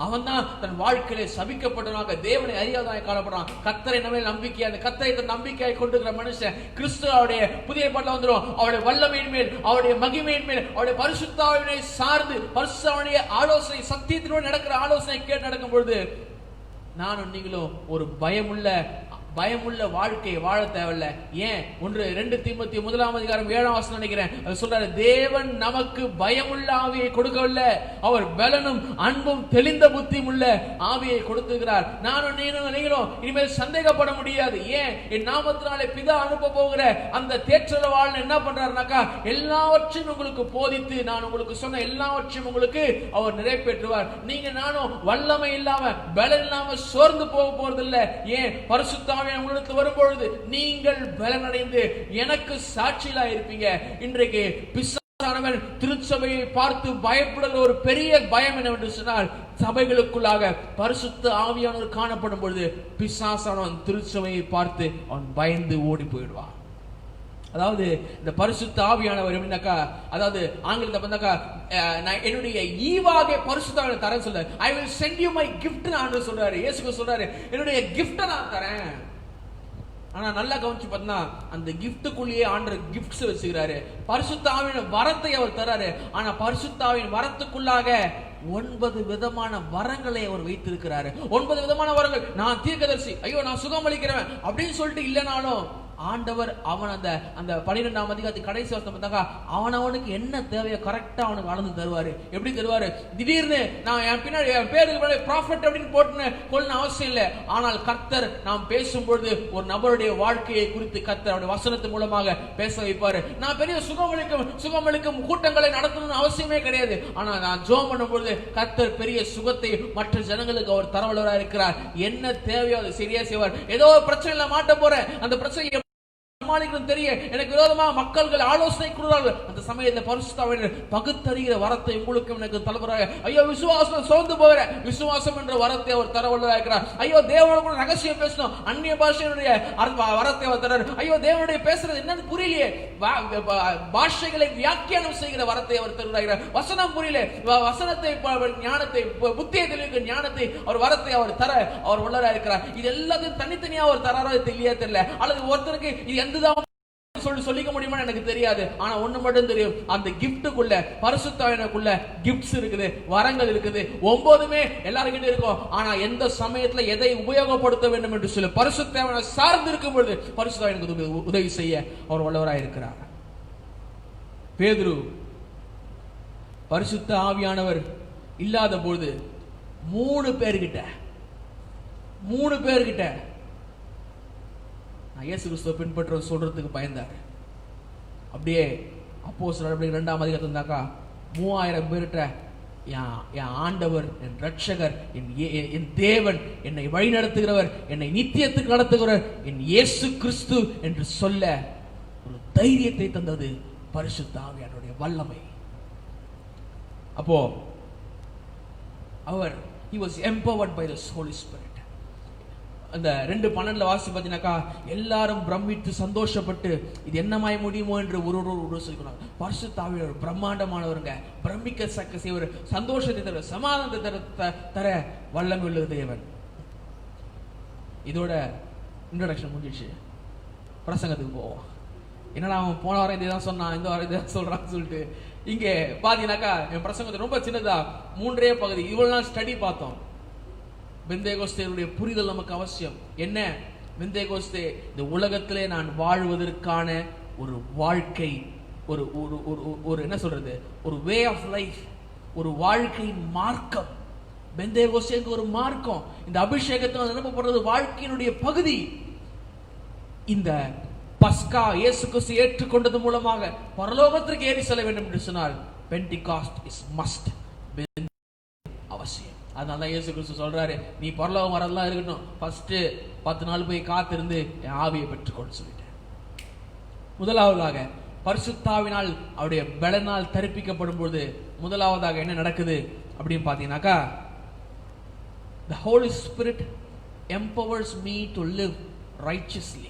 அவன் தான் தன் வாழ்க்கையிலே சபிக்கப்பட்டவனாக, தேவனை அறியாதவனாய் காணப்படுறான். கர்த்தரை நம்ம நம்பிக்கை, அந்த கர்த்தரை தன் நம்பிக்கையை கொண்டிருக்கிற மனுஷன் கிறிஸ்துவோடைய புதிய பாட்டில் வந்துடும். அவருடைய வல்லமையின் மேல், அவருடைய மகிமையின் மேல், அவருடைய பரிசுத்தாவினை சார்ந்து பரிசுத்தாவினுடைய ஆலோசனை, சத்தியத்தினோடு நடக்கிற ஆலோசனை கேட்டு நடக்கும் பொழுது நானும் நீங்களும் ஒரு பயமுள்ள வாழ்க்கையை வாழ தேவையில்ல. ஏன்? 1-2 தீமோத்தேயு 1:7 நினைக்கிறேன், அது சொல்றாரு, தேவன் நமக்கு பயமுள்ள ஆவியை கொடுக்கவில்லை, அவர் பலனும் அன்பும் தெளிந்த புத்தியும் உள்ள ஆவியை கொடுத்திருக்கிறார். நானும் நீங்களும் இனிமேல் சந்தேகப்பட முடியாது. ஏன்? என் நாமத்தினாலே பிதா அனுப்ப போகிற அந்த தேற்றரவாளன் என்ன பண்றாருனாக்கா எல்லாவற்றையும் உங்களுக்கு போதித்து, நான் உங்களுக்கு சொன்ன எல்லாவற்றையும் உங்களுக்கு அவர் நிறைவேற்றுவார். நீங்க நானும் வல்லமை இல்லாம பலன் இல்லாம சோர்ந்து போக போறதில்லை. ஏன்? பரிசுத்த உங்களுக்கு வரும்பொழுது நீங்கள் பலனடைந்து எனக்கு சாட்சியா இருப்பீங்க. இன்றைக்கு பிசாசானவன் திருச்சபையை பார்த்து பயப்படுகிற ஒரு பெரிய பயம் என்னவென்று சொன்னால், சபைகளுக்குள்ளாக பரிசுத்த ஆவியானவர் காணப்படும் பொழுது பிசாசானவன் திருச்சபையை பார்த்து அவன் பயந்து ஓடி போயிடுவான். அதாவது இந்த பரிசுத்த ஆவியானவர் எப்படின்னாக்கா, அதாவது ஆங்கிலத்தை வந்தாக்கா என்னுடைய ஈவாக பரிசுத்த ஆவியானவர் தரேன் சொல்றாரு. I will send you my gift and சொல்றாரு. இயேசு சொல்றாரு, என்னுடைய கிஃப்ட நான் தரேன். ஆனா நல்லா கவனிச்சு பார்த்தா அந்த கிஃப்ட்டுக்குள்ளேயே ஆண்டவர் கிஃப்ட்ஸ் வச்சுக்கிறாரு. பரிசுத்த ஆவியின் வரத்தை அவர் தராரு. ஆனா பரிசுத்த ஆவியின் வரத்துக்குள்ளாக 9 விதமான வரங்களை அவர் வைத்திருக்கிறாரு. 9 விதமான வரங்கள். நான் தீர்க்கதரிசி, ஐயோ நான் சுகம் அளிக்கிறவன் அப்படின்னு சொல்லிட்டு இல்லைனாலும் ஆண்டவர் அவன் அந்த 12ஆம் அதிகாரத்து கடைசி வசனம் பார்த்தாக்கா அவனுக்கு என்ன தேவையோ கரெக்டா அவனுக்கு அளந்து தருவாரு. எப்படி தருவாரு? திடீர்னு நான் என் பின்னாடி என் பேருக்கு ப்ராஃபட் அப்படின்னு போட்டுன்னு கொள்ளணும் அவசியம் இல்லை. ஆனால் கர்த்தர் நாம் பேசும்பொழுது ஒரு நபருடைய வாழ்க்கையை குறித்து கர்த்தர் அவருடைய வசனத்து மூலமாக பேச வைப்பாரு. நான் பெரிய சுகமளிக்கும் கூட்டங்களை நடத்தணும்னு அவசியமே கிடையாது. ஆனா நான் ஜெபம் பண்ணும்பொழுது கர்த்தர் பெரிய சுகத்தை மற்ற ஜனங்களுக்கு அவர் தரவல்லவராக இருக்கிறார். என்ன தேவையோ அதை சரியா செய்வார். ஏதோ பிரச்சனையில மாட்ட போறேன், அந்த பிரச்சனை தெரிய எனக்கு விரோதமா மக்கள் ஆலோசனை கூறுகிறார்கள். அந்த சமயத்தில் பரிசுத்த ஆவியானவர் பகுத்தறிகிற வரத்தை உங்களுக்கு எனக்கு தலைவராக, ஐயோ விசுவாசம் சோர்ந்து போகிற விசுவாசம் என்ற வரத்தை அவர் தரவல்லவராக இருக்கிறார். ஐயோ தேவனோட ரகசியம் பேசணும், அந்நிய பாஷையினுடைய வரத்தை அவர் தரார். ஐயோ தேவனுடைய பேசுறது என்னன்னு புரியலையே, பாஷைகளை வியாக்கியானம் செய்கிற வரத்தை அவர் தருகிறார். வசனம் புரியல, வசனத்தை ஞானத்தை புத்தியை தெளிவிக்க ஞானத்தை அவர் வரத்தை அவர் தர அவர் வல்லவராக இருக்கிறார். இது எல்லாத்தையும் தனித்தனியா அவர் தராரோ இல்லையா தெரியல, அல்லது ஒருத்தருக்கு இது எந்த சொல்லிக்க முடியுமா எனக்கு தெரியாது. ஆனா ஒண்ணு மட்டும் தெரியும், அந்த கிஃப்ட்டுக்குள்ள பரிசுத்த ஆவியானவருக்குள்ள கிஃப்ட்ஸ் இருக்குது, வரங்கள் இருக்குது. 9மே எல்லாருக்கிட்ட இருக்கும். ஆனா எந்த சமயத்துல எதை உபயோகப்படுத்த வேண்டும் என்று சொல்லி பரிசுத்த ஆவியானவர் சார்ந்து இருக்கும் பொழுது பரிசுத்த ஆவியானவருக்கு உதவி செய்ய அவர் வல்லவராக இருக்கிறார். பேதுரு பரிசுத்த ஆவியானவர் இல்லாத பொழுது 3 பேர்கிட்ட நான் இயேசு கிறிஸ்துவை பின்பற்ற சொல்றதுக்கு பயந்தாரு. அப்படியே அப்போஸ்தலர் அப்படி 2ஆம் அதிகாரத்துல இருந்தாக்கா 3000 பேர்கிட்ட என் ஆண்டவர், என் ரட்சகர், என் தேவன், என்னை வழி நடத்துகிறவர், என்னை நித்தியத்துக்கு நடத்துகிறவர் என் இயேசு கிறிஸ்து என்று சொல்ல ஒரு தைரியத்தை தந்தது பரிசுத்த ஆவியானவருடைய வல்லமை. அப்போ அவர் he was empowered by the Holy Spirit. அந்த 2:12 வாசி பார்த்தீங்கன்னாக்கா எல்லாரும் பிரமித்து சந்தோஷப்பட்டு இது என்னமாய் முடியுமோ என்று ஒரு சொல்லிக்கிறாங்க. பரிசுத்த ஆவியானவர் பிரம்மாண்டமானவருங்க, பிரமிக்க சக்க செய்வர், சந்தோஷத்தை தர, சமாதானத்தை தர வல்லமை உள்ள தேவன். இதோட இன்ட்ரோடக்ஷன் முடிஞ்சிடுச்சு. பிரசங்கத்துக்கு போவோம். என்னடா அவன் போன வாரம் இதே தான் சொன்னான், இந்த வாரம் இதை சொல்றான்னு சொல்லிட்டு இங்கே பாத்தீங்கன்னாக்கா என் பிரசங்கத்தை ரொம்ப சின்னதா 3 பகுதி இவ்வளவு நாள் ஸ்டடி பார்த்தோம். பெந்தேகோஸ்தேயுடைய புரிதல் நமக்கு அவசியம். என்ன பெந்தேகோஸ்தே? இந்த உலகத்திலே நான் வாழ்வதற்கான ஒரு வாழ்க்கை, ஒரு ஒரு என்ன சொல்றது, ஒரு வே ஆஃப் லைஃப், ஒரு வாழ்க்கை மார்க்கம். பெந்தேகோஸ்தேக்கு ஒரு மார்க்கம். இந்த அபிஷேகத்தை அனுப்பப்படுறது வாழ்க்கையினுடைய பகுதி. இந்த பஸ்கா இயேசு கிறிஸ்து ஏற்றுக்கொண்டது மூலமாக பரலோகத்திற்கு ஏறி செல்ல வேண்டும் என்று சொன்னால் பெண்டிகாஸ்ட் இஸ் மஸ்ட், அவசியம். அதனால இயேசு கிறிஸ்து சொல்றாரு, நீ பரலோகம் வரலாம் இருக்கட்டும், ஃபர்ஸ்ட் 10 நாள் போய் காத்திருந்து என் ஆவியை பெற்றுக்கொண்டு சொல்லிட்டேன். முதலாவதாக பரிசுத்தாவினால் அவருடைய பலனால் தரிப்பிக்கப்படும் பொழுது முதலாவதாக என்ன நடக்குது அப்படின்னு பாத்தீங்கன்னாக்கா, the Holy Spirit empowers me to live righteously.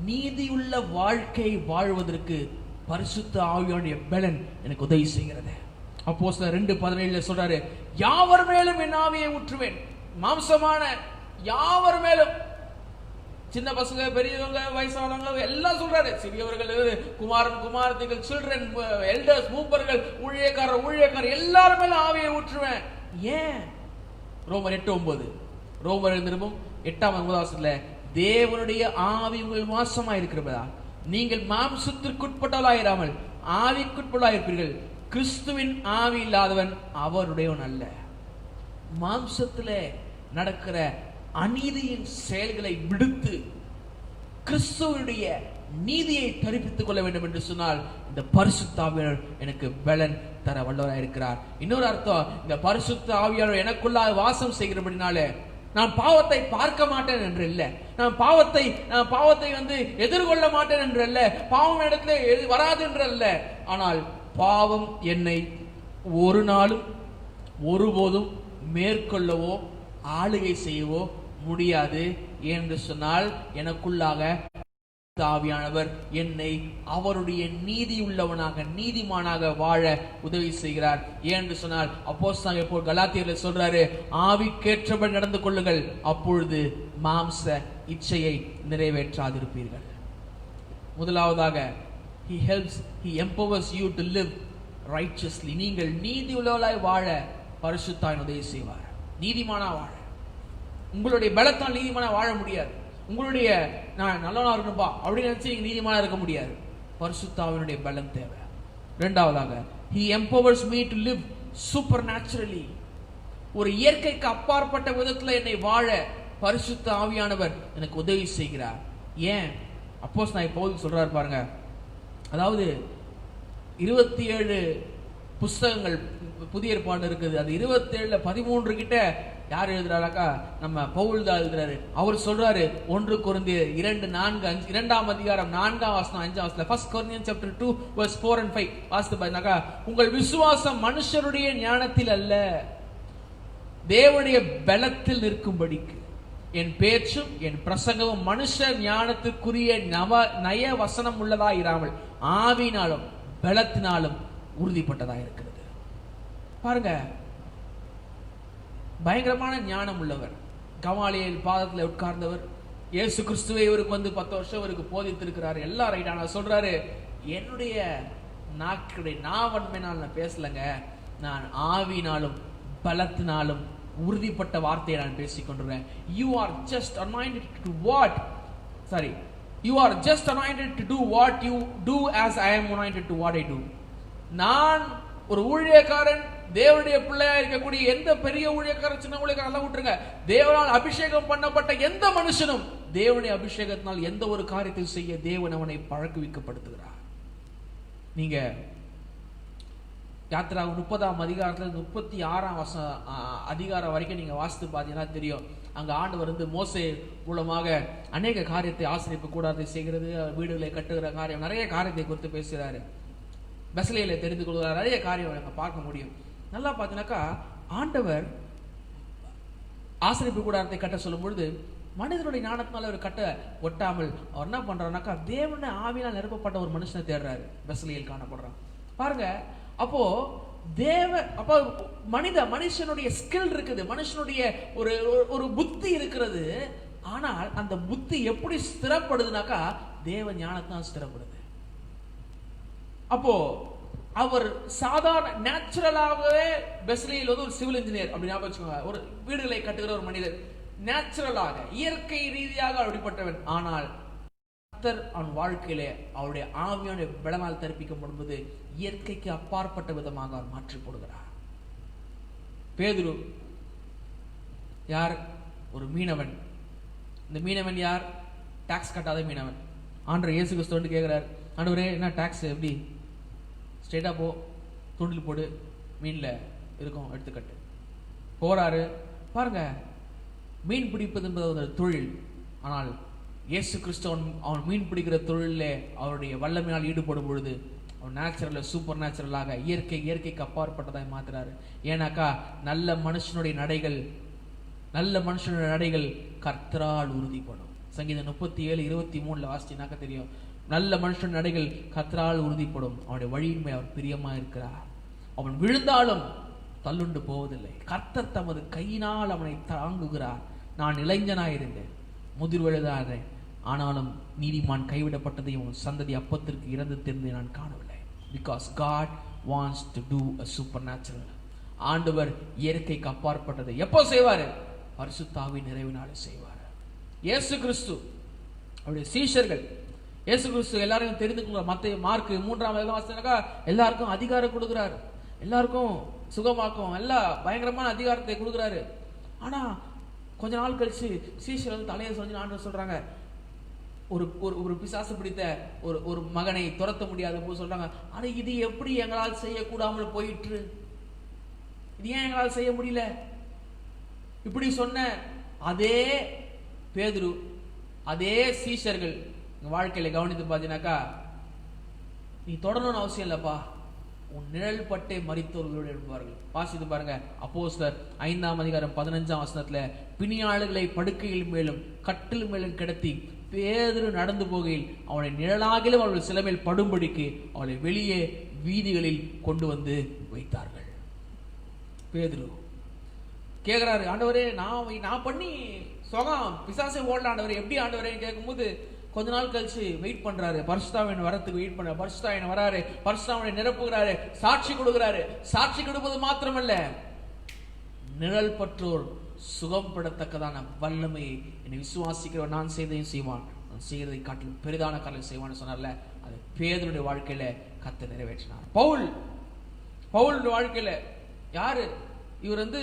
நீதியுள்ள வாழ்க்கை வாழ்வதற்கு பரிசுத்த ஆவியானுடைய பலன் எனக்கு உதவி செய்கிறது. அப்போஸ்தலர் 2:17 சொல்றாரு, யாவர் மேலும் என் ஆவியை ஊற்றுவேன். மாம்சமான யாவர் மேலும், சின்ன பசங்க, பெரியவங்க, வயசானவங்க எல்லாம் சொல்றாரு. சிறியவர்கள், குமாரன், குமாரத்திகள், சில்ட்ரன், எல்டர்ஸ், மூப்பர்கள், ஊழியக்காரர் எல்லாரும் மேலும் ஆவியை ஊற்றுவேன். ஏன்? ரோமர் 8:9, ரோமர் நிருபம் 8:9 தேவனுடைய ஆவி உங்கள் வாசமாய் இருக்கிறதா நீங்கள் மாம்சத்திற்குட்பட்டவளாயிராமல் ஆவிக்குட்பட்டவளாயிருப்பீர்கள். கிறிஸ்துவின் ஆவி இல்லாதவன் அவருடையவன் அல்ல. மாம்சத்திலே நடக்கிற அநீதியின் செயல்களை விடுத்து கிறிஸ்துவனுடைய நீதியை தரிப்பித்துக் கொள்ள வேண்டும் என்று சொன்னால் இந்த பரிசுத்த ஆவியானவர் எனக்கு பலன் தர வல்லவராய் இருக்கிறார். இன்னொரு அர்த்தம், இந்த பரிசுத்த ஆவியானவர் எனக்குள்ளாக வாசம் செய்கிறபடினாலே நான் பாவத்தை பார்க்க மாட்டேன் என்று இல்லை, நான் பாவத்தை எதிர்கொள்ள மாட்டேன் என்று அல்ல, பாவம் இடத்துல வராது என்று அல்ல. ஆனால் பாவம் என்னை ஒரு நாளும் ஒருபோதும் மேற்கொள்ளவோ ஆளுகை செய்யவோ முடியாது. என்று சொன்னால் எனக்குள்ளாக ஆவியானவர் என்னை அவருடைய நீதி உள்ளவனாக, நீதிமானாக வாழ உதவி செய்கிறார். ஏன்னு சொன்னால் அப்போஸ்தலன் இப்போ கலாத்தியர்ல சொல்றாரு, ஆவிக்கேற்றபடி நடந்து கொள்ளுங்கள், அப்பொழுது மாம்ச இச்சையை நிறைவேற்றாதிருப்பீர்கள். முதலாவதாக he empowers you to live righteously. நீங்கள் நீதி உள்ளவர்களாய் வாழ பரிசுத்தாவின் உதவி செய்வார். நீதிமானா வாழ, உங்களுடைய பலத்தால் நீதிமானா வாழ முடியாது. உங்களுடைய நான் நல்லவனா இருக்கணும்பா அப்படின்னு நினைச்சு நீங்க நீதிமானா இருக்க முடியாது. பரிசுத்தாவினுடைய பலம் தேவை. இரண்டாவதாக he empowers me to live supernaturally. ஒரு இயற்கைக்கு அப்பாற்பட்ட விதத்துல என்னை வாழ பரிசுத்த ஆவியானவர் எனக்கு உதவி செய்கிறார். ஏன்? அப்போஸ்தலன் பவுல் சொல்றாரு பாருங்க, அதாவது 27 புஸ்தகங்கள் புதிய ஏற்பாடு இருக்குது. அது 27ல 13 கிட்ட யார் எழுதுறாராக்கா? நம்ம பவுல் தான் எழுதுறாரு. அவர் சொல்றாரு 1 கொரிந்தியர் 2:4-5 2ஆம் அதிகாரம் 4ஆம் வசனம் 5ஆம் வசனம் 1 Corinthians chapter 2 verse 4 and 5 வாசித்து பாருங்க. உங்கள் விசுவாசம் மனுஷருடைய ஞானத்தில் அல்ல, தேவனுடைய பலத்தில் நிற்கும்படிக்கு என் பேச்சும் என் பிரசங்கமும் மனுஷர் ஞானத்துக்குரிய நய வசனம் உள்ளதா இராமல் ஆவியினாலும் பலத்தினாலும் உறுதிப்பட்டதா இருக்கிறது. பாருங்க, பயங்கரமான ஞானம் உள்ளவர். கமாலியேல் பாதத்தில் உட்கார்ந்தவர். இயேசு கிறிஸ்துவை இவருக்கு 10 வருஷம் இவருக்கு போதித்திருக்கிறார். எல்லாம் ரைட். ஆனா சொல்றாரு, என்னுடைய நாக்குடைய நாவன்மையினால் நான் பேசலங்க, நான் ஆவியினாலும் பலத்தினாலும் உறுதிப்பட்ட வார்த்தையை நான் பேசிக் கொண்டிருக்கிறேன். You are just anointed to what? Sorry. You are just anointed to do what you do as I am anointed to what I do. நான் ஒரு ஊழியக்காரன், தேவனுடைய பிள்ளையா இருக்கக்கூடிய எந்த பெரிய ஊழியக்காரன் சின்ன ஊழியக்காரன் எல்லாம் விட்டுருங்க, தேவனால் அபிஷேகம் பண்ணப்பட்ட எந்த மனுஷனும் தேவனுடைய அபிஷேகத்தினால் எந்த ஒரு காரியத்தை செய்ய தேவன் அவனை பழக்குவிக்கப்படுத்துகிறார். நீங்க யாத்ரா 30ஆம் அதிகாரத்துல 36ஆம் அதிகாரம் வரைக்கும் நீங்க வாசித்து பார்த்தீங்கன்னா தெரியும். அங்க ஆண்டவர் வந்து மோசே மூலமாக அநேக காரியத்தை, ஆசரிப்பு கூடாரத்தை செய்கிறது, வீடுகளை கட்டுகிற காரியம், நிறைய காரியத்தை குறித்து பேசுகிறாரு. பெஸ்லேயில தெரிந்து கொள்கிறார், நிறைய காரியம் அங்க பார்க்க முடியும். நல்லா பார்த்தீங்கன்னாக்கா ஆண்டவர் ஆசரிப்பு கூடாரத்தை கட்ட சொல்லும் பொழுது மனிதனுடைய ஞானத்தினால அவர் கட்ட ஒட்டாமல் அவர் என்ன பண்றாருனாக்கா தேவனுடைய ஆவியால் நிரப்பப்பட்ட ஒரு மனுஷனை தேடுறாரு. பெஸ்லேயில் காணப்படுறான் பாருங்க. அப்போ அப்போ மனுஷனுடைய ஸ்கில் இருக்குது, மனுஷனுடைய ஒரு ஒரு புத்தி இருக்கிறது. ஆனால் அந்த புத்தி எப்படி ஸ்திரப்படுதுனாக்கா தேவ ஞானத்தான் ஸ்திரப்படுது. அப்போ அவர் சாதாரண நேச்சுரலாகவே பெஸ்லேயில் வந்து ஒரு சிவில் இன்ஜினியர் அப்படி ஞாபகம் வச்சுக்கோங்க. ஒரு வீடுகளை கட்டுகிற ஒரு மனிதர், நேச்சுரலாக இயற்கை ரீதியாக அப்படிப்பட்டவன். ஆனால் அவன் வாழ்க்கையிலே அவருடைய ஆவியான பலனால் தரிப்பிக்கப்படும் போது இயற்கைக்கு அப்பாற்பட்ட விதமாக அவர் மாற்றி போடுகிறார். பேதுரு யார்? ஒரு மீனவன். இந்த மீனவன் யார்? டாக்ஸ் கட்டாத மீனவன். ஆண்டவர் இயேசு கிறிஸ்து வந்து கேட்கிறார், ஆண்டவரே என்ன டாக்ஸ், எப்படி? ஸ்ட்ரெயிட்டா போ, தூண்டில் போடு, மீன்ல இருக்கும் எடுத்துக்கட்டு. போறாரு பாருங்க. மீன் பிடிப்பது என்பது ஒரு தொழில். ஆனால் இயேசு கிறிஸ்து அவன் மீன் பிடிக்கிற தொழிலே அவருடைய வல்லமையால் ஈடுபடும் பொழுது அவன் நேச்சுரல், சூப்பர் நேச்சுரலாக இயற்கைக்கு அப்பாற்பட்டதாய் மாத்துறாரு. ஏன்னாக்கா நல்ல மனுஷனுடைய நடைகள் கர்த்தரால் உறுதிப்படும். சங்கீதம் 37:23 வாசிச்சினாக்க தெரியும். நல்ல மனுஷன் நடைகள் கர்த்தரால் உறுதிப்படும், அவனுடைய வழியின் மேல் அவர் பிரியமா இருக்கிறார். அவன் விழுந்தாலும் தள்ளுண்டு போவதில்லை. கர்த்தர் தமது கையினால் அவனை தாங்குகிறார். நான் இளைஞனாயிருந்தேன், முதிர்வயதானேன், ஆனாலும் நீதிமான் கைவிடப்பட்டதையும் சந்ததி அப்பத்திற்கு இறந்து தெரிந்து நான் காணவில்லை. Because God wants to do a supernatural. ஆண்டவர் இயற்கைக்கு அப்பாற்பட்டதை எப்போ செய்வாரு? பரிசுத்த ஆவியின் நிறைவினாலே செய்வார். இயேசு கிறிஸ்து அவருடைய சீஷர்கள், இயேசு கிறிஸ்து எல்லாரையும் தெரிந்து கொள்ள மார்க் 3ஆம் வாசனாக்கா எல்லாருக்கும் அதிகாரம் கொடுக்கிறாரு, எல்லாருக்கும் சுகமாக்கும், எல்லா பயங்கரமான அதிகாரத்தை கொடுக்கிறாரு. ஆனா கொஞ்ச நாள் கழிச்சு சீஷர்கள் தலையை சொல்லி ஆண்டவர் சொல்றாங்க, ஒரு பிசாசு பிடித்த ஒரு மகனை துரத்த முடியாத போது சொல்றாங்க, ஆனா இது எப்படி எங்களால் செய்யக்கூடாமல் போயிற்று, இது ஏன் எங்களால் செய்ய முடியல? இப்படி சொன்ன அதே பேதுரு, அதே சீஷர்கள் வாழ்க்கையில கவனித்து பார்த்தீங்கன்னாக்கா, நீ தொடரணும்னு அவசியம் இல்லப்பா, உன் நிழல் பட்டே மரித்தோர்களோடு எழுப்பார்கள். வாசித்து பாருங்க அப்போஸ்தலர் 5ஆம் அதிகாரம் 15ஆம் வசனத்துல, பிணியாளுகளை படுக்கையில் மேலும் கட்டில் மேலும் கிடத்தி பேதுரு நடந்து போகையில் அவனை நிழலாகிலும் அவர்கள் சிலமேல் படும்படிக்கு அவளை வெளியே வீதிகளில் கொண்டு வந்து வைத்தார்கள். பேதுரு கேட்கிறாரு, ஆண்டவரே நான் பண்ணி சுகம் பிசாசை ஓடல ஆண்டவரே, எப்படி ஆண்டவரே கேட்கும்போது கொஞ்ச நாள் கழிச்சு வெயிட் பண்றாரு, பரிசுத்தாவின் வரத்துக்கு வெயிட் பண்றாரு. பரிசுத்தாவின் வராரு, பரிசுத்தாவினை நிரப்புகிறாரு, சாட்சி கொடுக்கிறாரு. சாட்சி கொடுப்பது மாத்திரமல்ல, நிழல் பற்றோர் சுகம் படத்தக்கதான வல்லமையை என்னை விசுவாசிக்கிறவன் நான் செய்ததையும் செய்வான், நான் செய்யறதை காட்டிலும் பெரிதான காரியம் செய்வான்னு சொன்னார்ல, அது பேதுருடைய வாழ்க்கையில கர்த்தர் நிறைவேற்றினார். பவுலுடைய வாழ்க்கையில யாரு? இவர் வந்து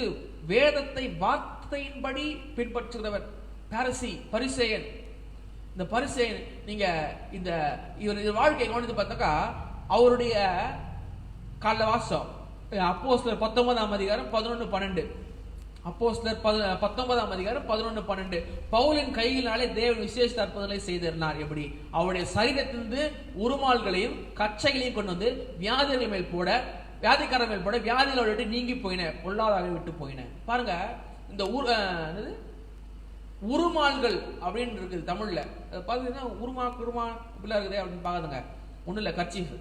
வேதத்தை வார்த்தையின்படி பின்பற்றுகிறவர், பரிசேயன். இந்த பரிசேயன் நீங்க இந்த இவர் வாழ்க்கையை கவனித்து பார்த்தாக்கா, அவருடைய கால வாசம் அப்போஸ்தலர் 19ஆம் அதிகாரம் 11-12. அப்போஸ்தலர் 19ஆம் அதிகாரம் 11-12. பவுலின் கையினாலே தேவன் விசேஷ அற்புதங்களை செய்திருந்தார். எப்படி? அவருடைய சரீரத்திலிருந்து உருமால்களையும் கச்சைகளையும் கொண்டு வந்து வியாதிகள் மேல் போட, வியாதிக்காரர் மேல் போட, வியாதிகளை விட்டு நீங்கி போயின, பொல்லாதாக விட்டு போயின. பாருங்க, இந்த உருமால்கள் அப்படின்னு இருக்குது தமிழ்ல. பாத்தீங்கன்னா உருமா இப்படிலாம் இருக்குது அப்படின்னு பாக்காதுங்க. ஒண்ணு இல்ல, கர்ச்சீஃப்.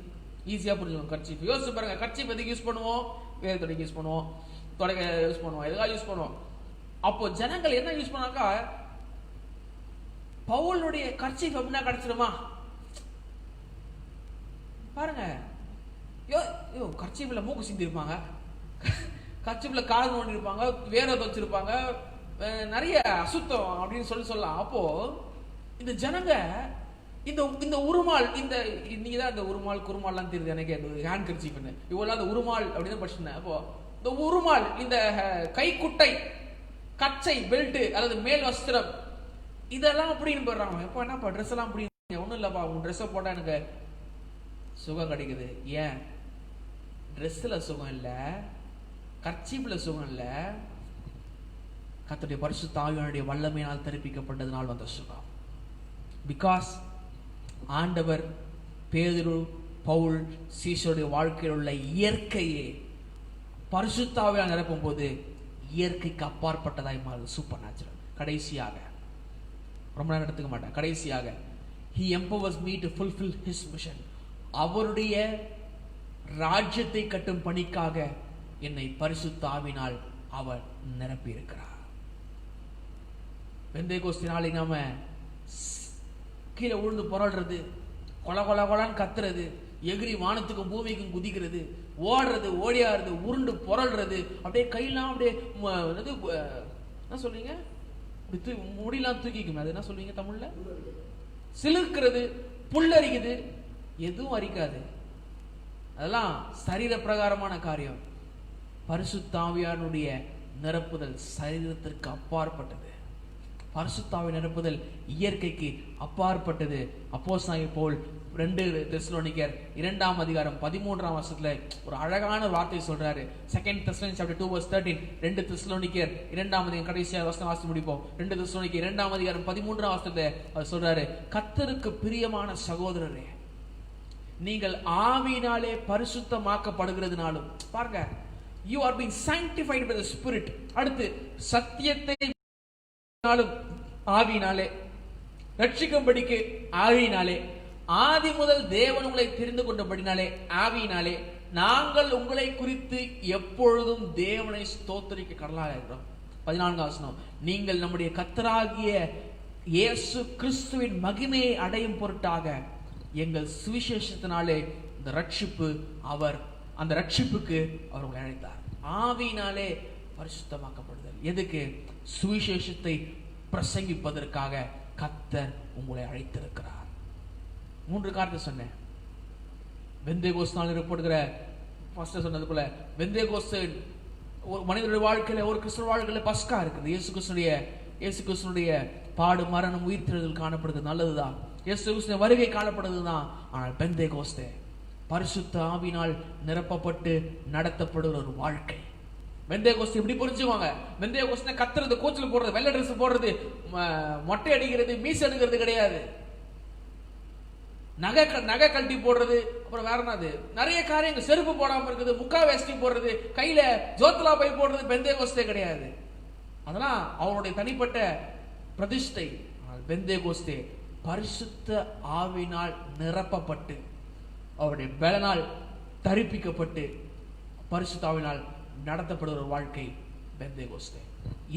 ஈஸியா புரிஞ்சுக்கணும். கர்ச்சீஃப் யோசிச்சு பாருங்க. கர்ச்சீஃப் எதுக்கு யூஸ் பண்ணுவோம்? வேறு தொடக்க யூஸ் பண்ணுவோம், தொடக்க யூஸ் பண்ணுவோம், எதுக்காக யூஸ் பண்ணுவோம். அப்போ ஜனங்கள் என்ன யூஸ் பண்ணாக்கா, பவுலுடைய கர்ச்சீஃப் அப்படின்னா கிடைச்சிருமா பாருங்க. கர்ச்சீஃப்ல மூக்கு சிந்தி இருப்பாங்க, கர்ச்சீஃப்ல காது நோண்டி இருப்பாங்க, வேற வச்சிருப்பாங்க, நிறைய அசுத்தம் அப்படின்னு சொல்லலாம். அப்போ இந்த ஜனங்க இந்த உருமால், நீங்க தான் இந்த உருமால் குருமால்லாம் தெரியுது எனக்கு, அந்த ஹேண்ட் கர்ச்சீஃப் இவ்வளவு அந்த உருமால் அப்படின்னு படிச்சுனேன். அப்போ இந்த உருமால், இந்த கைக்குட்டை, கச்சை, பெல்ட் அல்லது மேல் வஸ்திரம், இதெல்லாம் அப்படின்னு போடுறாங்க. எப்போ என்னப்பா ட்ரெஸ் எல்லாம் அப்படி? ஒன்றும் இல்லைப்பா, உன் ட்ரெஸ்ஸை போட்டால் எனக்கு சுகம் கிடைக்குது. ஏன்? ட்ரெஸ்ஸில் சுகம் இல்லை, கர்ச்சீஃபில் சுகம் இல்லை, கர்த்தருடைய பரிசுத்த ஆவியானுடைய வல்லமையினால் தெரிவிக்கப்பட்டதினால் வந்த சுகம். பிகாஸ் ஆண்டவர் பேதுரு, பவுல், சீஷருடைய வாழ்க்கையில் உள்ள இயற்கையே பரிசுத்த ஆவியால் நிரப்பும் போது இயற்கைக்கு அப்பாற்பட்டதாய் மாறுது. Super natural. கடைசியாக, ரொம்ப நேரம் எடுத்துக்க மாட்டேன், கடைசியாக he empowers me to fulfill his mission. அவருடைய ராஜ்யத்தை கட்டும் பணிக்காக என்னை பரிசுத்த ஆவியினால் அவர் நிரப்பி இருக்கிறார். பெந்தேகோஸ்து நாளை நாம கீழே விழுந்து புரள்றது, கொல கொல கொலான்னு கத்துறது, எகிரி வானத்துக்கும் பூமிக்கும் குதிக்கிறது, ஓடுறது, ஓடியாடுறது, உருண்டு புரள்றது, அப்படியே கையெல்லாம் அப்படியே என்ன சொல்றீங்க, முடியெல்லாம் தூக்கிக்குமே, அது என்ன சொல்றீங்க தமிழ்ல? சிலுக்கிறது, புல்லரிக்குது. எதுவும் அரிக்காது. அதெல்லாம் சரீர பிரகாரமான காரியம். பரிசுத்த ஆவியானுடைய நிரப்புதல் சரீரத்திற்கு அப்பாற்பட்டது. பரிசுத்த ஆவி நிரப்புதல் இயற்கைக்கு அப்பாற்பட்டது. அப்போஸ்தலனாகிய பவுல் 2 தெசலோனிக்கர் 2ஆம் அதிகாரம் 13ஆம் வசனத்துல ஒரு அழகான வார்த்தை சொல்றாரு. 2 Thessalonians chapter 2 verse 13. 2 தெசலோனிக்கர் 2ஆம் அதிகாரம் கடைசியா வசனம் வாசித்து முடிப்போம். 2 தெசலோனிக்கர் 2ஆம் அதிகாரம் 13ஆம் வசனத்துல அவர் சொல்றாரு, கர்த்தருக்கு பிரியமான சகோதரரே, நீங்கள் ஆவியினாலே பரிசுத்தமாக்கப்படுகிறதுனாலும், பாருங்க, you are being sanctified by the Spirit. அடுத்து சத்தியத்தை ஆவியினாலே, ரட்சிக்கும்படிக்கு ஆவியினாலே, ஆதி முதல் தேவன் உங்களை தெரிந்து கொண்டபடினாலே ஆவியினாலே, நாங்கள் உங்களை குறித்து எப்பொழுதும் தேவனை ஸ்தோத்திரிக்க கடலாக இருக்கிறோம். 14ஆம் வசனம், நீங்கள் நம்முடைய கர்த்தராகிய இயேசு கிறிஸ்துவின் மகிமையை அடையும் பொருட்டாக எங்கள் சுவிசேஷத்தினாலே இந்த ரட்சிப்பு அந்த ரட்சிப்புக்கு அவர் உங்களை அழைத்தார். ஆவியினாலே பரிசுத்தமாக்கப்படுதல். எதுக்கு? சுவிசேஷத்தை பிரசங்கிப்பதற்காக கர்த்தர் உங்களை அழைத்திருக்கிறார். 3 காரணத்தை சொன்னேன். பெந்தேகோஸ்து நாளில் ஏற்படுகிற ஃபர்ஸ்ட் சொன்னது போல பெந்தேகோஸ்து ஒரு மனிதனுடைய வாழ்க்கையில, ஒரு கிறிஸ்தவ வாழ்க்கையில பஸ்கா இருக்குது. இயேசு கிறிஸ்துனுடைய பாடு, மரணம், உயிர்த்தெழுதல் காணப்படுது, நல்லதுதான். இயேசு கிறிஸ்துவின் வருகை காணப்படுதுதான். ஆனால் பெந்தேகோஸ்து பரிசுத்த ஆவியினால் நிரப்பப்பட்டு நடத்தப்படுகிற ஒரு வாழ்க்கை. பெந்தேகோஸ்து எப்படி புரிஞ்சுவாங்க? பெந்தேகோஸ்து கத்துறது, கூச்சல் போடுறது, வெள்ளை ட்ரெஸ் போடுறது, மொட்டை அடிக்கிறது, மீசை எடுக்கிறது கிடையாது. நகை கழட்டி போடுறது, அப்புறம் வேற என்னது, நிறைய காரியங்கள், செருப்பு போடாம இருக்குது, முக்கா வேஷ்டி போடுறது, கையில ஜோத்லா பை போடுறது பெந்தேகோஸ்தே கிடையாது. அதெல்லாம் அவருடைய தனிப்பட்ட பிரதிஷ்டை. பெந்தேகோஸ்தே பரிசுத்த ஆவியினால் நிரப்பப்பட்டு, அவருடைய பலனால் தரிப்பிக்கப்பட்டு, பரிசுத்த ஆவியினால் நடத்தப்படுகிற ஒரு வாழ்க்கை பெந்தேகோஸ்தே.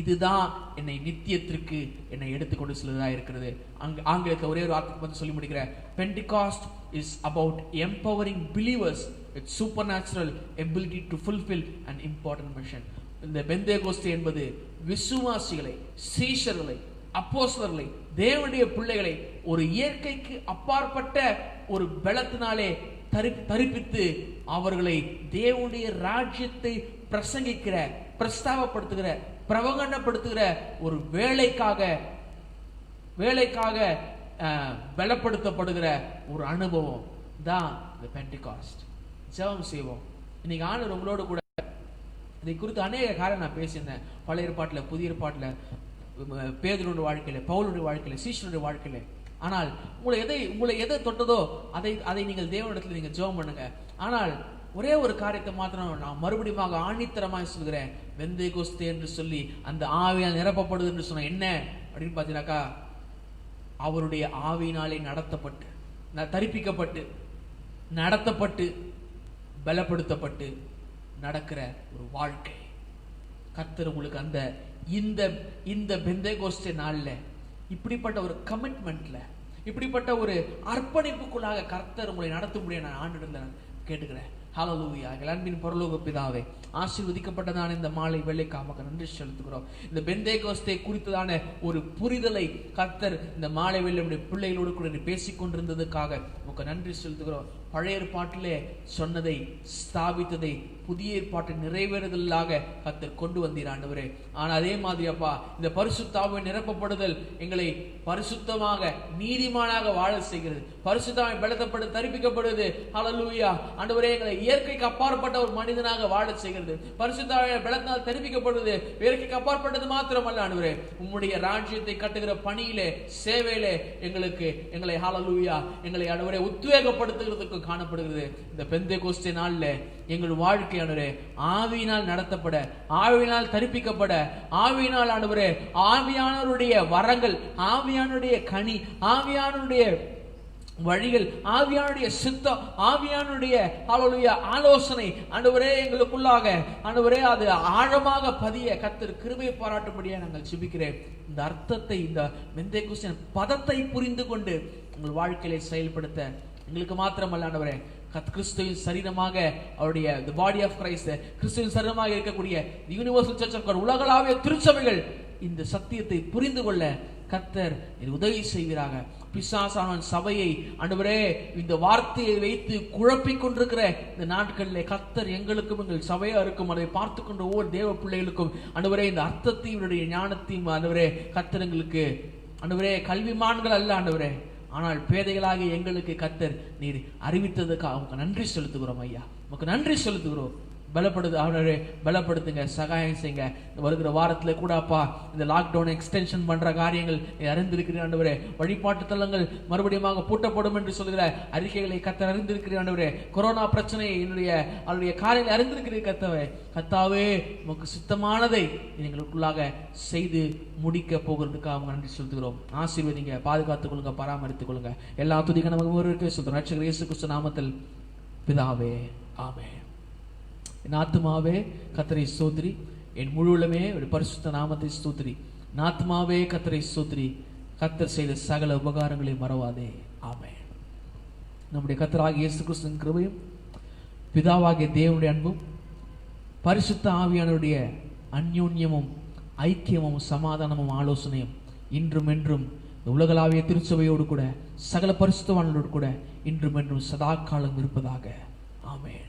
இதுதான் என்னை நித்தியத்திற்கு என்னை எடுத்துக்கொண்டு செல்வதாக இருக்கிறது. ஆங்கிலத்தில் ஒரே ஒரு வார்த்தை வந்து சொல்லி முடிக்கிறேன். Pentecost is about empowering believers with supernatural ability to fulfill an important mission. இந்த பெந்தேகோஸ்தே என்பது விசுவாசிகளை, சீஷர்களை, அப்போஸ்தலர்களை, தேவனுடைய பிள்ளைகளை ஒரு இயற்கைக்கு அப்பாற்பட்ட ஒரு பலத்தினாலே தரிப்பித்து அவர்களை தேவனுடைய ராஜ்யத்தை பிரசங்கிக்கிற, பிரஸ்தாபப்படுத்துகிற, பிரவகண்டப்படுத்துகிற ஒரு வேலைக்காக பலப்படுத்தப்படுகிற ஒரு அனுபவம் தான் இந்த பெண்டெகாஸ்ட். ஜெபம் செய்வோம். இன்னைக்கு ஆண்டவர் உங்களோடு கூட இதை குறித்து அநேக காரணம் நான் பேசியிருந்தேன். பழைய ஏற்பாட்டில், புதிய ஏற்பாட்டில், பேதுருடைய வாழ்க்கையில, பவுலுடைய வாழ்க்கையில, சீஷனுடைய வாழ்க்கையில. ஆனால் உங்களை எதை தொட்டதோ அதை நீங்கள் தேவனிடத்தில் நீங்க ஜெபம் பண்ணுங்க. ஆனால் ஒரே ஒரு காரியத்தை மாத்திரம் நான் மறுபடியும் ஆணித்தரமாய் சொல்கிறேன். பெந்தேகோஸ்தே என்று சொல்லி அந்த ஆவியால் நிரப்பப்படுது என்று சொன்ன என்ன அப்படின்னு பார்த்தீங்கன்னாக்கா, அவருடைய ஆவியினாலே நடத்தப்பட்டு, தரிப்பிக்கப்பட்டு, நடத்தப்பட்டு, பலப்படுத்தப்பட்டு நடக்கிற ஒரு வாழ்க்கை. கர்த்தர் உங்களுக்கு அந்த இந்த பெந்தேகோஸ்தே நாள்ல இப்படிப்பட்ட ஒரு கமிட்மெண்ட்ல, இப்படிப்பட்ட ஒரு அர்ப்பணிப்புக்குள்ளாக கர்த்தர் உங்களை நடத்த முடிய நான் ஆண்டவரிடத்துல கேட்டுக்கிறேன். ஹல்லேலூயா. எங்கள் அன்பின் பரலோக பிதாவே, ஆசீர்வதிக்கப்பட்டதான இந்த மாலை வேளைக்காக நன்றி செலுத்துகிறோம். இந்த பெந்தேகோஸ்தே குறித்ததான ஒரு புரிதலை கர்த்தர் இந்த மாலை வேளை நம்முடைய பிள்ளைகளோடு கூட பேசிக் கொண்டிருந்ததுக்காக உங்களுக்கு நன்றி செலுத்துகிறோம். பழைய ஏற்பாட்டிலே சொன்னதை, ஸ்தாபித்ததை, புதிய ஏற்பாட்டை நிறைவேறுதலாக கர்த்தர் கொண்டு வந்தீர் ஆண்டவரே. ஆனா அதே மாதிரி அப்பா, இந்த பரிசுத்த ஆவியை நிரப்பப்படுதல் எங்களை பரிசுத்தமாக நீதிமானாக வாழ செய்கிறது. பரிசுத்த ஆவி பலத்தப்பட்டு தரிப்பிக்கப்படுது. ஹல்லேலூயா. ஆண்டவரே, எங்களை இயற்கைக்கு அப்பாற்பட்ட ஒரு மனிதனாக வாழ செய்கிறது. பரிசுத்த ஆவி பலத்தால் தரிப்பிக்கப்படுது. இயற்கைக்கு அப்பாற்பட்டது மாத்திரமல்ல ஆண்டவரே, உம்முடைய ராஜ்யத்தை கட்டுகிற பணியிலே, சேவையிலே எங்களை ஹல்லேலூயா, எங்களை ஆண்டவரே உத்வேகப்படுத்துகிறதுக்கு காணப்படுகிறது. இந்த பெந்தேகோஸ்தே நாள்ல எங்கள் வாழ்க்கையானவரே ஆவியினால் நடத்தப்பட, ஆவியினால் தரிப்பிக்கப்பட, ஆவியினால் ஆண்டவரே ஆவியானவருடைய வரங்கள், ஆவியானுடைய கனி, ஆவியானுடைய வழிகள், ஆவியானுடைய சித்தம், ஆவியானுடைய ஹல்லேலூயா ஆலோசனை ஆண்டவரே எங்களுக்குள்ளாக ஆண்டவரே அது ஆழமாக பதிய கர்த்தர் கிருபை பாராட்டும்படியாக நாங்கள் ஜெபிக்கிறேன். இந்த அர்த்தத்தை, இந்த பெந்தேகோஸ்தே பதத்தை புரிந்து கொண்டு உங்கள் வாழ்க்கையிலே செயல்படுத்த எங்களுக்கு மாத்திரமல்ல ஆண்டவரே, கிறிஸ்துவின் சரீரமாக அவருடைய the body of Christ, கிறிஸ்துவின் சரீரமாக இருக்கக்கூடிய யூனிவர்சல் சர்ச் ஆஃப் காட், உலகளாவிய திருச்சபைகள் இந்த சத்தியத்தை புரிந்து கொள்ள கர்த்தர் உதவி செய்வீராக. பிசாசானவன் சபையை ஆண்டவரே இந்த வார்த்தையை வைத்து குழப்பிக் கொண்டிருக்கிற இந்த நாட்களிலே கர்த்தர் எங்களுக்கும் எங்கள் சபையா இருக்கும் அதை பார்த்து கொண்ட ஒவ்வொரு தேவ பிள்ளைகளுக்கும் ஆண்டவரே இந்த அர்த்தத்தையும் இவருடைய ஞானத்தையும் ஆண்டவரே கர்த்தர் எங்களுக்கு ஆண்டவரே கல்விமான்கள் அல்ல ஆண்டவரே, ஆனால் பேதைகளாக எங்களுக்கு கர்த்தர் நீர் அறிவித்ததுக்காக உங்க நன்றி செலுத்துகிறோம் ஐயா. உமக்கு நன்றி செலுத்துகிறோம். பலப்படுத்துங்க, சகாயம் செய்யுங்க. வருகிற வாரத்துல கூட அப்பா இந்த லாக்டவுன் எக்ஸ்டென்ஷன் பண்ற காரியங்கள் அறிந்திருக்கிறீர் ஆண்டவரே. வழிபாட்டு தலங்கள் மறுபடியும் பூட்டப்படும் என்று சொல்கிற அறிக்கைகளை கர்த்தர் அறிந்திருக்கிறீர் ஆண்டவரே. கொரோனா பிரச்சனை அவருடைய காரியங்களை அறிந்திருக்கிறீர் கர்த்தாவே. உமக்கு சித்தமானதை எங்களுக்குள்ளாக செய்து முடிக்க போகிறதுக்காக நன்றி செலுத்துகிறோம். ஆசீர்வதிங்க, பாதுகாத்துக் கொள்ளுங்க, பராமரித்துக் கொள்ளுங்க. எல்லா துதிக்க நமக்கு ஒருவருக்கு சொல்றோம். ரட்சகர் இயேசு கிறிஸ்து நாமத்தில் பிதாவே, ஆமென். என் ஆத்துமாவே கர்த்தரை ஸ்தோத்திரி, என் முழுவலுமே ஒரு பரிசுத்த நாமத்தை ஸ்தோத்திரி. என் ஆத்துமாவே கர்த்தரை ஸ்தோத்திரி, கர்த்தர் செய்த சகல உபகாரங்களை மறவாதே. ஆமென். நம்முடைய கர்த்தராகிய இயேசு கிறிஸ்துவின் கிருபையும், பிதாவாகிய தேவனுடைய அன்பும், பரிசுத்த ஆவியானவருடைய அந்யோன்யமும் ஐக்கியமும் சமாதானமும் ஆலோசனையும் இன்றும் என்றும் உலகளாவிய திருச்சபையோடு கூட சகல பரிசுத்தவான்களோடு கூட இன்றும் என்றும் சதா காலம் இருப்பதாக. ஆமென்.